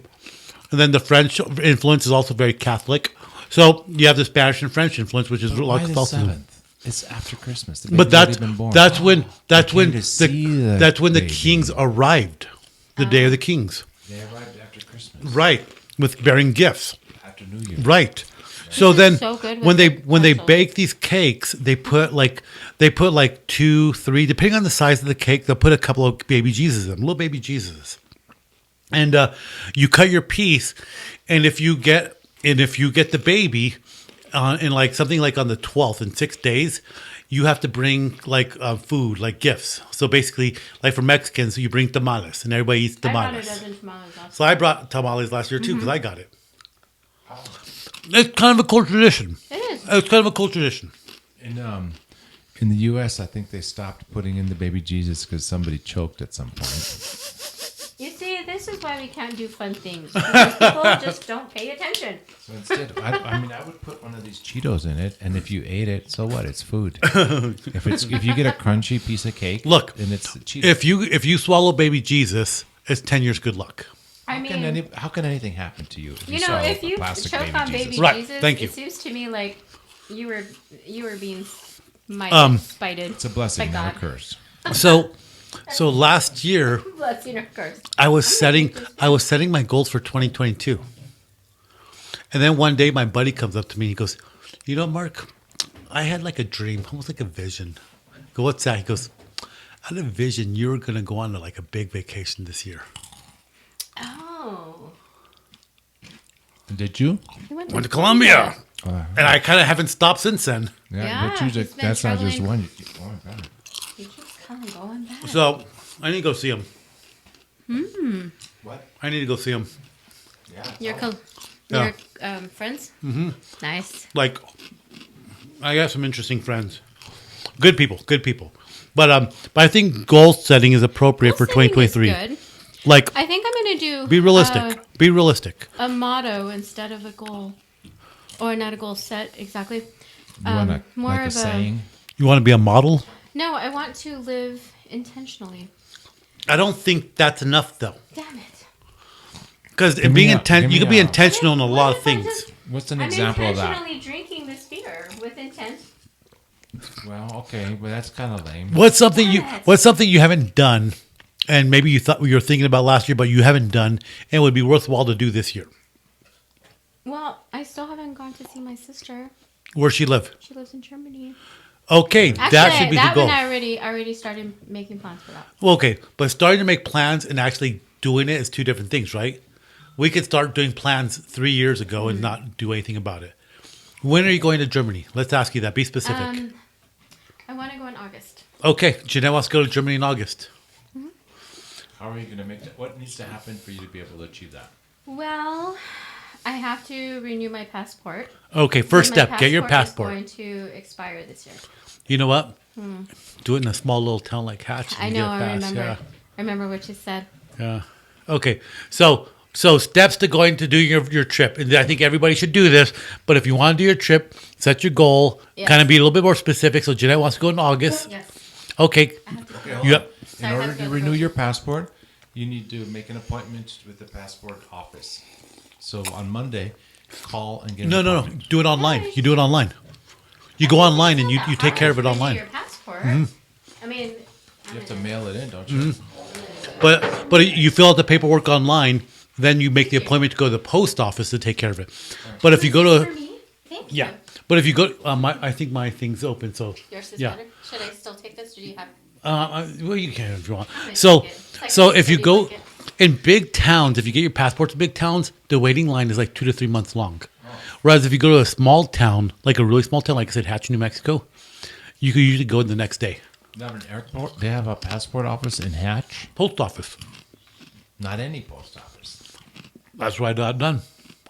And then the French influence is also very Catholic. So you have the Spanish and French influence, which is Why the Catholicism. 7th? It's after Christmas. The But baby's already been born. that's when came to see the the baby. kings arrived, the Day of the Kings, They arrived after Christmas. right? With bearing gifts, After New Year. right? So is then so good when with they pretzels. bake these cakes, they put like 2, 3, depending on the size of the cake, they'll put a couple of baby Jesus in them, little baby Jesus. And you cut your piece, and if you get the baby in like something like on the 12th in 6 days, you have to bring like food, like gifts. So basically, like for Mexicans, you bring tamales, and everybody eats I brought a tamales. dozen tamales last So I brought tamales last year too because I got it. It's kind of a cool tradition. It is. It's kind of a cool tradition. In the U.S., I think they stopped putting in the baby Jesus because somebody choked at some point. You see, this is why we can't do fun things. Because people just don't pay attention. So instead, I would put one of these Cheetos in it, and if you ate it, so what? It's food. If you get a crunchy piece of cake, Look, and it's a Cheeto. if you swallow baby Jesus, it's 10 years good luck. I mean, how can anything happen to you? If you know, swallow if a you plastic choke on baby Jesus? Right, Jesus, thank you. it seems to me like you were being spited. It's a blessing, by not a God. curse. So last year Blessing or curse. I was setting my goals for 2022. And then one day my buddy comes up to me and he goes, Mark, I had like a dream, almost like a vision. I go, what's that? He goes, I had a vision you were going to go on to like a big vacation this year. Oh. Did you? You Went to Colombia. Uh, And I kind of haven't stopped since then. Yeah, but he's been that's not just traveling. one. Oh my God. You just kind of going back. So I need to go see him. What? I need to go see him. Yeah. Yeah. Your friends? Mm-hmm. Nice. Like, I got some interesting friends. Good people. But I think goal setting is appropriate for Goal setting is 2023. good. Like, I think I'm going to do be realistic. Be realistic. a motto instead of a goal. Or not a goal set, exactly. You want more like of a saying? You want to be a model? No, I want to live intentionally. I don't think that's enough, though. Damn it. Because Give being me a- intent, give you me can be a- intentional in a What lot of if I things. just- What's an I'm example of that? intentionally drinking this beer with intent. Well, okay, but that's kind of lame. What's something What? you haven't done, and maybe you thought you were thinking about last year, but you haven't done, and would be worthwhile to do this year? Well, I still haven't gone to see my sister. Where she live? She lives in Germany. Okay, Actually, that should be the goal. one I already started making plans for that. Well, okay, but starting to make plans and actually doing it is two different things, right? We could start doing plans 3 years ago and not do anything about it. When are you going to Germany? Let's ask you that. Be specific. I want to go in August. Okay, Jeanette wants to go to Germany in August. How are you going to make that? What needs to happen for you to be able to achieve that? Well, I have to renew my passport. Okay, first My step, get your passport. Is going to expire this year. You know what? Do it in a small little town like Hatch. and I you know. get it I fast. remember. I remember what you said. Yeah. Okay. So steps to going to do your trip. And I think everybody should do this. But if you want to do your trip, set your goal. Yes. Kind of be a little bit more specific. So Jeanette wants to go in August. Yes. Okay. You have- Sorry, In I have order to to go renew first. your passport, you need to make an appointment with the passport office. So on Monday, call and get an no. appointment. Do it online. Oh, You do it online. You go online and you take care of it Renew online. Your passport. I mean, You have to mail it in, don't you? But you fill out the paperwork online, then you make the appointment to go to the post office to take care of it. But if you go to Thank yeah, you. but if you go, I think my thing's open. So Yours is yeah. better. Should I still take this? Or do you have? Well, you can if you want. Okay, So, take it. It's like so you if said you you go like it. in big towns, if you get your passport to big towns, the waiting line is like 2 to 3 months long. Whereas if you go to a small town, like a really small town, like I said, Hatch, New Mexico, you could usually go the next day. They have an airport. They have a passport office in Hatch. Post office. Not any post office. That's why I got it done.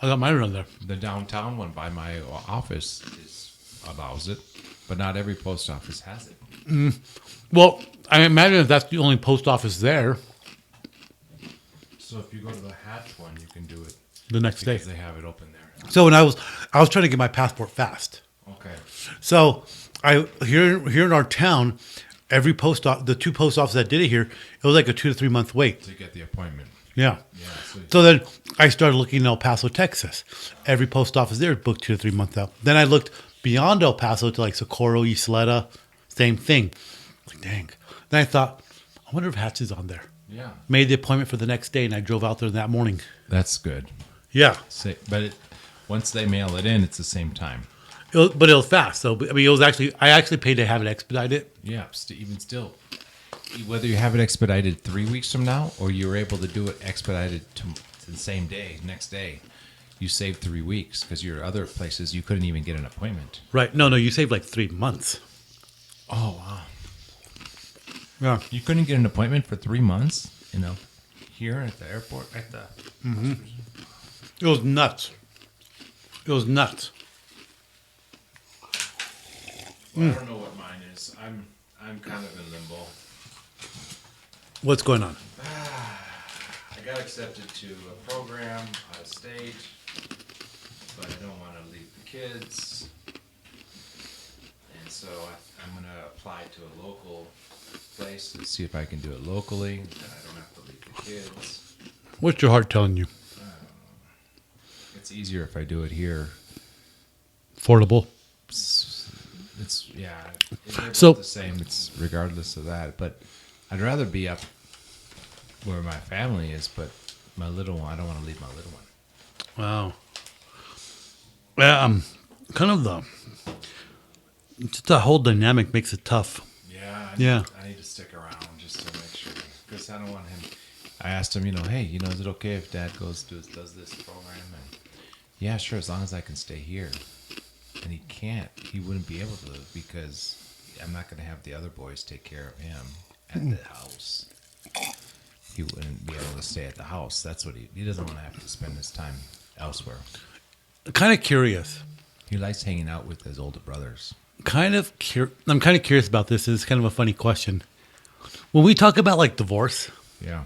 I got mine done there. The downtown one by my office allows it, but not every post office has it. Well, I imagine if that's the only post office there, So if you go to the Hatch one, you can do it the next day. because they have it open there. So when I was trying to get my passport fast. Okay. So here in our town, the 2 post offices that did it here, it was like a 2 to 3 month wait. To get the appointment. Yeah. Yeah. So then I started looking in El Paso, Texas. Every post office there booked 2 to 3 months out. Then I looked beyond El Paso to like Socorro, Isleta, same thing. Like, dang. Then I thought, I wonder if Hatch is on there. Yeah. Made the appointment for the next day, and I drove out there that morning. That's good. Yeah. But once they mail it in, it's the same time. But it was fast. So, I mean, I actually paid to have it expedited. Yeah. Even still, whether you have it expedited 3 weeks from now or you're able to do it expedited to the same day, next day, you save 3 weeks because your other places you couldn't even get an appointment. Right. No, you saved like 3 months. Oh, wow. Yeah. You couldn't get an appointment for 3 months, here at the airport, at the... It was nuts. It was nuts. Well, I don't know what mine is. I'm kind of in limbo. What's going on? I got accepted to a program out of state, but I don't want to leave the kids. And so I'm going to apply to a local place and see if I can do it locally. And I don't have to leave the kids. What's your heart telling you? It's easier if I do it here. Affordable. It's they're So- both the same. It's regardless of that, but I'd rather be up where my family is. But my little one, I don't want to leave my little one. Wow. Yeah, kind of just the whole dynamic makes it tough. Yeah, I need to stick around just to make sure because I don't want him. I asked him, hey, is it okay if Dad does this program? And yeah, sure, as long as I can stay here. And he can't. He wouldn't be able to because I'm not going to have the other boys take care of him at the house. He wouldn't be able to stay at the house. That's what he doesn't want to have to spend his time elsewhere. Kind of curious. He likes hanging out with his older brothers. I'm kind of curious about this. It's kind of a funny question. When we talk about like divorce Yeah.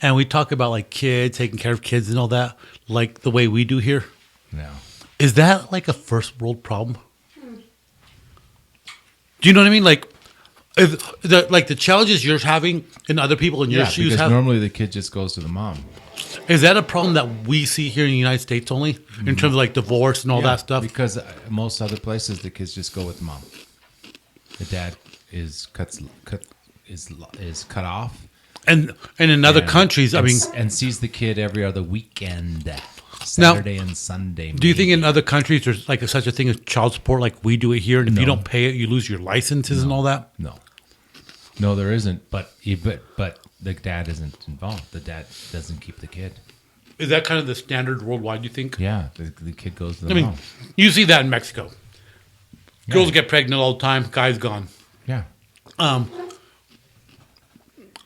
and we talk about like kids, taking care of kids and all that, like the way we do here, Yeah. is that like a first world problem? Do you know what I mean? Like, the challenges you're having and other people in your shoes because have. normally the kid just goes to the mom. Is that a problem that we see here in the United States only in terms of like divorce and all that stuff? Because most other places the kids just go with the mom. The dad is cut off. And in other countries, I mean, and sees the kid every other weekend, Saturday and Sunday. Do you think in other countries there's like such a thing as child support like we do it here, and if you don't pay it, you lose your licenses and all that? No, there isn't. But the dad isn't involved. The dad doesn't keep the kid. Is that kind of the standard worldwide? You think? Yeah, the kid goes to the mom. You see that in Mexico. Girls get pregnant all the time. Guys gone. Yeah.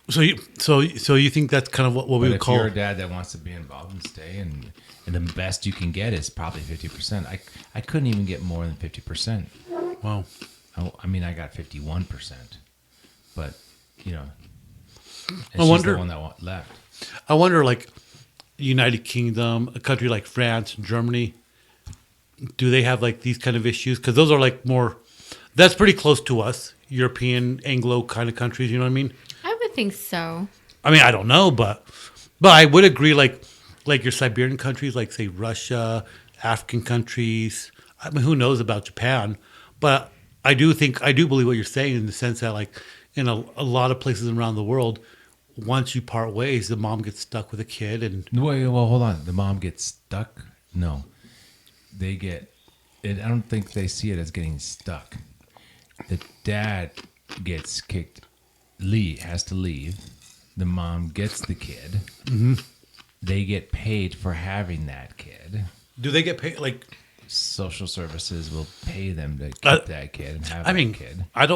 So you think that's kind of what we would call? If you're a dad that wants to be involved and stay, and the best you can get is probably 50%. I couldn't even get more than 50%. Wow. I mean, I got 51%, but and I wonder. she's the one that left. I wonder, like United Kingdom, a country like France, Germany, do they have like these kind of issues? Because those are like more. That's pretty close to us, European, Anglo kind of countries. You know what I mean? I would think so. I mean, I don't know, but I would agree. Like your Siberian countries, like say Russia, African countries. I mean, who knows about Japan? But I do believe what you're saying in the sense that like in a lot of places around the world, once you part ways, the mom gets stuck with a kid, and Wait, well, hold on. The mom gets stuck? No. They get... I don't think they see it as getting stuck. The dad gets kicked, has to leave. The mom gets the kid. Mm-hmm. They get paid for having that kid. do they get paid? Like, Social services will pay them to keep that kid and have that kid. I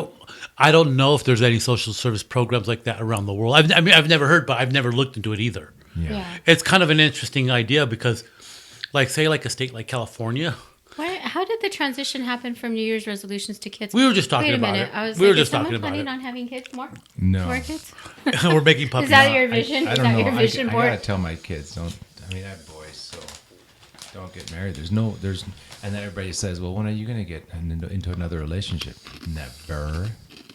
don't know if there's any social service programs like that around the world. I've never heard, but I've never looked into it either. Yeah. It's kind of an interesting idea because, like, say, like a state like California. How did the transition happen from New Year's resolutions to kids? We were just talking about it. We were just talking about it. On having kids more? No. More kids? We're making puppies. Is that your vision? I Is don't that know. your vision I board? gotta tell my kids, I have boys, so don't get married. And then everybody says, well, when are you going to get into another relationship? Never.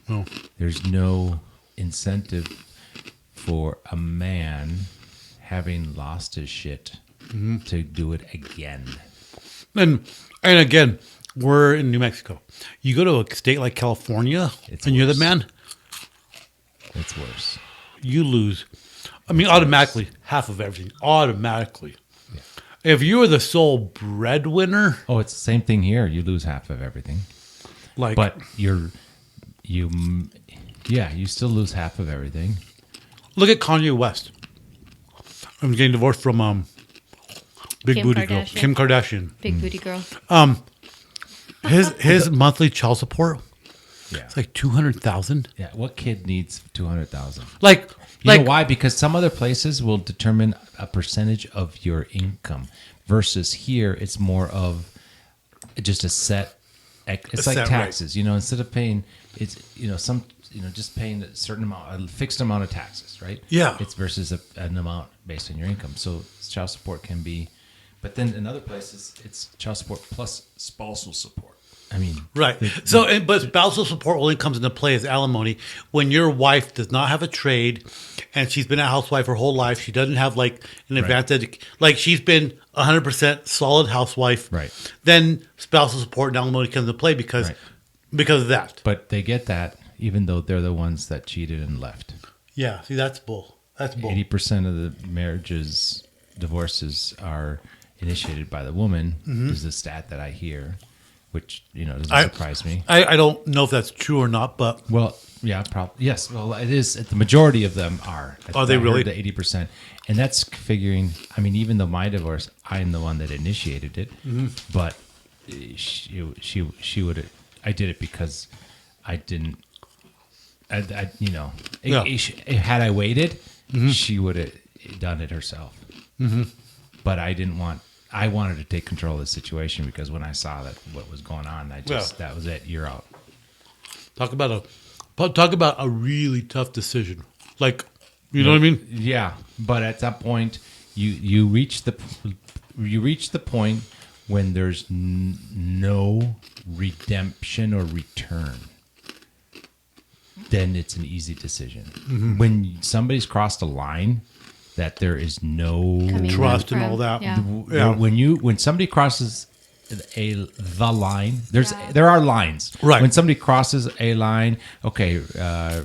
No. There's no incentive for a man having lost his shit to do it again. And again, we're in New Mexico. You go to a state like California, you're the man. It's worse. You lose. I mean, automatically, half of everything. Automatically. Yeah. If you are the sole breadwinner, Oh, it's the same thing here. You lose half of everything, like, but you still lose half of everything. look at Kanye West. I'm getting divorced from Big Kim Booty Girl, Kardashian. Kim Kardashian. Big booty girl. His monthly child support, Yeah, it's like $200,000. yeah. What kid needs 200,000? Like, You know why? Because some other places will determine a percentage of your income, versus here it's more of just a set. It's like set taxes, instead of paying, it's just paying a certain amount, a fixed amount of taxes, right? Yeah. It's versus an amount based on your income. So child support can be, but then in other places it's child support plus spousal support. I mean, right. But spousal support only comes into play as alimony when your wife does not have a trade, and she's been a housewife her whole life. She doesn't have like an advanced like she's been 100% solid housewife. Right. Then spousal support and alimony comes into play because of that. but they get that even though they're the ones that cheated and left. Yeah. See, that's bull. That's bull. 80% of the divorces are initiated by the woman. Is the stat that I hear, which doesn't surprise me. I don't know if that's true or not, but Well, yeah, probably yes. Well, it is. The majority of them are. Are they really? The 80%, and that's figuring. I mean, even though my divorce, I'm the one that initiated it, but she would. I did it because I didn't. Had I waited, she would have done it herself. But I didn't want. I wanted to take control of the situation because when I saw what was going on, that was it. You're out. talk about a really tough decision. Like, you know what I mean? Yeah, but at that point, you reach the point when there's no redemption or return. Then it's an easy decision. When somebody's crossed a line that there is no Trust and all that. Yeah. when somebody crosses the line, there are lines. Right. When somebody crosses a line, okay,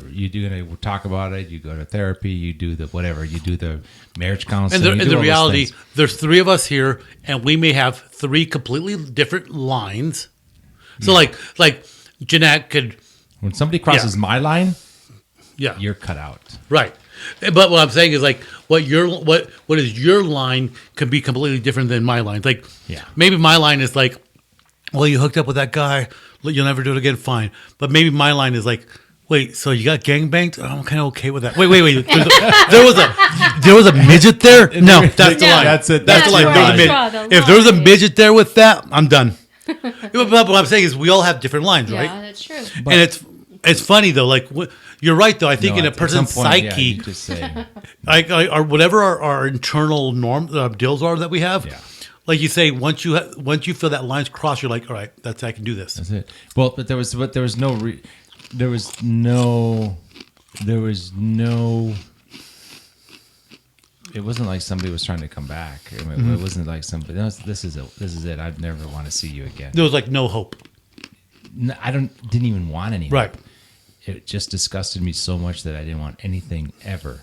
you're gonna talk about it. You go to therapy. You do the whatever. You do the marriage counseling. And the reality, there's three of us here, and we may have three completely different lines. So, like Jeanette could. When somebody crosses my line, Yeah. you're cut out. Right. But what I'm saying is like what is your line could be completely different than my line. Like maybe my line is like, well, you hooked up with that guy, you'll never do it again, fine. But maybe my line is like, wait, so you got gangbanged? I'm kind of okay with that. Wait. There was a midget there? No, that's the line. That's it. That's the line. There's a midget. If there was a midget there with that, I'm done. But what I'm saying is we all have different lines, right? Yeah, that's true. And it's funny though. Like you're right though. I think in a person's psyche, you just say, or whatever our internal deals are that we have. Yeah. Like you say, once you feel that line's crossed, you're like, all right, I can do this. That's it. Well, but there was no. It wasn't like somebody was trying to come back. I mean, It wasn't like somebody. No, this is it. I never want to see you again. There was like no hope. No, didn't even want any. Right. It just disgusted me so much that I didn't want anything ever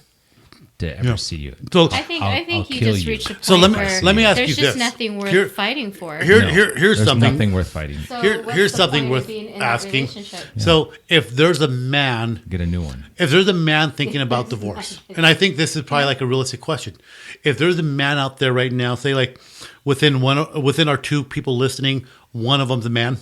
to ever see you. So I think you kill just you. reached a point So let me ask there's you just this. nothing worth fighting for. Here's There's something. nothing worth fighting. So Here's what's the something point worth of being in that asking. relationship? So if there's a man, Get a new one. if there's a man thinking about divorce, and I think this is probably like a realistic question, if there's a man out there right now, say like within our two people listening, one of them's a man.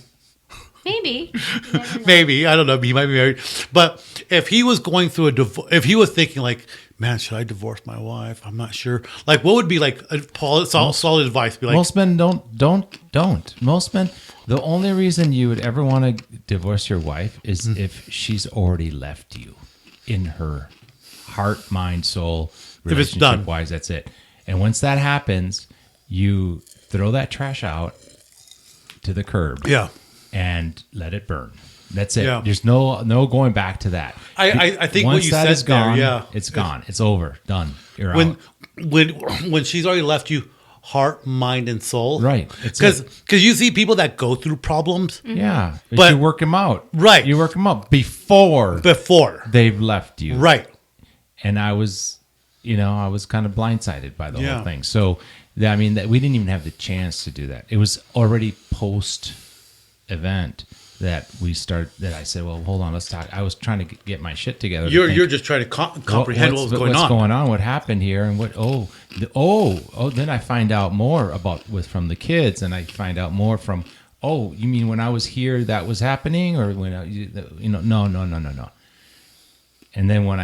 Maybe. You never know. Maybe, I don't know. He might be married, but if he was going through a divorce, if he was thinking like, "Man, should I divorce my wife? I'm not sure." Like, what would be like solid advice? Be like, Most men don't. Most men, the only reason you would ever want to divorce your wife is if she's already left you in her heart, mind, soul, If it's done. relationship wise. That's it. And once that happens, you throw that trash out to the curb. yeah. And let it burn. That's it. Yeah. There's no going back to that. I think what once you that said is gone, there, yeah, it's gone. It's over. Done. You're when out. when she's already left you heart, mind, and soul, Right. It's Because you see people that go through problems Yeah, But- but you work them out. Right. You work them out before before, they've left you. right? And I was kind of blindsided by the Yeah. whole thing. So, that we didn't even have the chance to do that. It was already post event that I said, well, hold on, let's talk. I was trying to get my shit together. You're just trying to comprehend what was going what's on. going on, what happened here, and then I find out more from the kids, and I find out more from, you mean when I was here that was happening, or when no. And then when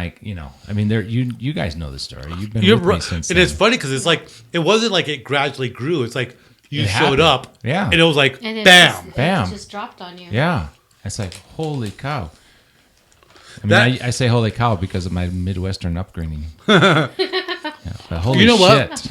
you guys know the story. You've been You're with me right, since and then. it's funny because it's like it wasn't like it gradually grew. It's like you It showed happened. up, Yeah. and it was like And bam. Bam. It just dropped on you. Yeah. It's like, holy cow. I say holy cow because of my Midwestern upbringing. Yeah, but holy You know what? shit.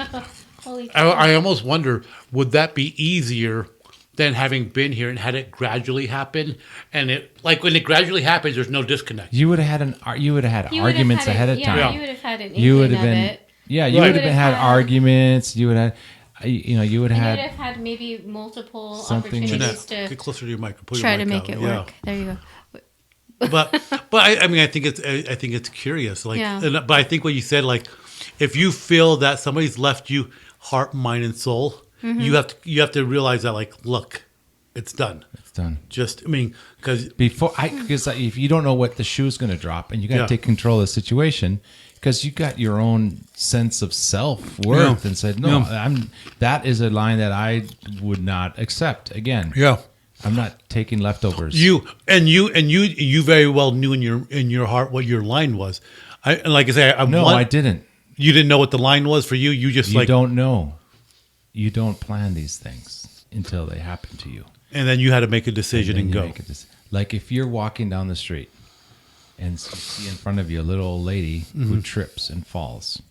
Holy I almost wonder, would that be easier than having been here and had it gradually happen? And it like when it gradually happens, there's no disconnect. You would have had You would have arguments had ahead it- of yeah, time. you would have had an You would inkling have of been it. Yeah, you Right. would have had arguments. You would have you would You would have have had maybe multiple Something- opportunities Jeanette, to get closer to your mic. Pull your try to mic make out. it Yeah. work. There you go. but I think it's curious. Like, Yeah. but I think what you said, like, if you feel that somebody's left you heart, mind, and soul, Mm-hmm. you have to realize that, like, look, it's done. It's done. Because Because if you don't know what the shoe's going to drop, and you got to Yeah. take control of the situation, because you got your own sense of self-worth, Yeah. and said, no, Yeah. that is a line that I would not accept again. I'm not taking leftovers. you very well knew in your heart what your line was. Like I say, I didn't. You didn't know what the line was for you. You just You don't know. You don't plan these things until they happen to you. and then you had to make a decision and Then you go. make a like if you're walking down the street and you see in front of you a little old lady who trips and falls,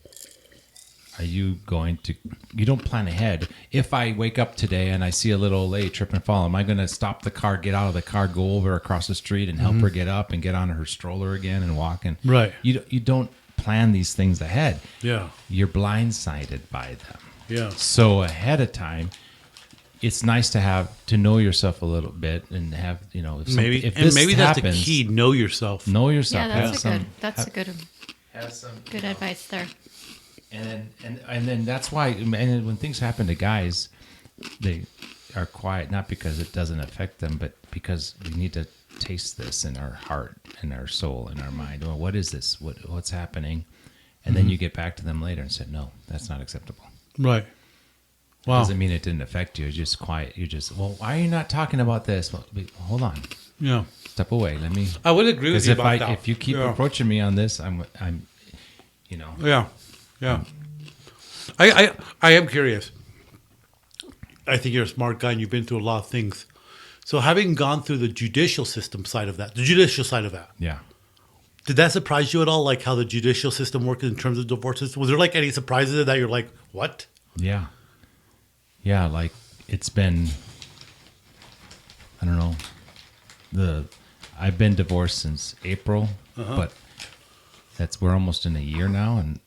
are you going to? You don't plan ahead. If I wake up today and I see a little old lady trip and fall, am I going to stop the car, get out of the car, go over across the street and help her get up and get on her stroller again and walk? And Right. You don't plan these things ahead. Yeah. You're blindsided by them. Yeah. So ahead of time, it's nice to know yourself a little bit and have if something, Maybe if and this maybe happens, that's the key. Know yourself. Know yourself. Yeah, Have that's a good have some, good advice there. and then that's why. And then when things happen to guys, they are quiet not because it doesn't affect them, but because we need to taste this in our heart, in our soul, in our mind. Well, what is this? What's happening? And then you get back to them later and say, no, that's not acceptable. Right. Wow. Doesn't mean it didn't affect you. You're just quiet. You're just, well, why are you not talking about this? Well, hold on. Yeah. Step away. Let me. I would agree with you Because about that. if you keep Yeah. approaching me on this, I'm. Yeah. I am curious. I think you're a smart guy and you've been through a lot of things. So having gone through the judicial system side of that, Yeah. did that surprise you at all? Like how the judicial system works in terms of divorces? Was there like any surprises that you're like, what? Yeah. Yeah. Like it's been. I don't know. I've been divorced since April, but we're almost in a year now, and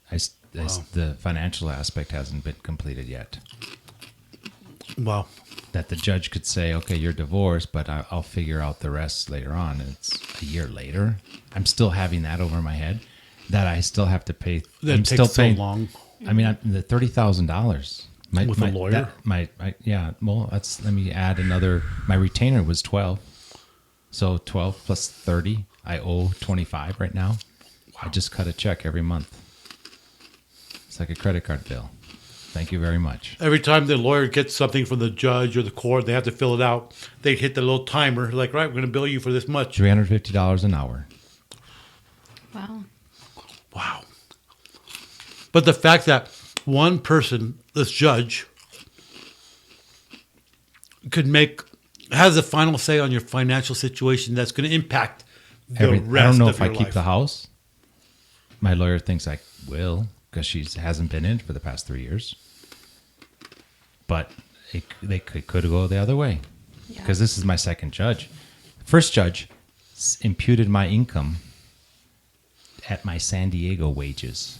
the financial aspect hasn't been completed yet. Wow. That the judge could say, okay, you're divorced, but I'll figure out the rest later on. And it's a year later. I'm still having that over my head. that I still have to pay. That I'm takes still so paying. long. I mean, the $30,000 With a lawyer? Well, let me add another. My retainer was 12, so 12 plus 30. I owe 25 right now. I just cut a check every month. It's like a credit card bill. Thank you very much. Every time the lawyer gets something from the judge or the court, they have to fill it out. They hit the little timer, like, right, we're going to bill you for this much. $350 an hour. Wow. Wow. But the fact that one person, this judge, has a final say on your financial situation that's going to impact the rest of your life. I don't know if I keep the house. My lawyer thinks I will because she hasn't been in for the past 3 years. But they could go the other way because this is my second judge. First judge imputed my income at my San Diego wages.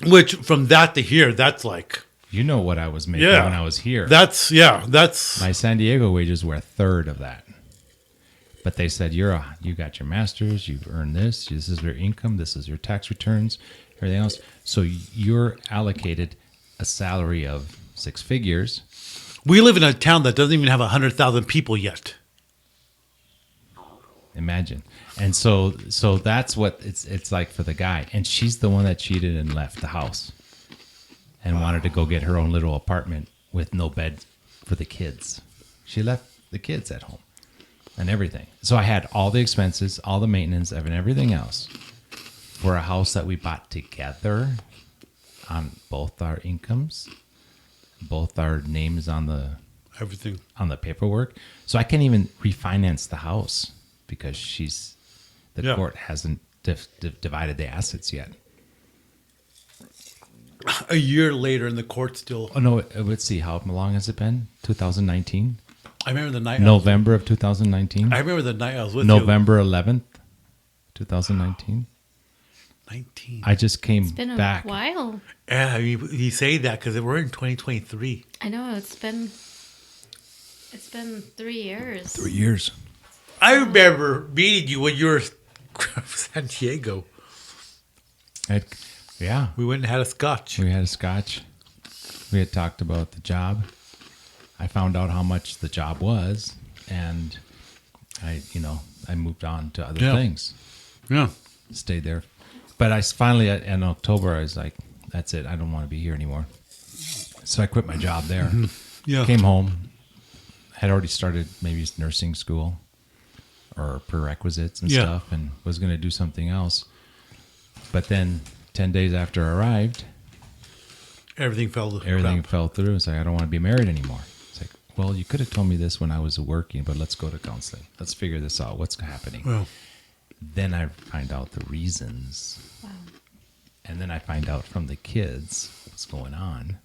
Which, from that to here, that's like... You know what I was making when I was here. That's... My San Diego wages were a third of that. But they said, you got your master's, you've earned this is your income, this is your tax returns, everything else. So you're allocated a salary of 6 figures. We live in a town that doesn't even have 100,000 people yet. Imagine. And so that's what it's like for the guy. And she's the one that cheated and left the house and wanted to go get her own little apartment with no bed for the kids. She left the kids at home and everything. So I had all the expenses, all the maintenance, and everything else for a house that we bought together on both our incomes, both our names on the Everything. on the paperwork. So I can't even refinance the house because the court hasn't divided the assets yet. A year later, and the court still... Oh, no, let's see. How long has it been? 2019? I remember the night... November of 2019? I remember the night I was with November 11th, 2019? 19. I just came It's back. been a while. Yeah, you say that because we're in 2023. I know, it's been 3 years. 3 years. I remember meeting you when you were in San Diego. Yeah. We went and had a scotch. We had a scotch. We had talked about the job. I found out how much the job was, and I moved on to other things. Yeah. Stayed there. But I finally, in October, I was like, that's it. I don't want to be here anymore. So I quit my job there. Yeah. Came home. Had already started maybe nursing school or prerequisites and stuff, and was going to do something else. But then 10 days after I arrived, Everything fell through. It's like, I don't want to be married anymore. It's like, well, you could have told me this when I was working, but let's go to counseling. Let's figure this out. What's happening? Well, Then I find out the reasons. Wow. And then I find out from the kids what's going on.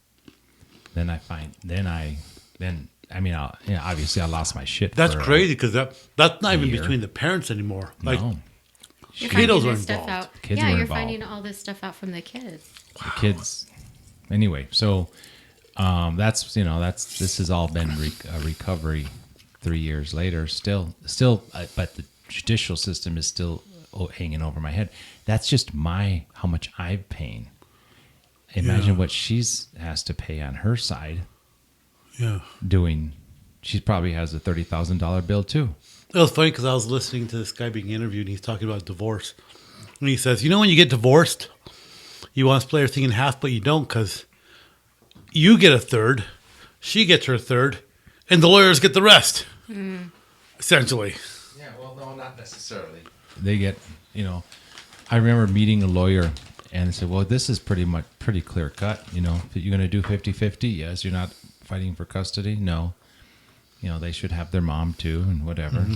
Obviously I lost my shit. that's for crazy because that's not even year. between the parents anymore. Like, No. You're kiddos finding are this stuff involved. out. Kids yeah, were you're involved. finding all this stuff out from the kids. The kids. Anyway, so this has all been a recovery 3 years later. Still, but the judicial system is still hanging over my head. That's just how much I'm paying. Imagine what has to pay on her side. Yeah. She probably has a $30,000 bill too. It was funny because I was listening to this guy being interviewed, and he's talking about divorce. And he says, when you get divorced, you want to split everything in half, but you don't because you get a third, she gets her third, and the lawyers get the rest, essentially. Yeah, well, no, not necessarily. They get, I remember meeting a lawyer, and they said, well, this is pretty clear cut. You're going to do 50-50? Yes. You're not fighting for custody? No. They should have their mom too and whatever. Mm-hmm.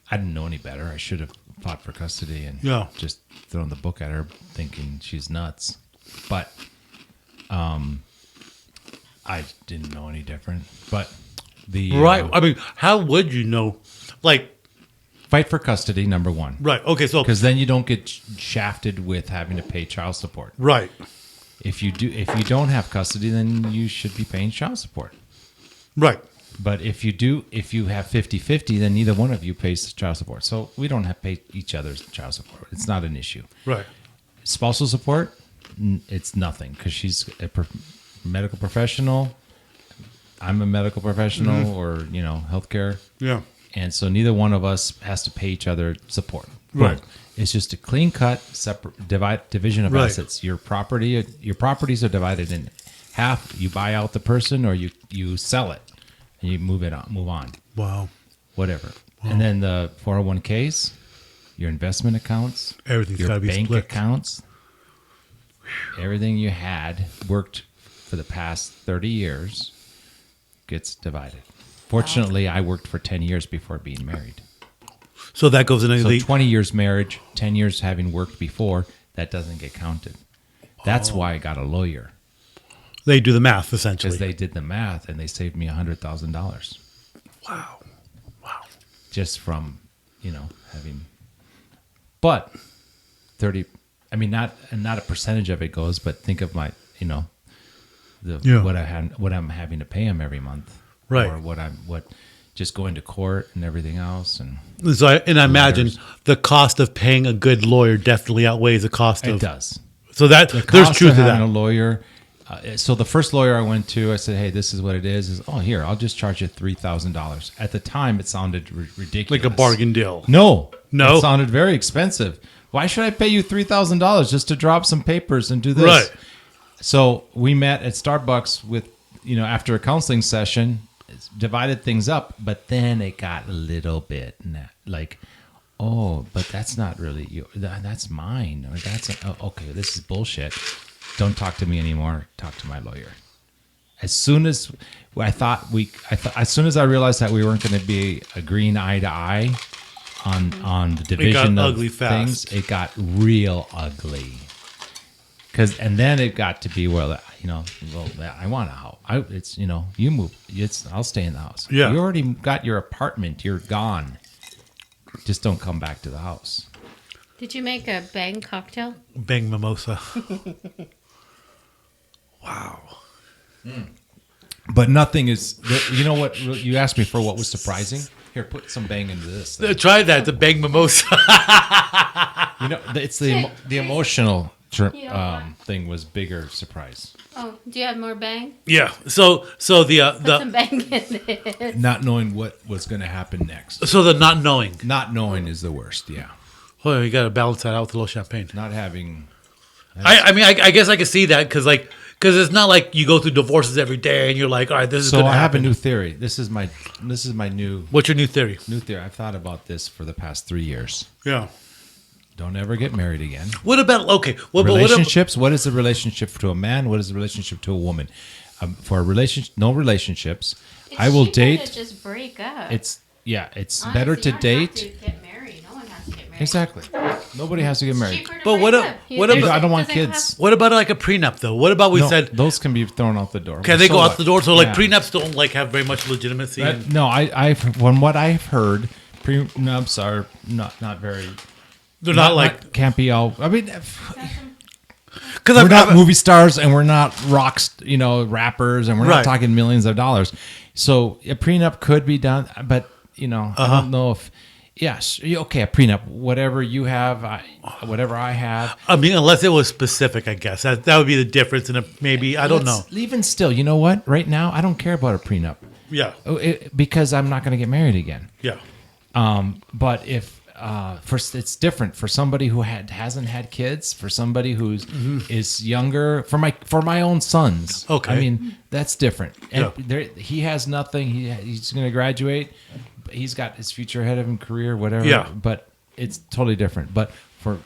I didn't know any better. I should have fought for custody and just thrown the book at her thinking she's nuts. But I didn't know any different. But Right. I mean, how would you know? Like, fight for custody, number one. Right. Okay. So because then you don't get shafted with having to pay child support. Right. If you don't have custody, then you should be paying child support. Right. But if you have 50-50, then neither one of you pays child support. So we don't have to pay each other's child support. It's not an issue. Right. Spousal support, it's nothing because she's a medical professional. I'm a medical professional or, healthcare. Yeah. And so neither one of us has to pay each other support. Right. It's just a clean cut division of assets. Your properties are divided in half. You buy out the person or you sell it and you move on. Wow. Whatever. Wow. And then the 401ks, your investment accounts, everything's got to be bank split. accounts, everything you had worked for the past 30 years gets divided. Fortunately, I worked for 10 years before being married. So that goes into So 20 years marriage, 10 years having worked before, that doesn't get counted. That's why I got a lawyer. They do the math, essentially. Because they did the math and they saved me $100,000. Wow. Just from, having... But 30... I mean, not a percentage of it goes, but think of my, what I'm having to pay him every month. Right. Or just going to court and everything else. And so I imagine the cost of paying a good lawyer definitely outweighs the cost of... It does. So that there's truth to that. A lawyer. So the first lawyer I went to, I said, "Hey, this is what it is. Here, I'll just charge you $3,000." At the time, it sounded ridiculous, like a bargain deal. No, it sounded very expensive. Why should I pay you $3,000 just to drop some papers and do this? Right. So we met at Starbucks with, after a counseling session, divided things up, but then it got a little bit like, oh, but that's not really you. That's mine. Or okay. This is bullshit. Don't talk to me anymore. Talk to my lawyer. As soon as as soon as I realized that we weren't going to be agreeing eye to eye on the division of things, it got real ugly. And then it got to be I want a house. You move. I'll stay in the house. Yeah. You already got your apartment. You're gone. Just don't come back to the house. Did you make a bang cocktail? Bang mimosa. Wow. But nothing is. You know what? You asked me for what was surprising. Here, put some bang into this. Try that. The bang mimosa. It's the emotional thing was bigger surprise. Oh, do you have more bang? Yeah. So the Put some bang in it. Not knowing what was going to happen next. So the not knowing. Not knowing is the worst. Yeah. Well, you got to balance that out with a little champagne. Not having. I mean, I guess I could see that because it's not like you go through divorces every day and you're like, all right, this is going to happen. So I have a new theory. This is my new. What's your new theory? New theory. I've thought about this for the past 3 years. Yeah. Don't ever get married again. What about relationships? What is the relationship to a man? What is the relationship to a woman? For a relationship, no relationships. I will date. To just break up. It's Honestly, better to date. You don't have to get married. No one has to get married. Exactly. Nobody has to get married. But what about I don't want kids. What about like a prenup though? What about said those can be thrown out the door? Can they go out the door? So prenups don't have very much legitimacy. No, I from what I've heard, prenups are not very. They're not can't be all. I mean, because we're not movie stars and we're not rappers and we're not talking millions of dollars. So a prenup could be done, but I don't know if. Yes, okay, a prenup, whatever you have, whatever I have. I mean, unless it was specific, I guess that would be the difference. And maybe I don't know. Even still, you know what? Right now, I don't care about a prenup. Yeah, because I'm not going to get married again. Yeah. But if it's different for somebody who hasn't had kids, for somebody who's is younger, for my own sons. Okay, I mean that's different. And he has nothing. He's going to graduate. He's got his future ahead of him, career, whatever. Yeah. But it's totally different. But for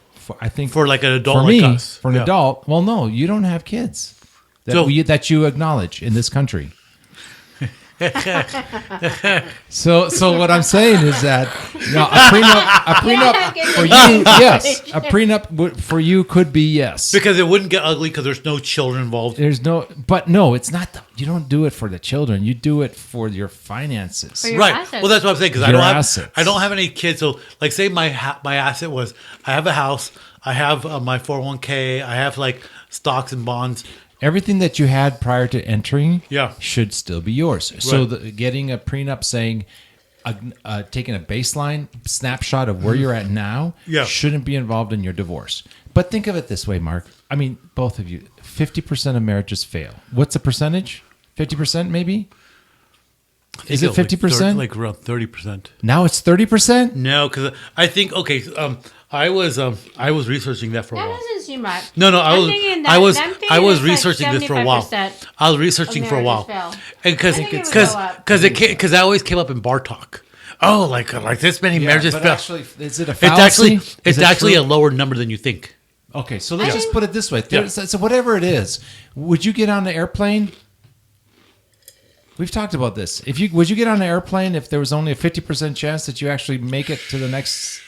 I think for like an adult, for me, like us. For an adult, well, no, you don't have kids that you acknowledge in this country. So what I'm saying is that a prenup for you, yes, a prenup for you could be yes, because it wouldn't get ugly because there's no children involved. It's not. You don't do it for the children. You do it for your finances, right? Assets. Well, that's what I'm saying because I don't have any kids. So, like, say my asset was I have a house, I have my 401k, I have like stocks and bonds. Everything that you had prior to entering should still be yours. Right. So getting a prenup saying, taking a baseline snapshot of where you're at now shouldn't be involved in your divorce. But think of it this way, Mark. I mean, both of you, 50% of marriages fail. What's the percentage? 50% maybe? Is it 50%? Like around 30%. Now it's 30%? No, because I think I was researching that for a while. That doesn't seem right. No, I was researching this for a while. I was researching for a while, and because that always came up in bar talk. Oh, like this many marriages fail. Actually, is it a fallacy? It's actually a lower number than you think. Okay, so let's just put it this way. So whatever it is, would you get on the airplane? We've talked about this. Would you get on an airplane if there was only a 50% chance that you actually make it to the next,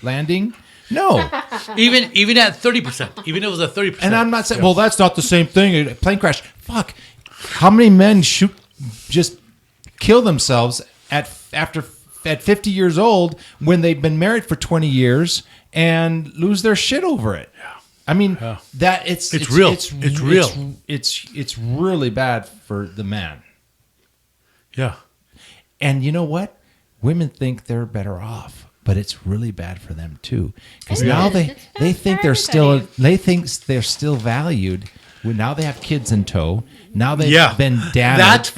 landing? No. even at 30%. Even if it was a 30%. And I'm not saying, well, that's not the same thing. A plane crash. Fuck. How many men just kill themselves at 50 years old when they've been married for 20 years and lose their shit over it? Yeah. I mean, that it's real. It's real. It's really bad for the man. Yeah. And you know what? Women think they're better off, but it's really bad for them too. Because now they think they're still valued. Now they have kids in tow. Now they've been damaged.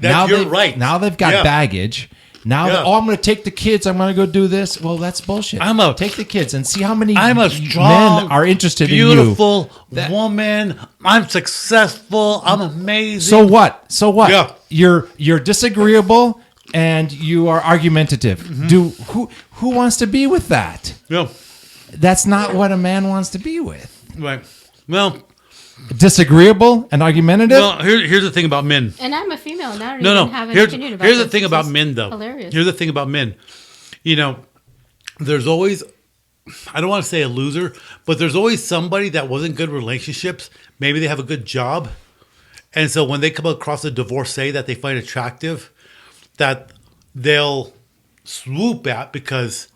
You're right. Now they've got baggage. Now I'm going to take the kids. I'm going to go do this. Well, that's bullshit. Take the kids and see how many strong, men are interested in you. Beautiful woman. I'm successful. I'm amazing. So what? Yeah. You're disagreeable and you are argumentative. Mm-hmm. Who wants to be with that? Yeah. That's not what a man wants to be with. Right. Well, disagreeable and argumentative. Well, here's the thing about men. And I'm a female, and I don't even have an opinion about it. Here's the thing about men, though. Hilarious. Here's the thing about men. There's always, I don't want to say a loser, but there's always somebody that wasn't good relationships. Maybe they have a good job. And so when they come across a divorcee that they find attractive, that they'll swoop at because,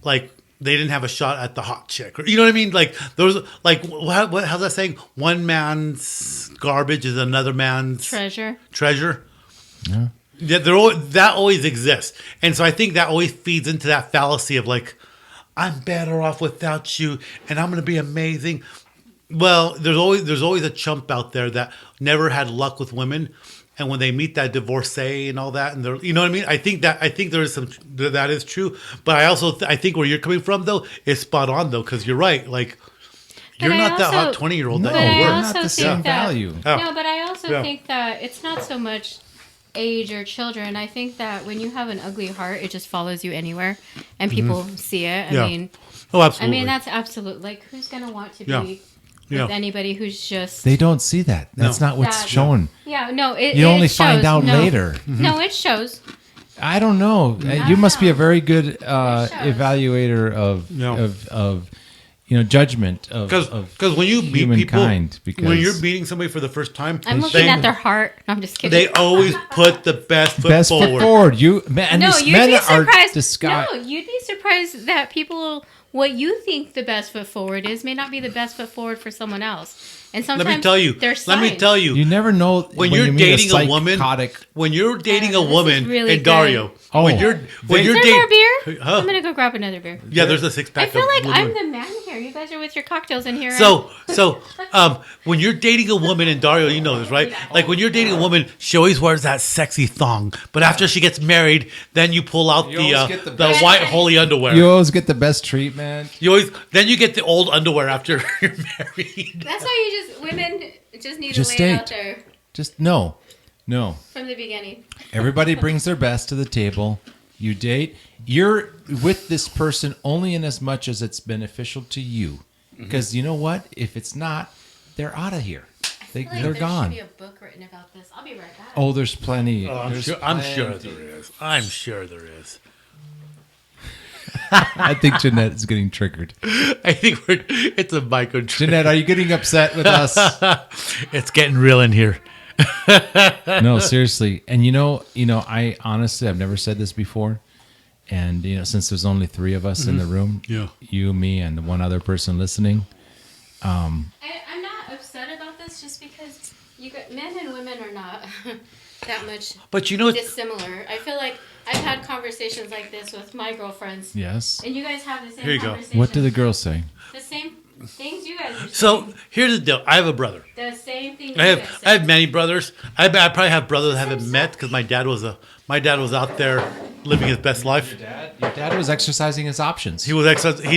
like, they didn't have a shot at the hot chick. Or, you know what I mean? Like, how's that saying? One man's garbage is another man's treasure. Yeah. That always exists. And so I think that always feeds into that fallacy of like, I'm better off without you and I'm going to be amazing. Well, there's always a chump out there that never had luck with women. And when they meet that divorcee and all that, and they're, you know what I mean? I think there is some that is true, but I think where you're coming from though is spot on though, because you're right. Like you're not that hot 20-year-old that you were. Not the same value. No, but I also think that it's not so much age or children. I think that when you have an ugly heart, it just follows you anywhere, and people see it. I mean, absolutely. I mean, that's absolute. Like, who's gonna want to be with anybody who's just... They don't see that. That's not what's shown. Yeah, no, you only find out later. Mm-hmm. No, it shows. I don't know. You must be a very good evaluator of judgment of because when you meet people, when you're meeting somebody for the first time, I'm looking at their heart. No, I'm just kidding. They always put the best foot forward. You'd be surprised. No, you'd be surprised that people. What you think the best foot forward is may not be the best foot forward for someone else. And sometimes let me tell you. You never know when you're dating a woman. When you're dating a woman, really and Dario. Oh, when you're dating beer, I'm gonna go grab another beer. Yeah, there's a 6-pack. I feel like I'm the man here. You guys are with your cocktails in here. So when you're dating a woman, and Dario, you know this, right? Like when you're dating a woman, she always wears that sexy thong. But after she gets married, then you pull out the white holy underwear. You always get the best treatment. Then you get the old underwear after you're married. That's why women just need to lay it out there. Just no. From the beginning. Everybody brings their best to the table. You date. You're with this person only in as much as it's beneficial to you. Because you know what? If it's not, they're out of here. They're gone. There should be a book written about this. I'll be right back. Oh, there's plenty. I'm sure there is. I think Jeanette is getting triggered. I think it's a micro trigger. Jeanette, are you getting upset with us? It's getting real in here. No, seriously. And I honestly, I've never said this before. And, since there's only 3 of us in the room, you, me, and one other person listening. I'm not upset about this it's just because men and women are not that much but you know, dissimilar. I feel like I've had conversations like this with my girlfriends. Yes. And you guys have the same Here you go. conversations. What do the girls say? The same things you guys are saying. So here's the deal. I have a brother. The same thing I have many brothers. I probably have brothers I haven't met because my dad was out there living his best life. Your dad was exercising his options. He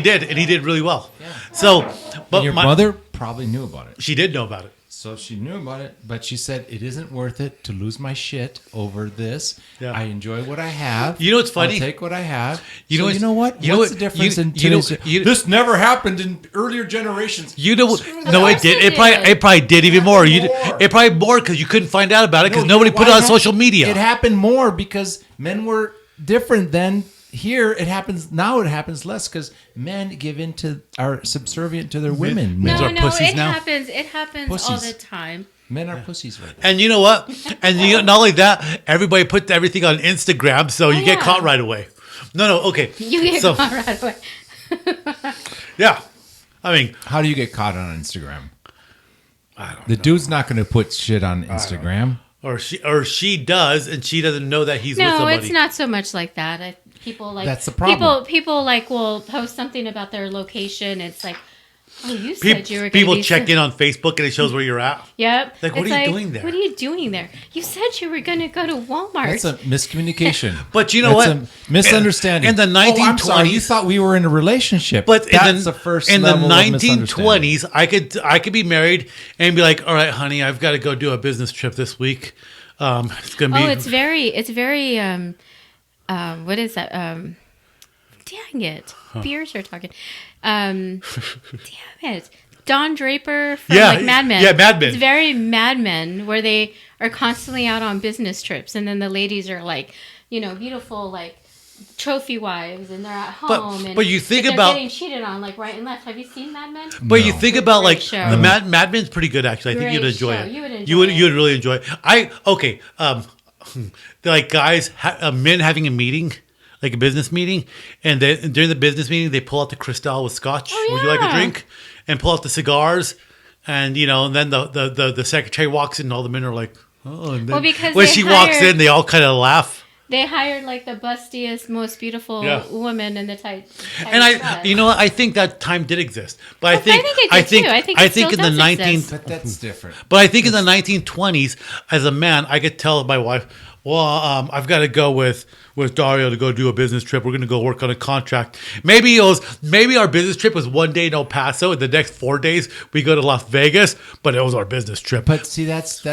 did really well. Yeah. So, but and your mother probably knew about it. She did know about it. So she knew about it, but she said it isn't worth it to lose my shit over this. Yeah. I enjoy what I have. You know what's funny? I'll take what I have. You know what? What's the difference in today's? This never happened in earlier generations. No, it did. It probably did even more. It probably more because you couldn't find out about it because nobody put it on social media. It happened more because men were different then. Here it happens now. It happens less because men are subservient to their women. No, it happens. It happens pussies. All the time. Men are pussies right now. And you know what? And not only that, everybody puts everything on Instagram, so you get caught right away. No, okay. You get caught right away. Yeah, I mean, how do you get caught on Instagram? I don't know. The dude's not going to put shit on Instagram. Or she does, and she doesn't know that he's with somebody. No, it's not so much like that. People like that's the problem. People like will post something about their location. It's like, oh, you said you were. People check in on Facebook and it shows where you're at. Yep. Like, what are you doing there? What are you doing there? You said you were going to go to Walmart. That's a miscommunication. But you know what? A misunderstanding. In the 1920s, I'm sorry, you thought we were in a relationship. But that's the first in level the of 1920s, I could be married and be like, all right, honey, I've got to go do a business trip this week. It's gonna be. Oh, it's very. What is that? Dang it! Beers are talking. Damn it! Don Draper from Mad Men. Yeah, Mad Men. It's very Mad Men where they are constantly out on business trips, and then the ladies are like, beautiful like trophy wives, and they're at home. But you think they're about getting cheated on like right and left. Have you seen Mad Men? But you think about like show. the Mad Men's pretty good actually. I think you'd enjoy it. You would really enjoy it. Like guys, men having a meeting, like a business meeting, and during the business meeting they pull out the Cristal with scotch. Oh, yeah. Would you like a drink? And pull out the cigars, and and then the secretary walks in, and all the men are like, oh. And then because when she walks in, they all kind of laugh. They hired like the bustiest, most beautiful woman in the tight and I think that time did exist, but I think in the 19. But that's different. But I think in the 1920s, as a man, I could tell my wife, well, I've got to go with Dario to go do a business trip. We're going to go work on a contract. Maybe our business trip was one day in El Paso, and the next 4 days we go to Las Vegas. But it was our business trip. But see, that's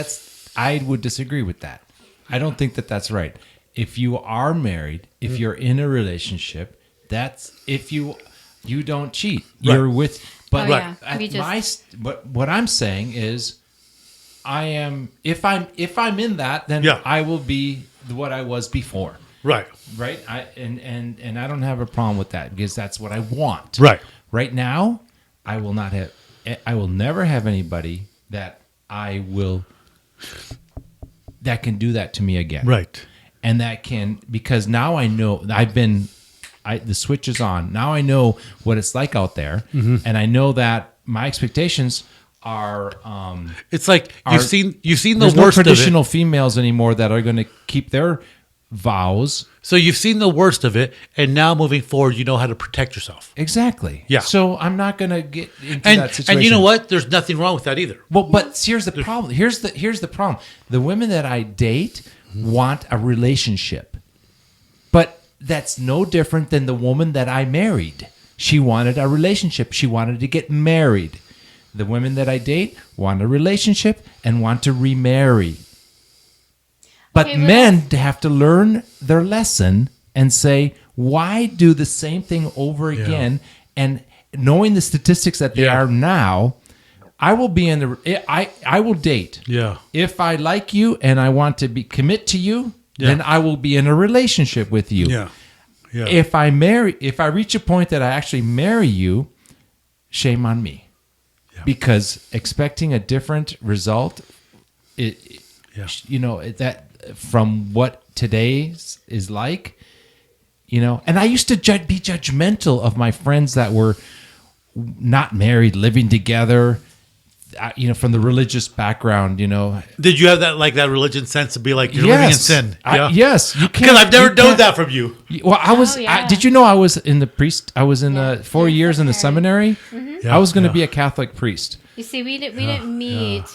I would disagree with that. I don't think that's right. If you are married, if you're in a relationship, that's if you don't cheat. Right. You're with. But but what I'm saying is, I am if I'm in that, then I will be what I was before. Right. And I don't have a problem with that because that's what I want. Right now, I will never have anybody that can do that to me again. Right. And that because now I know the switch is on. Now I know what it's like out there, and I know that my expectations are. It's like you've seen the worst no traditional females anymore that are going to keep their vows. So you've seen the worst of it, and now moving forward, you know how to protect yourself. Exactly. Yeah. So I'm not going to get into that situation. And you know what? There's nothing wrong with that either. Well, but here's the problem. Here's the problem. The women that I date want a relationship, but that's no different than the woman that I married. She wanted a relationship. She wanted to get married. The women that I date want a relationship and want to remarry. But men have to learn their lesson and say, why do the same thing over again? And knowing the statistics that they are now, I will be in I will date. Yeah. If I like you and I want to commit to you, then I will be in a relationship with you. Yeah. Yeah. If I reach a point that I actually marry you, shame on me. Yeah. Because expecting a different result, that from what today's is like, and I used to be judgmental of my friends that were not married, living together. from the religious background, Did you have that religion sense to be like you're living in sin? Yes, you can't. Because I've never known that from you. Well, I was. Did you know I was in the priest? I was in 4 years in the seminary. Mm-hmm. Yeah, I was going to be a Catholic priest. You see, we didn't meet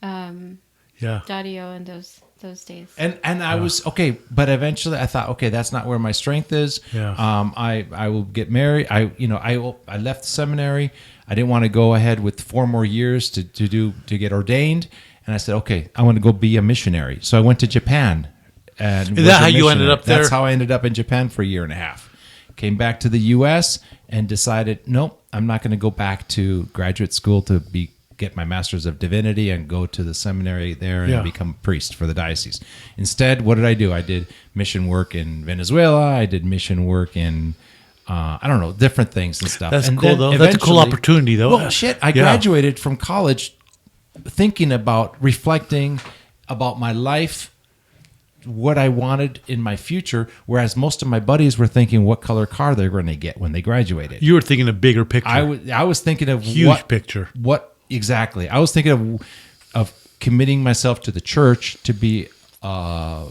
Dario in those days. And I was okay, but eventually I thought, okay, that's not where my strength is. Yeah. I will get married. I left the seminary. I didn't want to go ahead with 4 more years to get ordained, and I said, okay, I want to go be a missionary. So I went to Japan. And is that how you ended up there? That's how I ended up in Japan for a year and a half. Came back to the U.S. and decided, nope, I'm not going to go back to graduate school to get my Master's of Divinity and go to the seminary there and become a priest for the diocese. Instead, what did I do? I did mission work in Venezuela. I did mission work in, different things and stuff. That's cool, though. That's a cool opportunity, though. Well, I graduated from college thinking about, reflecting about my life, what I wanted in my future, whereas most of my buddies were thinking what color car they're going to get when they graduated. You were thinking a bigger picture. I was thinking of huge picture. What exactly? I was thinking of committing myself to the church to be a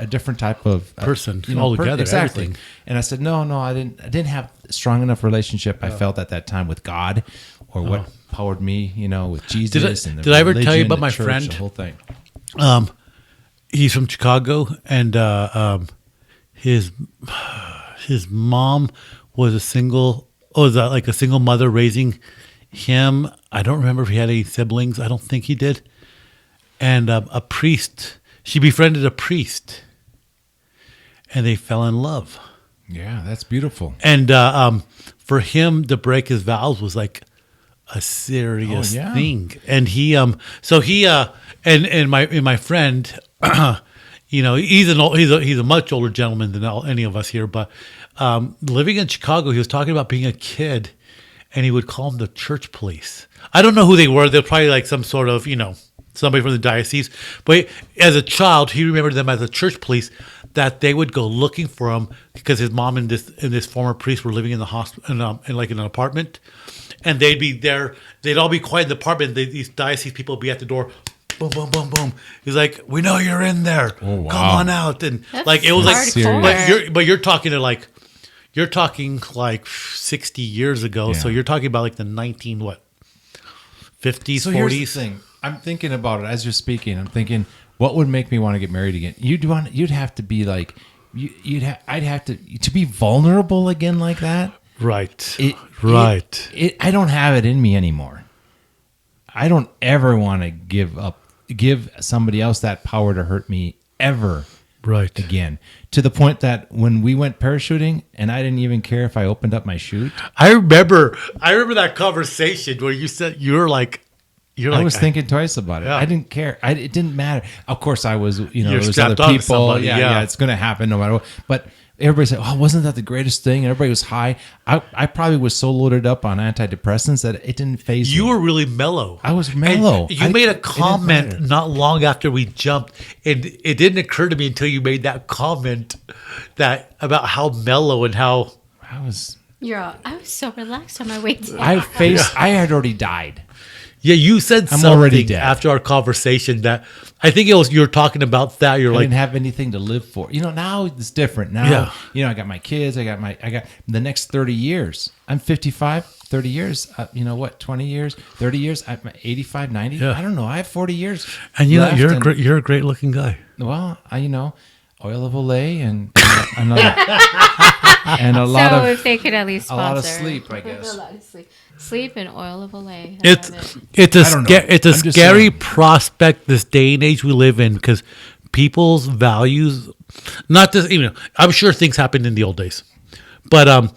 different type of person altogether. Exactly. Everything. And I said, no, I didn't have a strong enough relationship. I felt at that time with God, or what powered me, with Jesus. Did I ever tell you about my friend? The whole thing. He's from Chicago, and his mom was a single mother raising him. I don't remember if he had any siblings. I don't think he did. And a priest. She befriended a priest, and they fell in love. Yeah, that's beautiful. And for him to break his vows was like a serious thing. And he, and my friend, he's a much older gentleman than any of us here, but living in Chicago, he was talking about being a kid, and he would call them the church police. I don't know who they were. They're probably like some sort of, somebody from the diocese. But as a child, he remembered them as the church police, that they would go looking for him because his mom and this former priest were living in the hospital, in like an apartment, and they'd be there. They'd all be quiet in the apartment. These diocese people would be at the door. Boom, boom, boom, boom. He's like, "We know you're in there. Oh, wow. Come on out." And that's it was hardcore. but you're talking to you're talking 60 years ago. Yeah. So you're talking about like the 50s, so 40s. Here's the thing. I'm thinking about it as you're speaking. I'm thinking, what would make me want to get married again? You'd have to be like, I'd have to be vulnerable again like that. Right. I don't have it in me anymore. I don't ever want to give somebody else that power to hurt me ever. Right. Again, to the point that when we went parachuting and I didn't even care if I opened up my chute. I remember that conversation where you said I was thinking twice about it. Yeah. I didn't care. It didn't matter. Of course, I was. There was strapped other onto people. somebody, Yeah, it's going to happen no matter what. But everybody said, "Oh, wasn't that the greatest thing?" And everybody was high. I probably was so loaded up on antidepressants that it didn't faze me. You were really mellow. I was mellow. And you made a comment not long after we jumped, and it didn't occur to me until you made that comment about how mellow and how I was. I was so relaxed on my way down. I had already died. Yeah, you said I'm something already dead. After our conversation that I think it was you were talking about that. You're I didn't have anything to live for. Now it's different. Now, I got my kids. I got the next 30 years. I'm 55, 30 years. 20 years, 30 years. I'm 85, 90. Yeah. I don't know. I have 40 years. And you're a great looking guy. Well, oil of Olay and a lot of. So if they could at least sponsor. A lot of sleep, I guess. A lot of sleep. Sleep and oil of Olay. It's a scary prospect this day and age we live in, because people's values, not just I'm sure things happened in the old days, but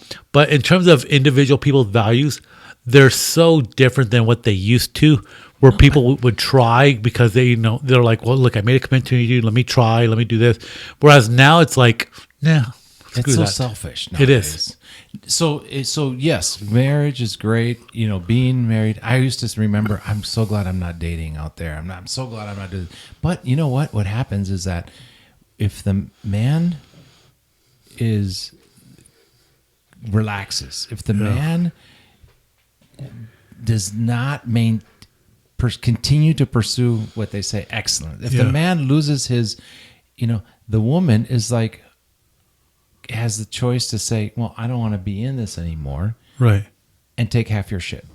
in terms of individual people's values, they're so different than what they used to. Where people would try because they're like, well, look, I made a commitment to you. Let me try. Let me do this. Whereas now it's like, nah. It's so selfish It nowadays. is. So yes, marriage is great. Being married. I used to remember, I'm so glad I'm not dating out there. I'm so glad I'm not doing. But you know what? What happens is that if the man relaxes, if the man does not continue to pursue what they say excellent. If the man loses his, the woman is like, has the choice to say, well, I don't want to be in this anymore. Right. And take half your shit.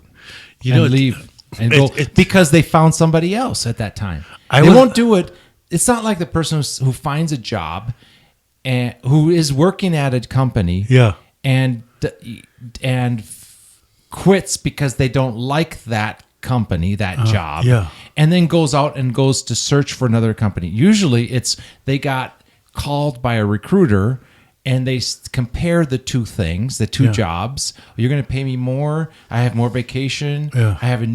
And leave and go because they found somebody else at that time. They won't do it. It's not like the person who finds a job and who is working at a company and quits because they don't like that company, that job, and then goes out and goes to search for another company. Usually it's they got called by a recruiter and they compare the two things, the two jobs. You're going to pay me more. I have more vacation. I have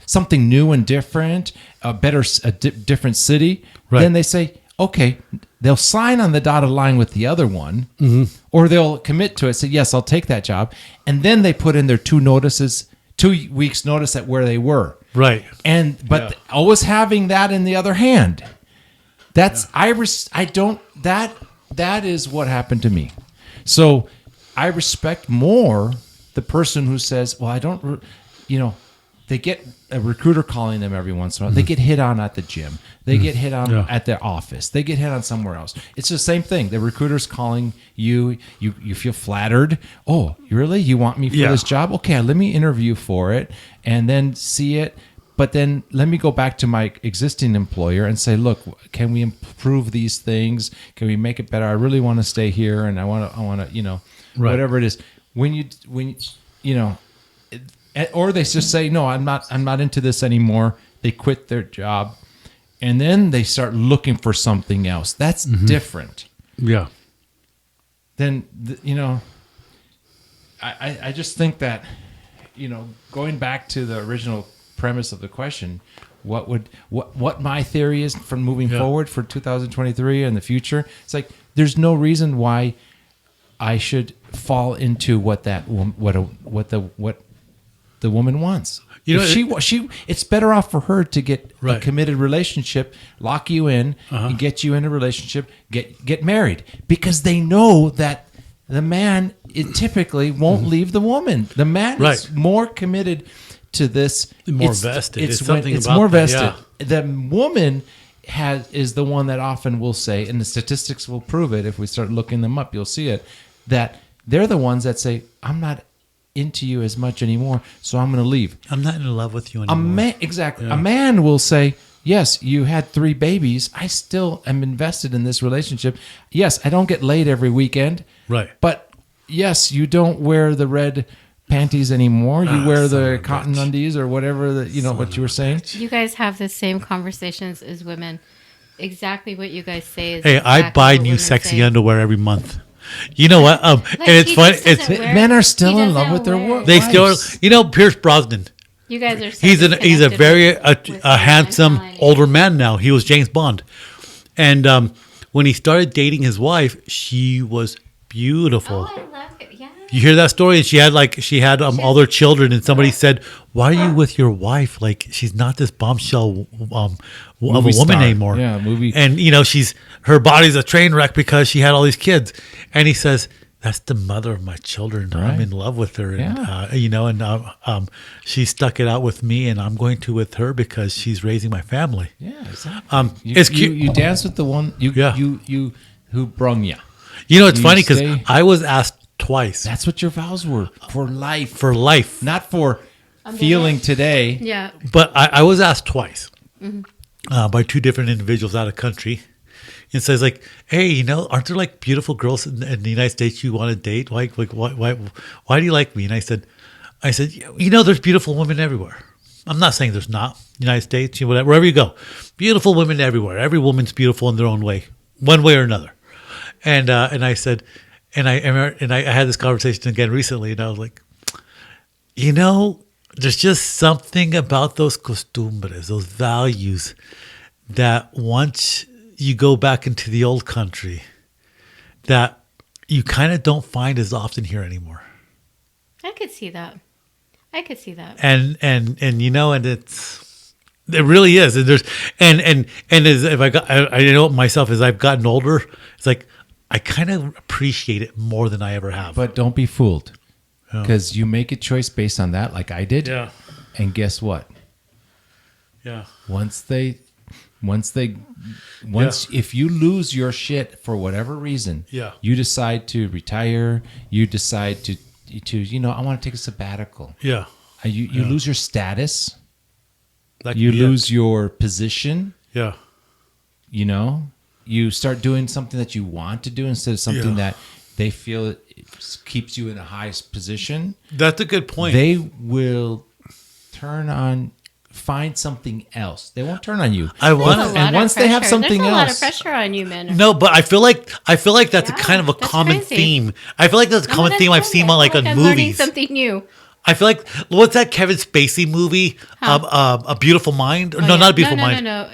something new and different, a different city. Right. Then they say, okay, they'll sign on the dotted line with the other one, or they'll commit to it. Say, yes, I'll take that job. And then they put in their 2 weeks notice at where they were. Right. But always having that in the other hand. That's, that is what happened to me. So I respect more the person who says, well, I don't, they get a recruiter calling them every once in a while. They get hit on at the gym. They get hit on at their office. They get hit on somewhere else. It's the same thing. The recruiter's calling you. You feel flattered. Oh, really? You want me for this job? Okay, let me interview for it and then see it. But then let me go back to my existing employer and say, look, can we improve these things? Can we make it better? I really want to stay here, and I want to, whatever it is. Or they just say, no, I'm not into this anymore. They quit their job, and then they start looking for something else. That's different. Yeah. Then I just think that, going back to the original premise of the question, what my theory is from moving forward for 2023 and the future, it's like there's no reason why I should fall into what the woman wants. It's better off for her to get a committed relationship, lock you in, and get you in a relationship, get married, because they know that the man typically won't leave the woman. The man is more committed to this, more vested. It's more vested. The woman is the one that often will say, and the statistics will prove it. If we start looking them up, you'll see it. That they're the ones that say, "I'm not into you as much anymore, so I'm going to leave. I'm not in love with you anymore." Exactly. Yeah. A man will say, "Yes, you had 3 babies. I still am invested in this relationship. Yes, I don't get laid every weekend. Right. But yes, you don't wear the red panties anymore. You wear the cotton undies or whatever what you were saying." You guys have the same conversations as women. Exactly what you guys say is. Hey, I buy new sexy underwear every month. You know what? And it's funny. Men are still in love with their work. They still, Pierce Brosnan. You guys are. He's a very handsome older man now. He was James Bond, and when he started dating his wife, she was beautiful. Oh, I love it. Yeah. You hear that story? And she had all their children, and somebody said, "Why are you with your wife? Like, she's not this bombshell of a woman anymore." Yeah, movie. And her body's a train wreck because she had all these kids. And he says, "That's the mother of my children. Right. I'm in love with her, and she stuck it out with me, and I'm going to with her because she's raising my family." Yeah, exactly. It's cute. You dance with the one you who brung you. It's funny because I was asked twice. That's what your vows were for life. For life, not for feeling today. Yeah. But I was asked twice by 2 different individuals out of country. And says like, "Hey, aren't there like beautiful girls in the United States you want to date? Why do you like me?" And I said, there's beautiful women everywhere. I'm not saying there's not. United States, wherever you go, beautiful women everywhere. Every woman's beautiful in their own way, one way or another. And I said, and I had this conversation again recently, and I was like, there's just something about those costumbres, those values, that once you go back into the old country, that you kind of don't find as often here anymore. I could see that. And it really is. And there's and as if I know it myself, as I've gotten older, it's like I kind of appreciate it more than I ever have. But don't be fooled, because you make a choice based on that, like I did. Yeah. And guess what? Yeah. If you lose your shit for whatever reason, you decide to retire, you decide to I want to take a sabbatical. Yeah. You lose your status. That you lose your position. Yeah. You start doing something that you want to do instead of something that they feel it keeps you in a high position. That's a good point. They will find something else. They won't turn on you. Once they have something else, there's a lot of pressure on you, men. No, but I feel like that's a kind of a common theme. I feel like that's a common theme I've seen on like on I'm movies. learning something new. I feel like what's that Kevin Spacey movie? A Beautiful Mind? No, not A Beautiful Mind. No,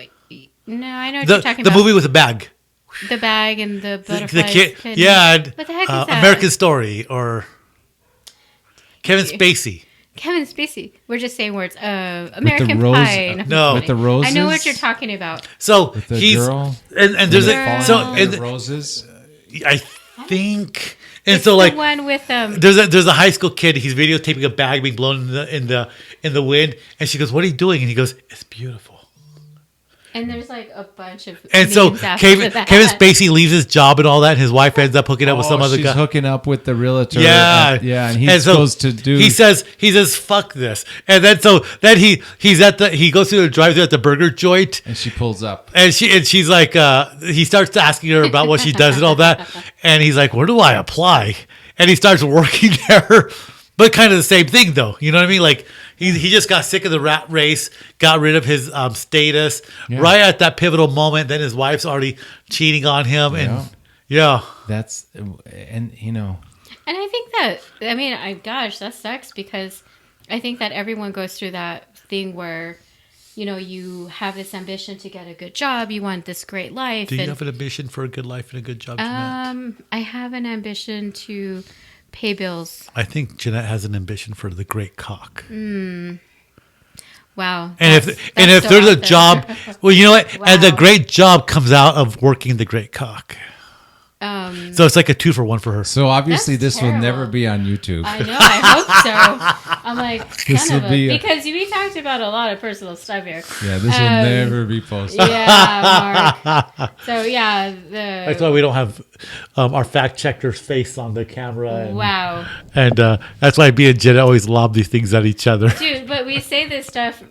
I know what you're talking about. The movie with the bag. The bag and the butterflies. The kid, what the heck is that? American Story or Kevin Spacey. Kevin Spacey. We're just saying words. American Pie. No, with the roses. I know what you're talking about. So with the he's girl, and there's the roses. I think. And it's so, like, the one with there's a high school kid. He's videotaping a bag being blown in the wind, and she goes, "What are you doing?" And he goes, "It's beautiful." And there's like a bunch of and so Kevin Spacey leaves his job and all that, and his wife ends up hooking up with some other guy. She's hooking up with the realtor. Yeah, and he's supposed to do. He says, "Fuck this," and then he goes through the drive-thru at the burger joint, and she pulls up, and she's like, he starts asking her about what she does and all that, and he's like, "Where do I apply?" And he starts working there, but kind of the same thing though. You know what I mean? Like. He just got sick of the rat race, got rid of his status right at that pivotal moment. Then his wife's already cheating on him, and that's And I think that that sucks because I think that everyone goes through that thing where, you have this ambition to get a good job, you want this great life. Do you have an ambition for a good life and a good job, Jeanette? I have an ambition to pay bills. I think Jeanette has an ambition for the great cock. Wow. And if there's a job, well, you know what? Wow. And the great job comes out of working the great cock. So it's like a 2-for-1 for her. So obviously this will never be on YouTube. I know. I hope so. I'm like, because we talked about a lot of personal stuff here. Yeah, this will never be posted. Yeah, Mark. So yeah, that's why we don't have our fact checker's face on the camera. Wow. And that's why me and Jeanette always lob these things at each other. Dude, but we say this stuff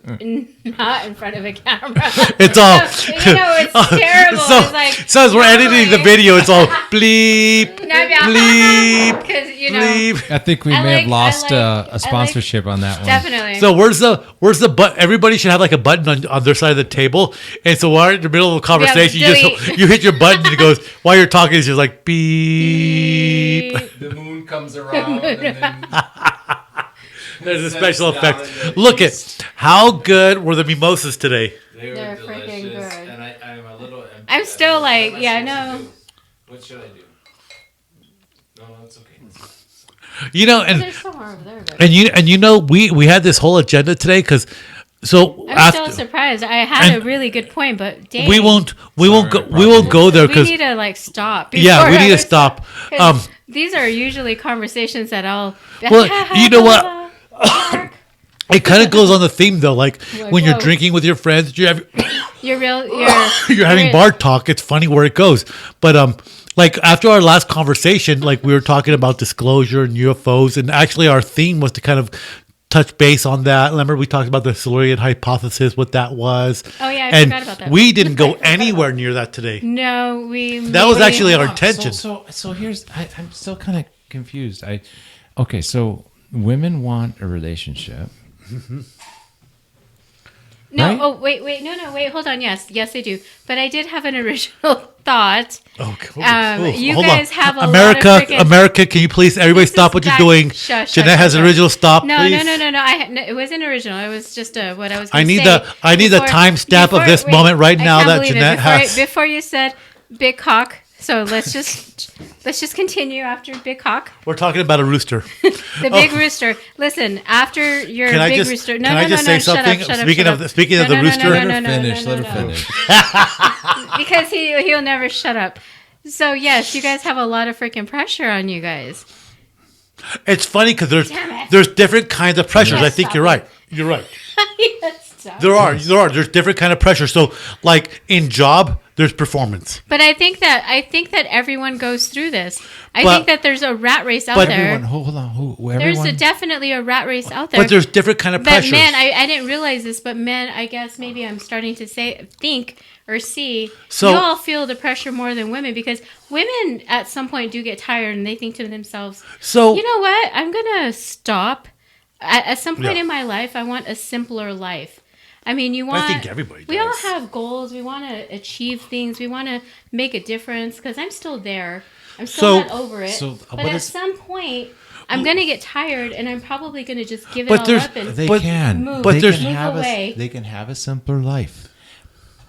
not in front of a camera. It's all. So, it's terrible. So, it's as we're editing the video, it's all bleep, bleep, bleep. I think we may have lost a sponsorship on that one. Definitely. So where's the button? Everybody should have like a button on their side of the table. And so while in the middle of a conversation, you hit your button and it goes, while you're talking, it's just like beep. The moon comes around and then... There's a special effect. Look at how good were the mimosas today. They're freaking good. And I'm a little... I'm still like, I know. What should I do? No, it's okay. We had this whole agenda today because I'm still surprised. I had a really good point, but dang. we won't go there because we need to stop. Yeah, we need to stop. These are usually conversations that I'll. Well, you know what? It kind of goes on the theme though, like when you're drinking with your friends, you're having bar talk. It's funny where it goes, but like after our last conversation, like we were talking about disclosure and UFOs, and actually our theme was to kind of touch base on that. Remember we talked about the Silurian hypothesis, what that was. Oh yeah, I forgot about that. We didn't go anywhere near that today. No, that was actually our intention. So here's I'm still kind of confused. So women want a relationship. Mm-hmm. No, right? Wait, hold on. Yes, they do. But I did have an original thought. Oh, cool. You guys have a America, lot of freaking... America, can you please, everybody stop what you're doing? Jeanette has an original stop, no, please. No. It wasn't original. It was just what I was going to say. I need the timestamp of this moment right now that Jeanette has. Before you said big cock, so let's just continue after big cock. We're talking about a rooster. The big rooster. Listen, after your big rooster. Can I just say something? Speaking of the rooster. Let her finish. Because he'll never shut up. So yes, you guys have a lot of freaking pressure on you guys. It's funny because there's different kinds of pressures. I think you're right. You're right. Stop. There's different kind of pressure. So, like in job, there's performance. But I think that everyone goes through this. I think that there's a rat race out there. Hold on. There's definitely a rat race out there. But there's different kind of pressures. But men, I didn't realize this. But men, I guess maybe I'm starting to think or see. So you all feel the pressure more than women, because women at some point do get tired and they think to themselves, "So you know what? I'm gonna stop." At some point in my life, I want a simpler life. I mean, I think everybody does. We all have goals. We want to achieve things. We want to make a difference, because I'm still there. I'm still not over it. But at some point, I'm going to get tired, and I'm probably going to just give it all up and move away. They can have a simpler life,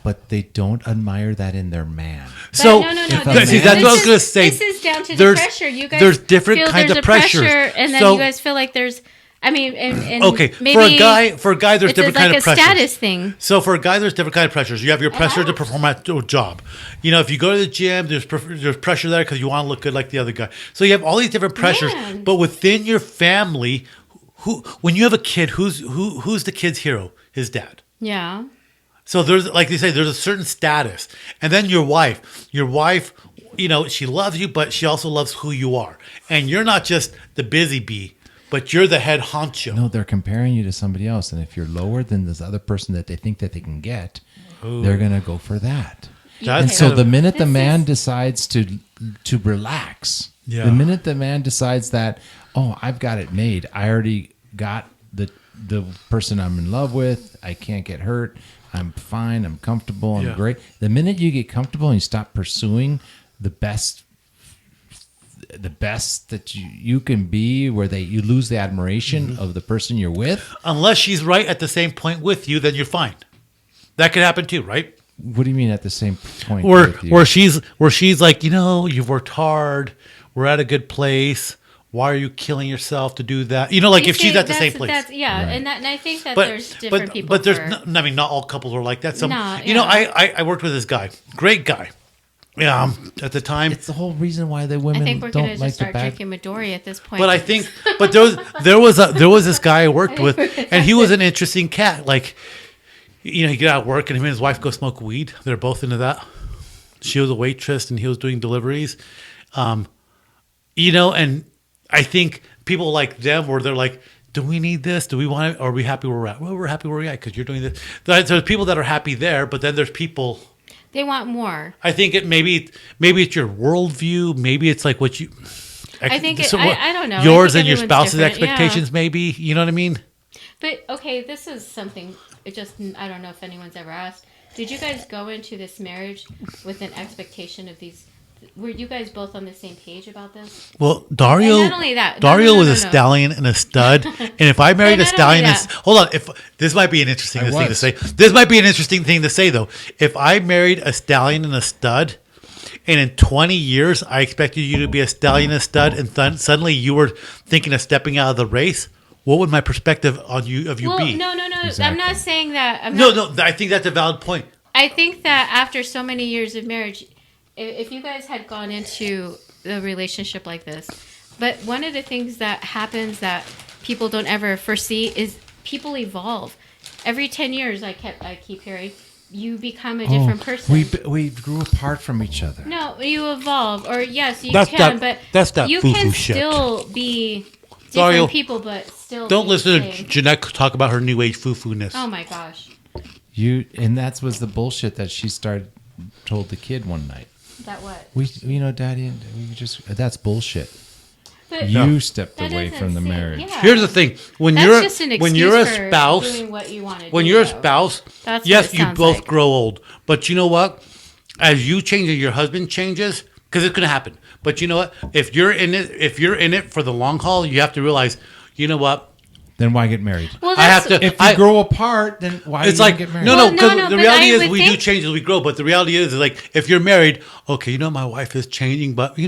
but they don't admire that in their man. So no. See, that's what I was going to say. This is down to the pressure. You guys there's different kinds of pressure, and then you guys feel like there's. I mean, and okay, maybe for a guy, there's different kind of pressures. It's like a status thing. So for a guy, there's different kind of pressures. You have your pressure to perform at your job. You know, if you go to the gym, there's pressure there because you want to look good like the other guy. So you have all these different pressures. Man. But within your family, when you have a kid, who's the kid's hero? His dad. Yeah. So there's, like they say, there's a certain status, and then your wife. You know, she loves you, but she also loves who you are, and you're not just the busy bee. But you're the head honcho. No, they're comparing you to somebody else. And if you're lower than this other person that they think that they can get, they're going to go for that. And so the minute the man decides to relax, the minute the man decides that, oh, I've got it made. I already got the person I'm in love with. I can't get hurt. I'm fine. I'm comfortable. I'm great. The minute you get comfortable and you stop pursuing the best that you can be, where you lose the admiration of the person you're with. Unless she's right at the same point with you, then you're fine. That could happen too, right? What do you mean at the same point? Where she's like, you know, you've worked hard. We're at a good place. Why are you killing yourself to do that? You know, like if she's at the same place. Right. And I think that there's different people. But there's, I mean, not all couples are like that. Some, you know, I worked with this guy, great guy. Yeah, at the time, it's the whole reason why the women. I think we're going to just start drinking Midori at this point. But I think, there was this guy I worked with, and he was an interesting cat. Like, you know, he get out of work, and him and his wife go smoke weed. They're both into that. She was a waitress, and he was doing deliveries. You know, and I think people like them, where they're like, do we need this? Do we want it? Or are we happy where we're at? Well, we're happy where we're at because you're doing this. So there's people that are happy there, but then there's people. They want more. I think maybe it's your worldview. Maybe it's like what you. I think I don't know. Yours and your spouse's expectations, maybe. You know what I mean? But okay, this is something. I don't know if anyone's ever asked. Did you guys go into this marriage with an expectation of these? Were you guys both on the same page about this? Well, Dario. And not only that, Dario was a stallion and a stud, and if I married a stallion, hold on. If this might be an interesting thing to say. This might be an interesting thing to say, though. If I married a stallion and a stud, and in 20 years I expected you to be a stallion and a stud, and suddenly you were thinking of stepping out of the race, what would my perspective on you be? No. Exactly. I'm not saying that. No. I think that's a valid point. I think that after so many years of marriage, if you guys had gone into a relationship like this, but one of the things that happens that people don't ever foresee is people evolve. Every 10 years, I keep hearing, you become a different person. We grew apart from each other. No, you evolve, or yes, you can, but you can still be different people, but still. Don't listen to Jeanette talk about her new age foo-foo-ness. Oh my gosh. And that was the bullshit that she told the kid one night. That what? Daddy, that's bullshit. But you stepped away from the marriage. Yeah. Here's the thing: when you're a spouse, doing what you want to when you're a spouse, yes, you both grow old. But you know what? As you change and your husband changes, because it's going to happen. But you know what? If you're in it for the long haul, you have to realize, you know what? Then why get married? Well, if you grow apart, then why get married? No, because the reality is we do change as we grow. But the reality is like if you're married, okay, my wife is changing, but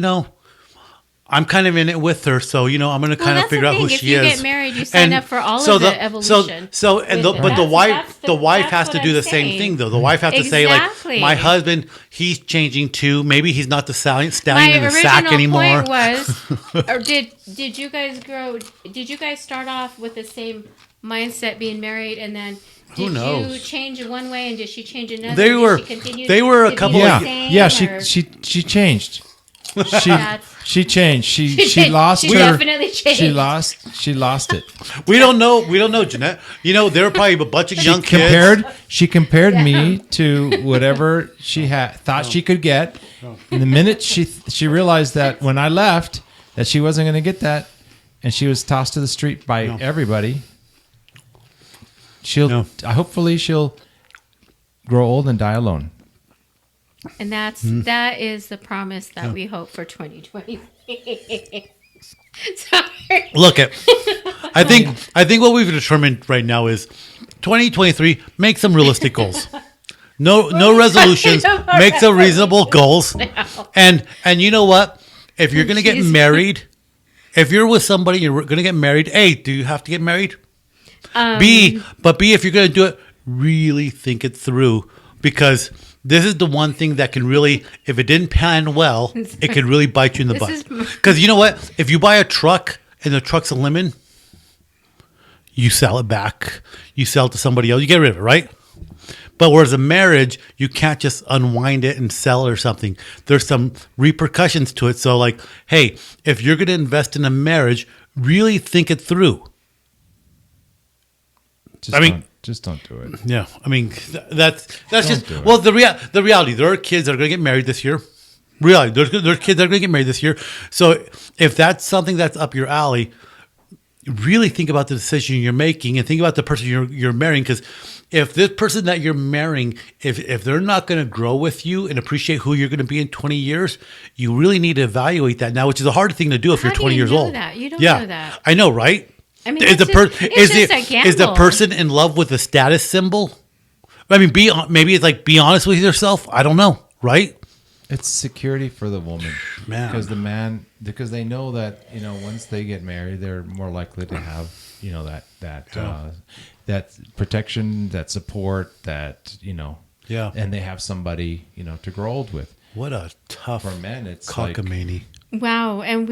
I'm kind of in it with her, so I'm going to kind of figure out who she is. If you get married, you sign up for all of the evolution. But the wife has to do the same thing, though. The wife has to say, like, my husband, he's changing too. Maybe he's not the stallion in the sack anymore. My original point was, or did you guys grow? Did you guys start off with the same mindset being married, and then Who did knows? you change one way and did she change another? They Did were- she continue they were a to be couple the of- same, Yeah, or- she changed. That's- She changed. She did. lost She her. definitely changed. She lost it. We don't know, Jeanette. You know, there were probably a bunch of young kids. She compared me to whatever she thought she could get. And the minute she realized that when I left that she wasn't going to get that, and she was tossed to the street by everybody. Hopefully she'll grow old and die alone. And that is the promise that we hope for 2020. Sorry. Look at, I think what we've determined right now is 2023. Make some realistic goals. No resolutions. Make some reasonable goals. And you know what? If you're gonna get married, if you're with somebody, you're gonna get married. A, do you have to get married? B, if you're gonna do it, really think it through, because this is the one thing that can really, if it didn't pan well, it could really bite you in the butt. Because you know what? If you buy a truck and the truck's a lemon, you sell it back. You sell it to somebody else. You get rid of it, right? But whereas a marriage, you can't just unwind it and sell it or something. There's some repercussions to it. So like, hey, if you're going to invest in a marriage, really think it through. Just don't do it. Yeah, I mean that's just do it. well the reality. There are kids that are going to get married this year. Really, there's kids that are going to get married this year. So if that's something that's up your alley, really think about the decision you're making and think about the person you're marrying. Because if this person that you're marrying, if they're not going to grow with you and appreciate who you're going to be in 20 years, you really need to evaluate that now, which is a hard thing to do if you're 20 years old. You don't know that. I know, right? I mean, is a gamble. Is the person in love with a status symbol? I mean, maybe it's like, be honest with yourself. I don't know, right? It's security for the woman, Man. because they know that once they get married, they're more likely to have that protection, that support, that Yeah. and they have somebody to grow old with. What a tough For men, it's cockamamie. Wow, and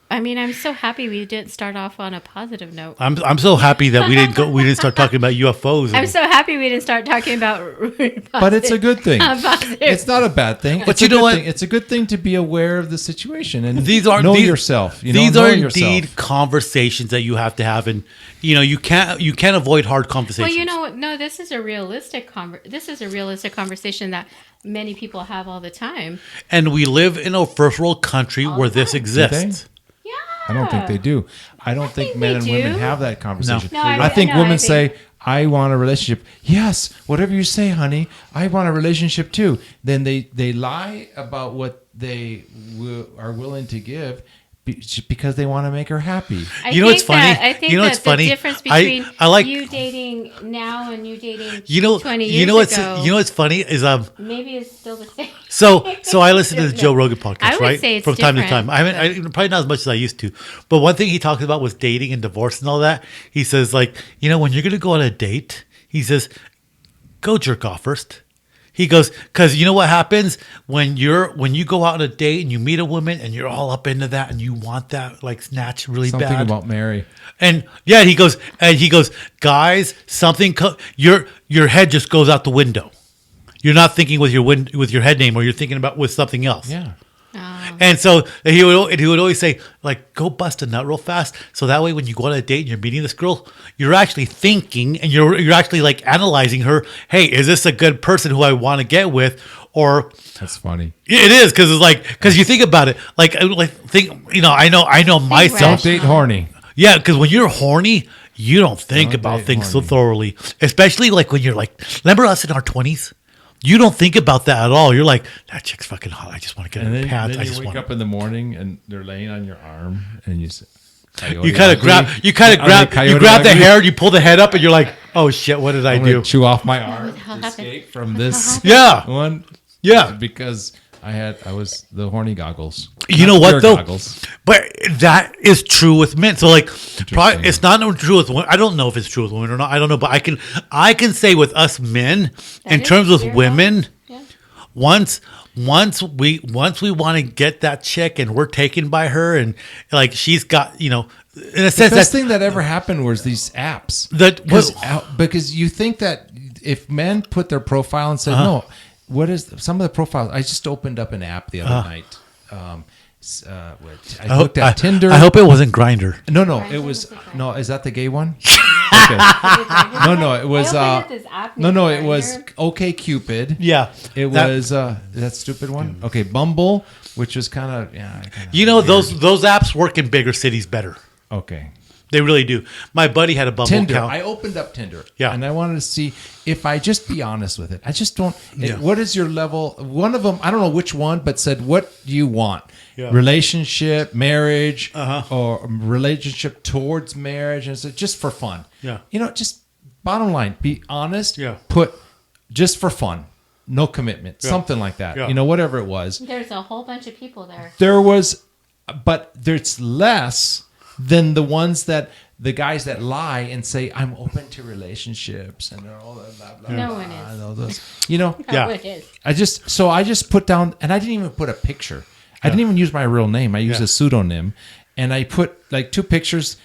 I'm so happy we didn't start off on a positive note. I'm so happy that we didn't start talking about UFOs. I'm so happy we didn't start talking about But it's a good thing. positive. It's not a bad thing. But It's you a know good what? thing. It's a good thing to be aware of the situation and know yourself. These know are yourself. indeed conversations that you have to have, and you can't avoid hard conversations. Well, you know what? No, this is a realistic conversation that many people have all the time. And we live in a first world country where this exists. Yeah. I don't think they do. I don't think men and they women do. have that conversation. No, I think no, women I think- say, I want a relationship. Yes, whatever you say, honey. I want a relationship too. Then they lie about what they are willing to give because they want to make her happy. I You know what's think funny? I think You know that what's funny? the difference between I like- you dating now and you dating 20 years you know what's ago, what's funny is maybe it's still the same. So I listen to the Joe Rogan podcast, I would right? say it's From time to different, time. I probably not as much as I used to. But one thing he talks about was dating and divorce and all that. He says, like, when you're going to go on a date, he says, go jerk off first. He goes, because you know what happens when you go out on a date and you meet a woman and you're all up into that and you want that like snatch really Something bad. about Mary. And yeah, he goes, guys, your head just goes out the window. You're not thinking with your head name, or you're thinking about with something else. Yeah. And so he would always say, like, go bust a nut real fast. So that way, when you go on a date and you're meeting this girl, you're actually thinking and you're actually like analyzing her. Hey, is this a good person who I want to get with? Or That's funny. it is, because you think about it, I know myself. Don't date horny. Yeah, because when you're horny, you don't think Don't about date things so horny. thoroughly. Especially like when you're like, remember us in our 20s? You don't think about that at all. You're like, that chick's fucking hot. I just want to get And in then, her pants. then I you just wake want. up in the morning and they're laying on your arm and you say, You kind of grab the hair, and you pull the head up, and you're like, oh shit, what did I I'm do? gonna chew off my arm hell to happened? escape from this Yeah, one. yeah. Because I was the horny goggles. You know Not what pure though? Goggles. But that is true with men. So like, probably, it's not true with women. I don't know if it's true with women or not. I don't know, but I can say with us men, That in is terms of true. women, Yeah. once we want to get that chick and we're taken by her and like she's got in a sense, The best thing that ever happened was these apps. Because you think that if men put their profile and said, no, what is some of the profiles? I just opened up an app the other night. I looked at Tinder. I hope it wasn't Grindr. No, Grindr it was was no. Is that the gay one? Okay. No, it was. It was OK Cupid. Yeah, it was that stupid one. Okay, Bumble, which was kind of those apps work in bigger cities better. Okay. They really do. My buddy had a Bumble Tinder. account. I opened up Tinder. Yeah. And I wanted to see if I just be honest with it. I just don't. What is your level? One of them, I don't know which one, but said, what do you want? Yeah. Relationship, marriage, or relationship towards marriage. And so just for fun. Yeah. Just bottom line, be honest. Yeah. Put just for fun. No commitment. Yeah. Something like that. Yeah. Whatever it was. There's a whole bunch of people there. There was, but there's less than the ones that the guys that lie and say I'm open to relationships and all that blah blah. No blah, one is. and all those, No one is. I just put down, and I didn't even put a picture. I didn't even use my real name. I used a pseudonym, and I put like 2 pictures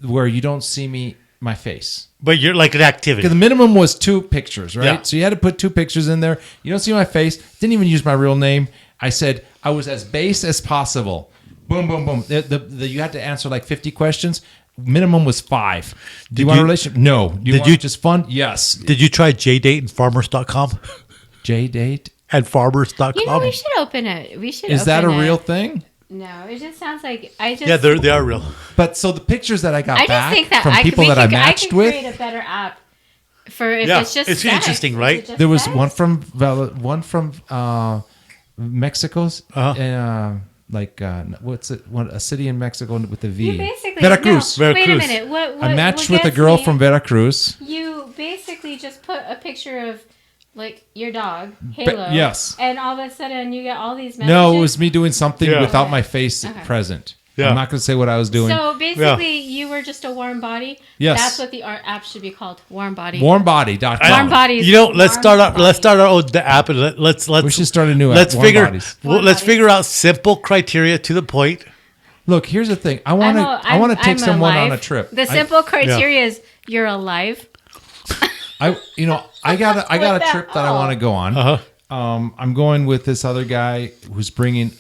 where you don't see my face. But you're like an activity. Because the minimum was 2 pictures, right? Yeah. So you had to put 2 pictures in there. You don't see my face. Didn't even use my real name. I said I was as base as possible. Boom, boom, boom. You had to answer like 50 questions. Minimum was 5. Do you want a relationship? No. Do you want just fun? Yes. Did you try JDate and Farmers.com? JDate? And Farmers.com? We should open it. Is that a real thing? No, it just sounds like Yeah, they are real. But so the pictures that I got back think that from people that I matched with. I can create a better app for if it's just it's sex. interesting, right? There was one from Mexico's. What's it? A city in Mexico with a V. You basically Veracruz. No, wait a minute. I matched with a girl from Veracruz. You basically just put a picture of like your dog, Halo. Yes. And all of a sudden you get all these messages. No, it was me doing something without my face present. Yeah. I'm not going to say what I was doing. So basically, you were just a warm body. Yes. That's what the app should be called. Warm body. Warmbody.com. Warm bodies. Let's start the app and let's. We should start a new app. Let's figure out simple criteria to the point. Look, here's the thing. I want to take someone on a trip. The simple criteria is you're alive. I got a trip that I want to go on. I'm going with this other guy who's bringing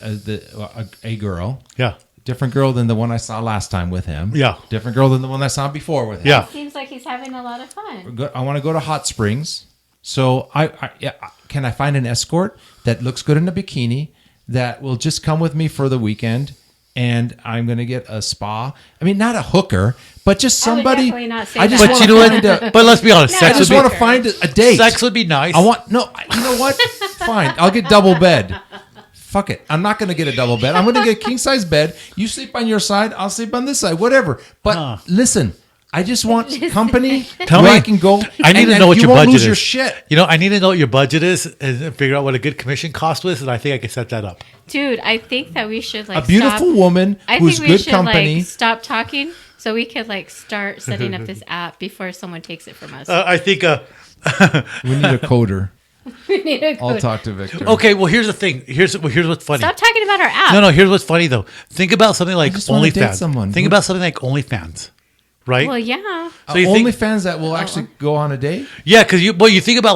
a girl. Yeah. Different girl than the one I saw last time with him. Yeah. Different girl than the one I saw before with him. Yeah. It seems like he's having a lot of fun. I want to go to Hot Springs. So can I find an escort that looks good in a bikini that will just come with me for the weekend? And I'm going to get a spa. I mean, not a hooker, but just somebody. I would definitely not say I just that. want to find a. But let's be honest. I just want to find a date. Sex would be nice. You know what? Fine. I'll get double bed. Fuck it. I'm not going to get a double bed. I'm going to get a king size bed. You sleep on your side. I'll sleep on this side. Whatever. But listen, I just want company. Tell me. I can go. I need to know what your budget is. Your shit. I need to know what your budget is and figure out what a good commission cost was, and I think I can set that up. Dude, I think that we should a beautiful woman who's good company. Stop talking so we could start setting up this app before someone takes it from us. I think we need a coder. We need a coder. I'll talk to Victor. Okay, well here's the thing. Here's what's funny. Stop talking about our app. No. Here's what's funny though. Think about something like OnlyFans. Think about something like OnlyFans, right? Well, yeah. So OnlyFans that will actually go on a date. Yeah, because you think about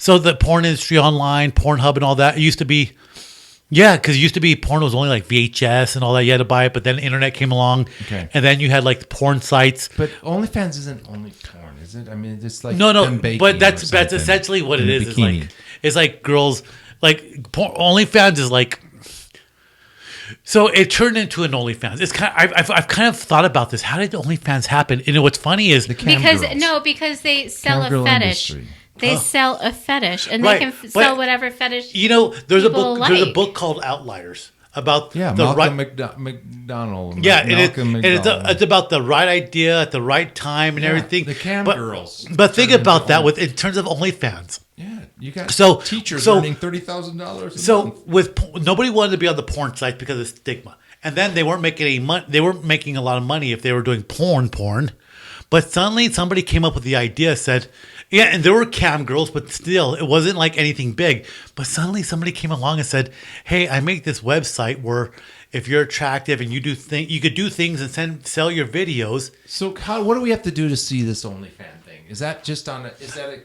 the porn industry online, Pornhub, and all that. It used to be. Yeah, because it used to be porn was only VHS and all that. You had to buy it, but then the internet came along, and then you had the porn sites. But OnlyFans isn't only porn, is it? I mean, it's like no. But that's essentially what it is. It's like girls OnlyFans is So it turned into an OnlyFans. It's I've kind of thought about this. How did OnlyFans happen? And what's funny is because they sell a fetish. Industry. They sell a fetish, and they can sell whatever fetish. There's a book. There's a book called Outliers about Malcolm McDonald. Yeah, it's about the right idea at the right time and everything. The cam girls. But think about that in terms of OnlyFans. Yeah, you got teachers earning $30,000. So nobody wanted to be on the porn site because of stigma, and then they weren't making any money. They weren't making a lot of money if they were doing porn. But suddenly somebody came up with the idea, said. Yeah, and there were cam girls, but still, it wasn't anything big. But suddenly somebody came along and said, hey, I make this website where if you're attractive and you could do things and sell your videos. So what do we have to do to see this OnlyFans thing? Is that just on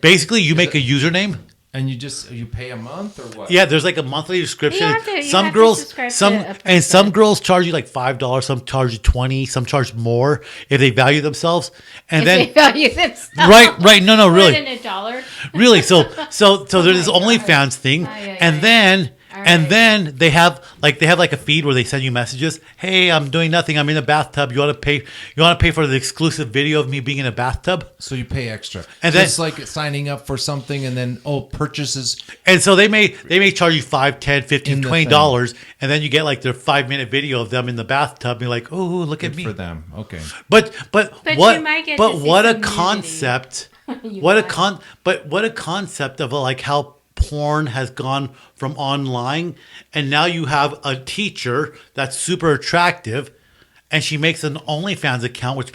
Basically, you make a username. And you pay a month or what? Yeah, there's like a monthly subscription. Some girls charge you like $5. Some charge you $20. Some charge more if they value themselves. And they value themselves. Right. No, really. More than $1. Really. So there's this OnlyFans thing, and then they have like a feed where they send you messages. Hey, I'm doing nothing. I'm in a bathtub. You want to pay for the exclusive video of me being in a bathtub? So you pay extra. And then it's like signing up for something and then purchases. And so they may charge you $5, $10, $15, $20, and then you get like their 5-minute video of them in the bathtub and you're like, oh, look at me. For them. Okay. But what a concept. What a concept of like how porn has gone from online, and now you have a teacher that's super attractive, and she makes an OnlyFans account, which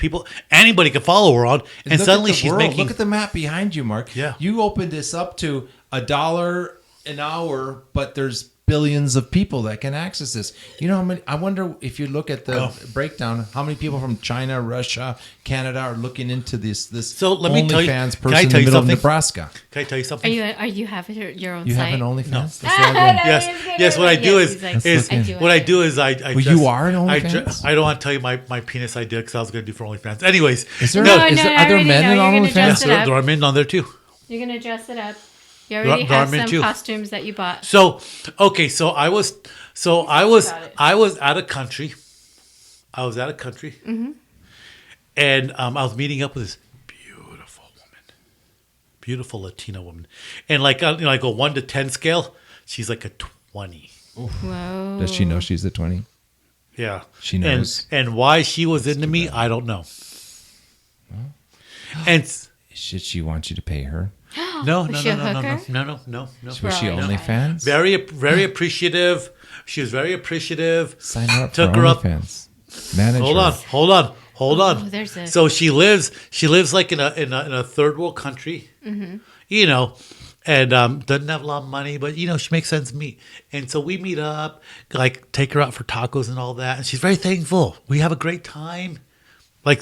anybody can follow her on, and suddenly she's making. Look at the map behind you, Mark. Yeah, you opened this up to $1 an hour, but there's billions of people that can access this. You know how many? I wonder if you look at the breakdown, how many people from China, Russia, Canada are looking into this. So let me tell you, OnlyFans person in the middle of Nebraska. Can I tell you something? Are you have your own? You site? have an OnlyFans? No. Yes. What I do is I. Well, you are an OnlyFans. I don't want to tell you my penis idea because I was going to do for OnlyFans. Anyways, are there men on OnlyFans? Yes, there are men on there too. You're gonna dress it up. You already have some costumes that you bought. So I was out of country. Mm-hmm. And I was meeting up with this beautiful Latina woman, and like a 1 to 10 scale, she's like a 20. Whoa! Does she know she's a 20? Yeah, she knows. And why she was into me, I don't know. And should she want you to pay her? No. Was she she OnlyFans? Very appreciative. She was very appreciative. Sign her up for OnlyFans. Hold on. Oh, so she lives like in a third world country, mm-hmm. And doesn't have a lot of money, but she makes sense to me. And so we meet up, like take her out for tacos and all that, and she's very thankful. We have a great time, like.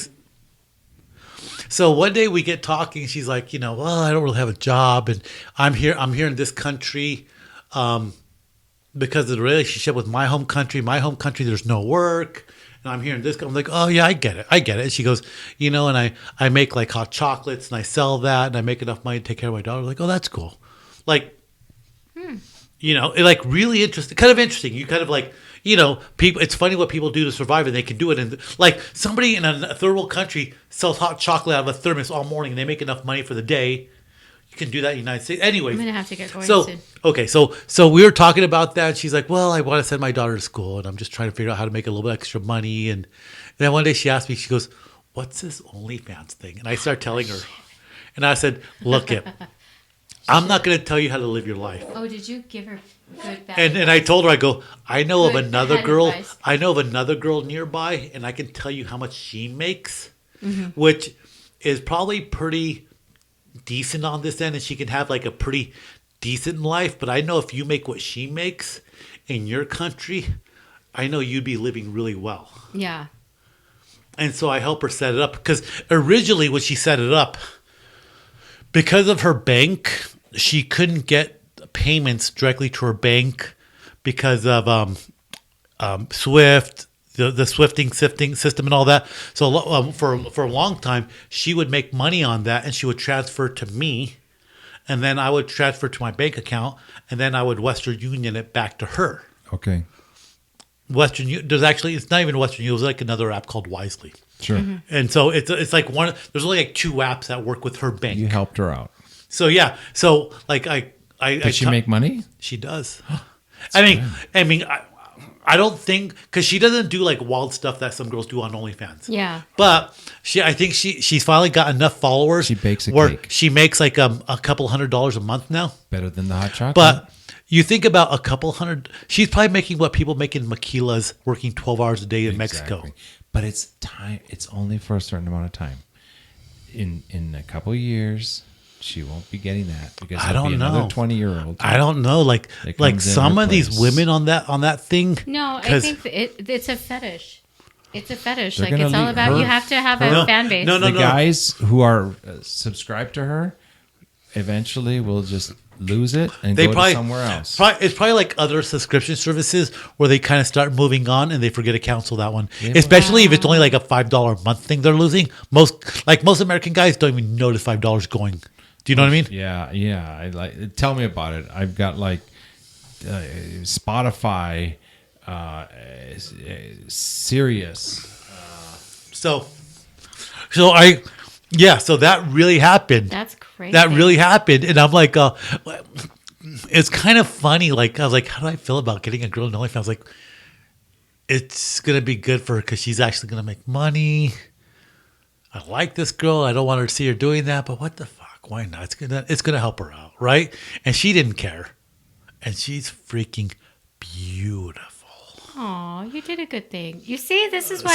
So one day we get talking. She's like, well, I don't really have a job, and I'm here in this country because of the relationship with my home country. My home country, there's no work, and I'm here in this. I'm like, oh yeah, I get it. And she goes, and I make like hot chocolates and I sell that, and I make enough money to take care of my daughter. Like, oh, that's cool. Like, like really interesting, kind of interesting. You kind of like. People. It's funny what people do to survive, and they can do it. And like somebody in a third world country sells hot chocolate out of a thermos all morning, and they make enough money for the day. You can do that in the United States. Anyway, I'm gonna have to get going soon. Okay, so we were talking about that. And she's like, "Well, I want to send my daughter to school, and I'm just trying to figure out how to make a little bit extra money." And then one day she asked me, she goes, "What's this OnlyFans thing?" And I started telling her, and I said, "Look, I'm not going to tell you how to live your life." Oh, did you give her good bad and I told her, I go, I know of another girl nearby, and I can tell you how much she makes, mm-hmm. which is probably pretty decent on this end, and she can have like a pretty decent life. But I know if you make what she makes in your country, I know you'd be living really well. Yeah. And so I help her set it up, because originally when she set it up, because of her bank, she couldn't get payments directly to her bank because of Swift, the sifting system and all that. So for a long time, she would make money on that, and she would transfer to me, and then I would transfer to my bank account, and then I would Western Union it back to her. Okay. It's not even Western Union. It was like another app called Wisely. Sure. Mm-hmm. And so it's like there's only like 2 apps that work with her bank. You helped her out. So yeah. So like Does she make money? She does. I don't think, because she doesn't do like wild stuff that some girls do on OnlyFans. Yeah. But I think she's finally got enough followers. She bakes a where cake. She makes like a couple $100s a month now. Better than the hot chocolate. But you think about a couple hundred. She's probably making what people make in maquilas, working 12 hours a day in Mexico. But it's time. It's only for a certain amount of time. In a couple of years, she won't be getting that because I don't know. Another 20-year-old. I don't know. Like some of these women on that thing. No, I think it's a fetish. It's a fetish. They're Like it's all about you have to have a fan base. The guys who are subscribed to her eventually will just lose it and go to somewhere else. It's probably like other subscription services where they kind of start moving on and they forget to cancel that one. Especially if it's only like a $5 a month thing they're losing. Most American guys don't even notice $5 going. Do you know what I mean? Yeah. Tell me about it. I've got like Spotify, Sirius. So that really happened. That's crazy. That really happened, and I'm like, it's kind of funny. Like I was like, how do I feel about getting a girl in OnlyFans? I was like, it's gonna be good for her because she's actually gonna make money. I like this girl. I don't want her to see her doing that, but what the fuck? Why not? It's gonna help her out, right? And she didn't care, and she's freaking beautiful. Oh, you did a good thing. You see, this is why.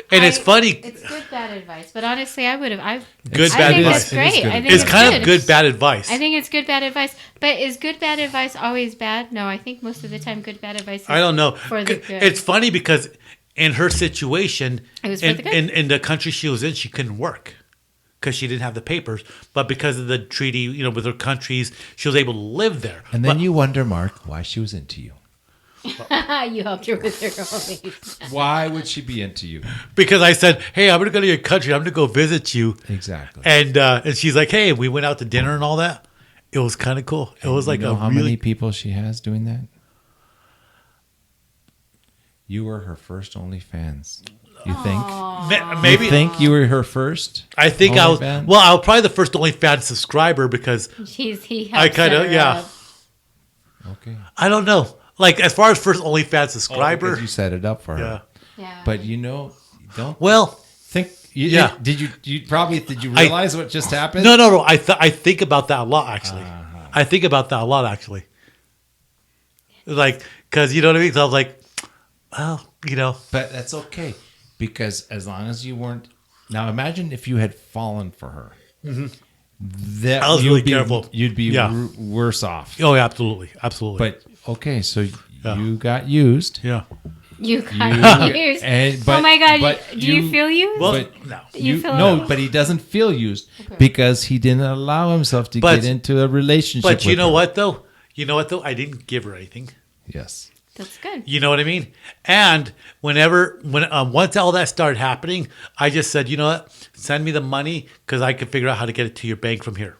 It's funny. It's good bad advice, but honestly, I would have. Good bad advice. It's great. I think it's kind of good bad advice. I think it's good bad advice, but is good bad advice always bad? No, I think most of the time, good bad advice. I don't know. For the good. It's funny because in her situation, it was for the good. In the country she was in, she couldn't work because she didn't have the papers. But because of the treaty, with her countries, she was able to live there. And then you wonder, Mark, why she was into you. You helped her with her OnlyFans. Why would she be into you? Because I said, hey, I'm going to go to your country. I'm going to go visit you. Exactly. And she's like, hey, we went out to dinner and all that. It was kind of cool. It was like how many people she has doing that? You were her first OnlyFans. You think? Maybe. You think you were her first? I think I was. Well, I was probably the first OnlyFans subscriber because I kind of Okay. I don't know. Like as far as first OnlyFans subscriber, because you set it up for her. Yeah. But don't. Well, think. Did you realize what just happened? No. I think about that a lot actually. I think about that a lot actually. Like, because you know what I mean. So I was like, well, But that's okay because as long as you weren't. Now imagine if you had fallen for her. Mm-hmm. I was really careful. You'd be worse off. Oh, yeah, absolutely. But okay, so you got used. Yeah. You got used. Oh my God! Do you feel used? Well, no. But he doesn't feel used because he didn't allow himself to get into a relationship. But you know what though? I didn't give her anything. Yes. That's good. You know what I mean? And once all that started happening, I just said, you know what? Send me the money because I can figure out how to get it to your bank from here.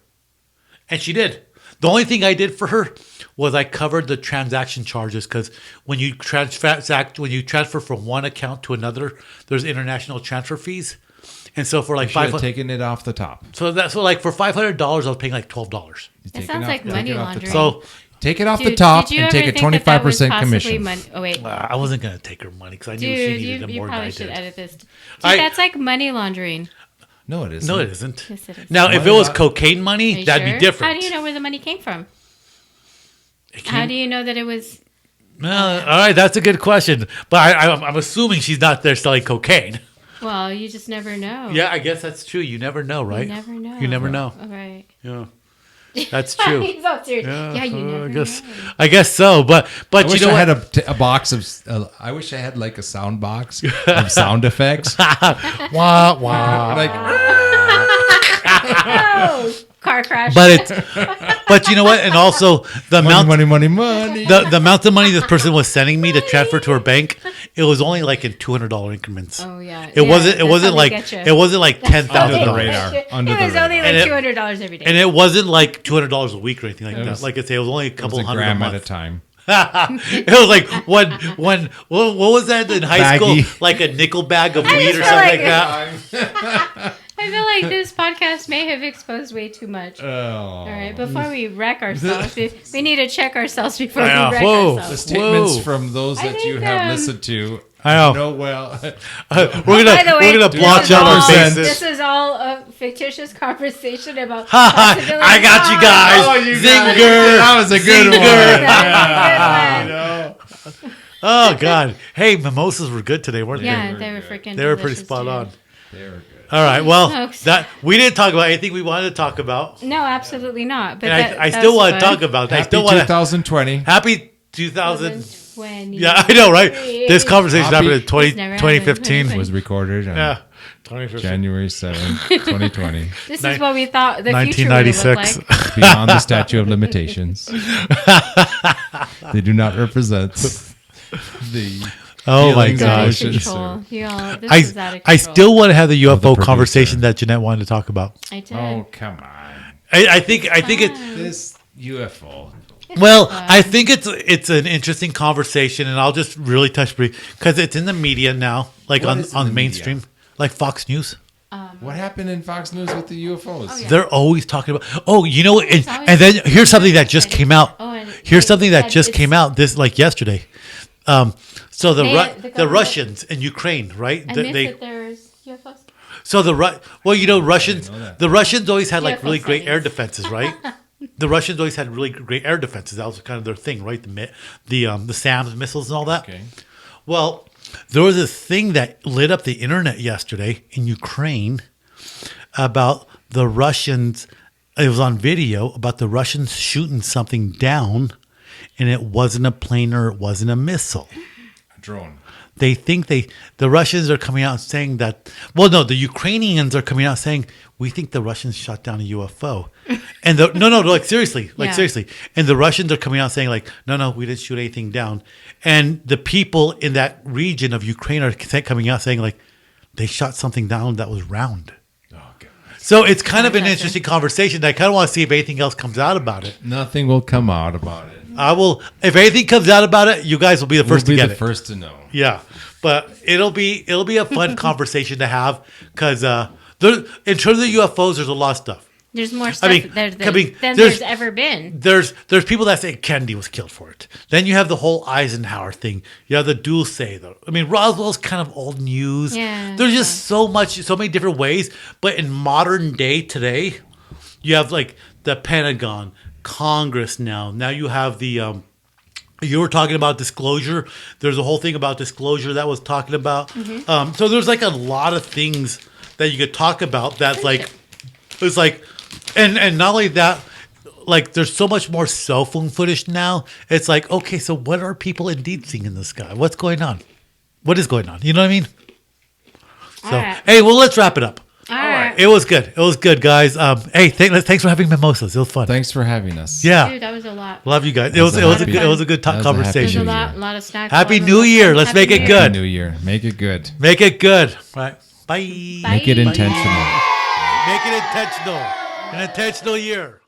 And she did. The only thing I did for her was I covered the transaction charges because when you transfer from one account to another, there's international transfer fees. And so for like $500, taken it off the top. So like for $500, I was paying like $12. It sounds like money laundering. So take it off the top and take a 25% commission. Oh wait, I wasn't gonna take her money because I knew she needed it more than I did. You probably should edit this. That's like money laundering. No, it isn't. No, it isn't. Yes, it is. Now, if it was cocaine money, that'd be different. How do you know where the money came from? How do you know that it was? Well, all right, that's a good question. But I'm assuming she's not there selling cocaine. Well, you just never know. Yeah, I guess that's true. You never know, right? You never know. You never know. All right. Yeah. That's true. He's all serious. Yeah, you never know. I guess so, but I wish I had a box of. I wish I had like a sound box of sound effects. Wah wah. Like. Car crash. But you know what? And also the amount money. The amount of money this person was sending me to transfer to her bank, it was only like in $200 increments. Oh yeah. It wasn't like $10,000. Under the radar. It was only like $200 every day. And it wasn't like $200 a week or anything like that. Like I say, it was only a couple hundred a month at a time. It was like what was that in high school? Like a nickel bag of weed or something like that. I feel like this podcast may have exposed way too much. Oh. All right, before we wreck ourselves, we need to check ourselves before we wreck ourselves. The statements from those that you have listened to. I know. Well, we're gonna blotch out our faces. This is all a fictitious conversation about. I got you guys. Zinger. That was a good one. Oh God! Hey, mimosas were good today, weren't they? Yeah, they were freaking. They were pretty spot on. They were good. All right. Well, Smokes. that we didn't talk about anything we wanted to talk about. No, absolutely not. But And I still want to talk about. I Happy still want to. 2020. Happy 2000. 2020. Yeah, I know, right? This conversation happened in It's never happened. 2015. Was recorded on Yeah, 2015. January 7th, 2020. This is what we thought the future would look 1996. like. Beyond the statute of limitations. They do not represent the. Oh my feelings and gosh. Out of emotions control. Y'all, this I, is out of control. I still want to have the UFO producer. conversation that Jeanette wanted to talk about. I did. Oh, come on. I think it's This UFO. well. I think it's an interesting conversation, and I'll just really touch brief because it's in the media now, like What on is in the mainstream, media? like Fox News. What happened in Fox News with the UFOs? yeah. They're always talking about. Oh, you know, It's and, always- and then here's something that just came out. Oh, and Here's they something that said just it's- came out this like yesterday. So the They- the the government- Russians in Ukraine, right? I They- missed that there's UFOs. So well, you know, Russians. know that. The Russians always had like UFO really great air sightings. defenses, right? The Russians always had really great air defenses. That was kind of their thing, right? The SAMs missiles and all that. Okay. Well, there was this thing that lit up the internet yesterday in Ukraine about the Russians. It was on video about the Russians shooting something down, and it wasn't a plane or it wasn't a missile. A drone. They think the Russians are coming out saying that. Well, no, the Ukrainians are coming out saying we think the Russians shot down a UFO, and like seriously, Yeah. seriously, and the Russians are coming out saying like no, we didn't shoot anything down, and the people in that region of Ukraine are coming out saying like they shot something down that was round. Oh, God. So it's kind of an Gotcha. interesting conversation. I kind of want to see if anything else comes out about it. Nothing will come out about it. I will. If anything comes out about it, you guys will be the first We'll be to get the it. first to know. Yeah, but it'll be a fun conversation to have because in terms of the UFOs, there's a lot of stuff. There's more stuff mean, there I mean, than there's- there's ever been. There's people that say Kennedy was killed for it. Then you have the whole Eisenhower thing. You have the Dulce. I mean, Roswell's kind of old news. Yeah, There's just so many different ways. But in modern day today, you have like the Pentagon, Congress now. Now you have the you were talking about disclosure. There's a whole thing about disclosure that was talking about. So there's like a lot of things that you could talk about. That's like it's like, and not only that, like there's so much more cell phone footage now. It's like okay, so what are people indeed seeing in the sky? What's going on? What is going on? You know what I mean? So All right. hey, well let's wrap it up. All right. It was good. It was good, guys. Hey, thanks for having mimosas. It was fun. Thanks for having us. Yeah. Dude, that was a lot. Love you guys. It was was a it was a happy- good, it was a good that was a happy There's conversation. a New lot, Year. lot of snacks. Happy a lot of New mimosas. Year. Let's Happy make it New good. Happy New Year. Make it good. Make it good. Right. Bye. Bye. Make it intentional. Make it intentional. An intentional year.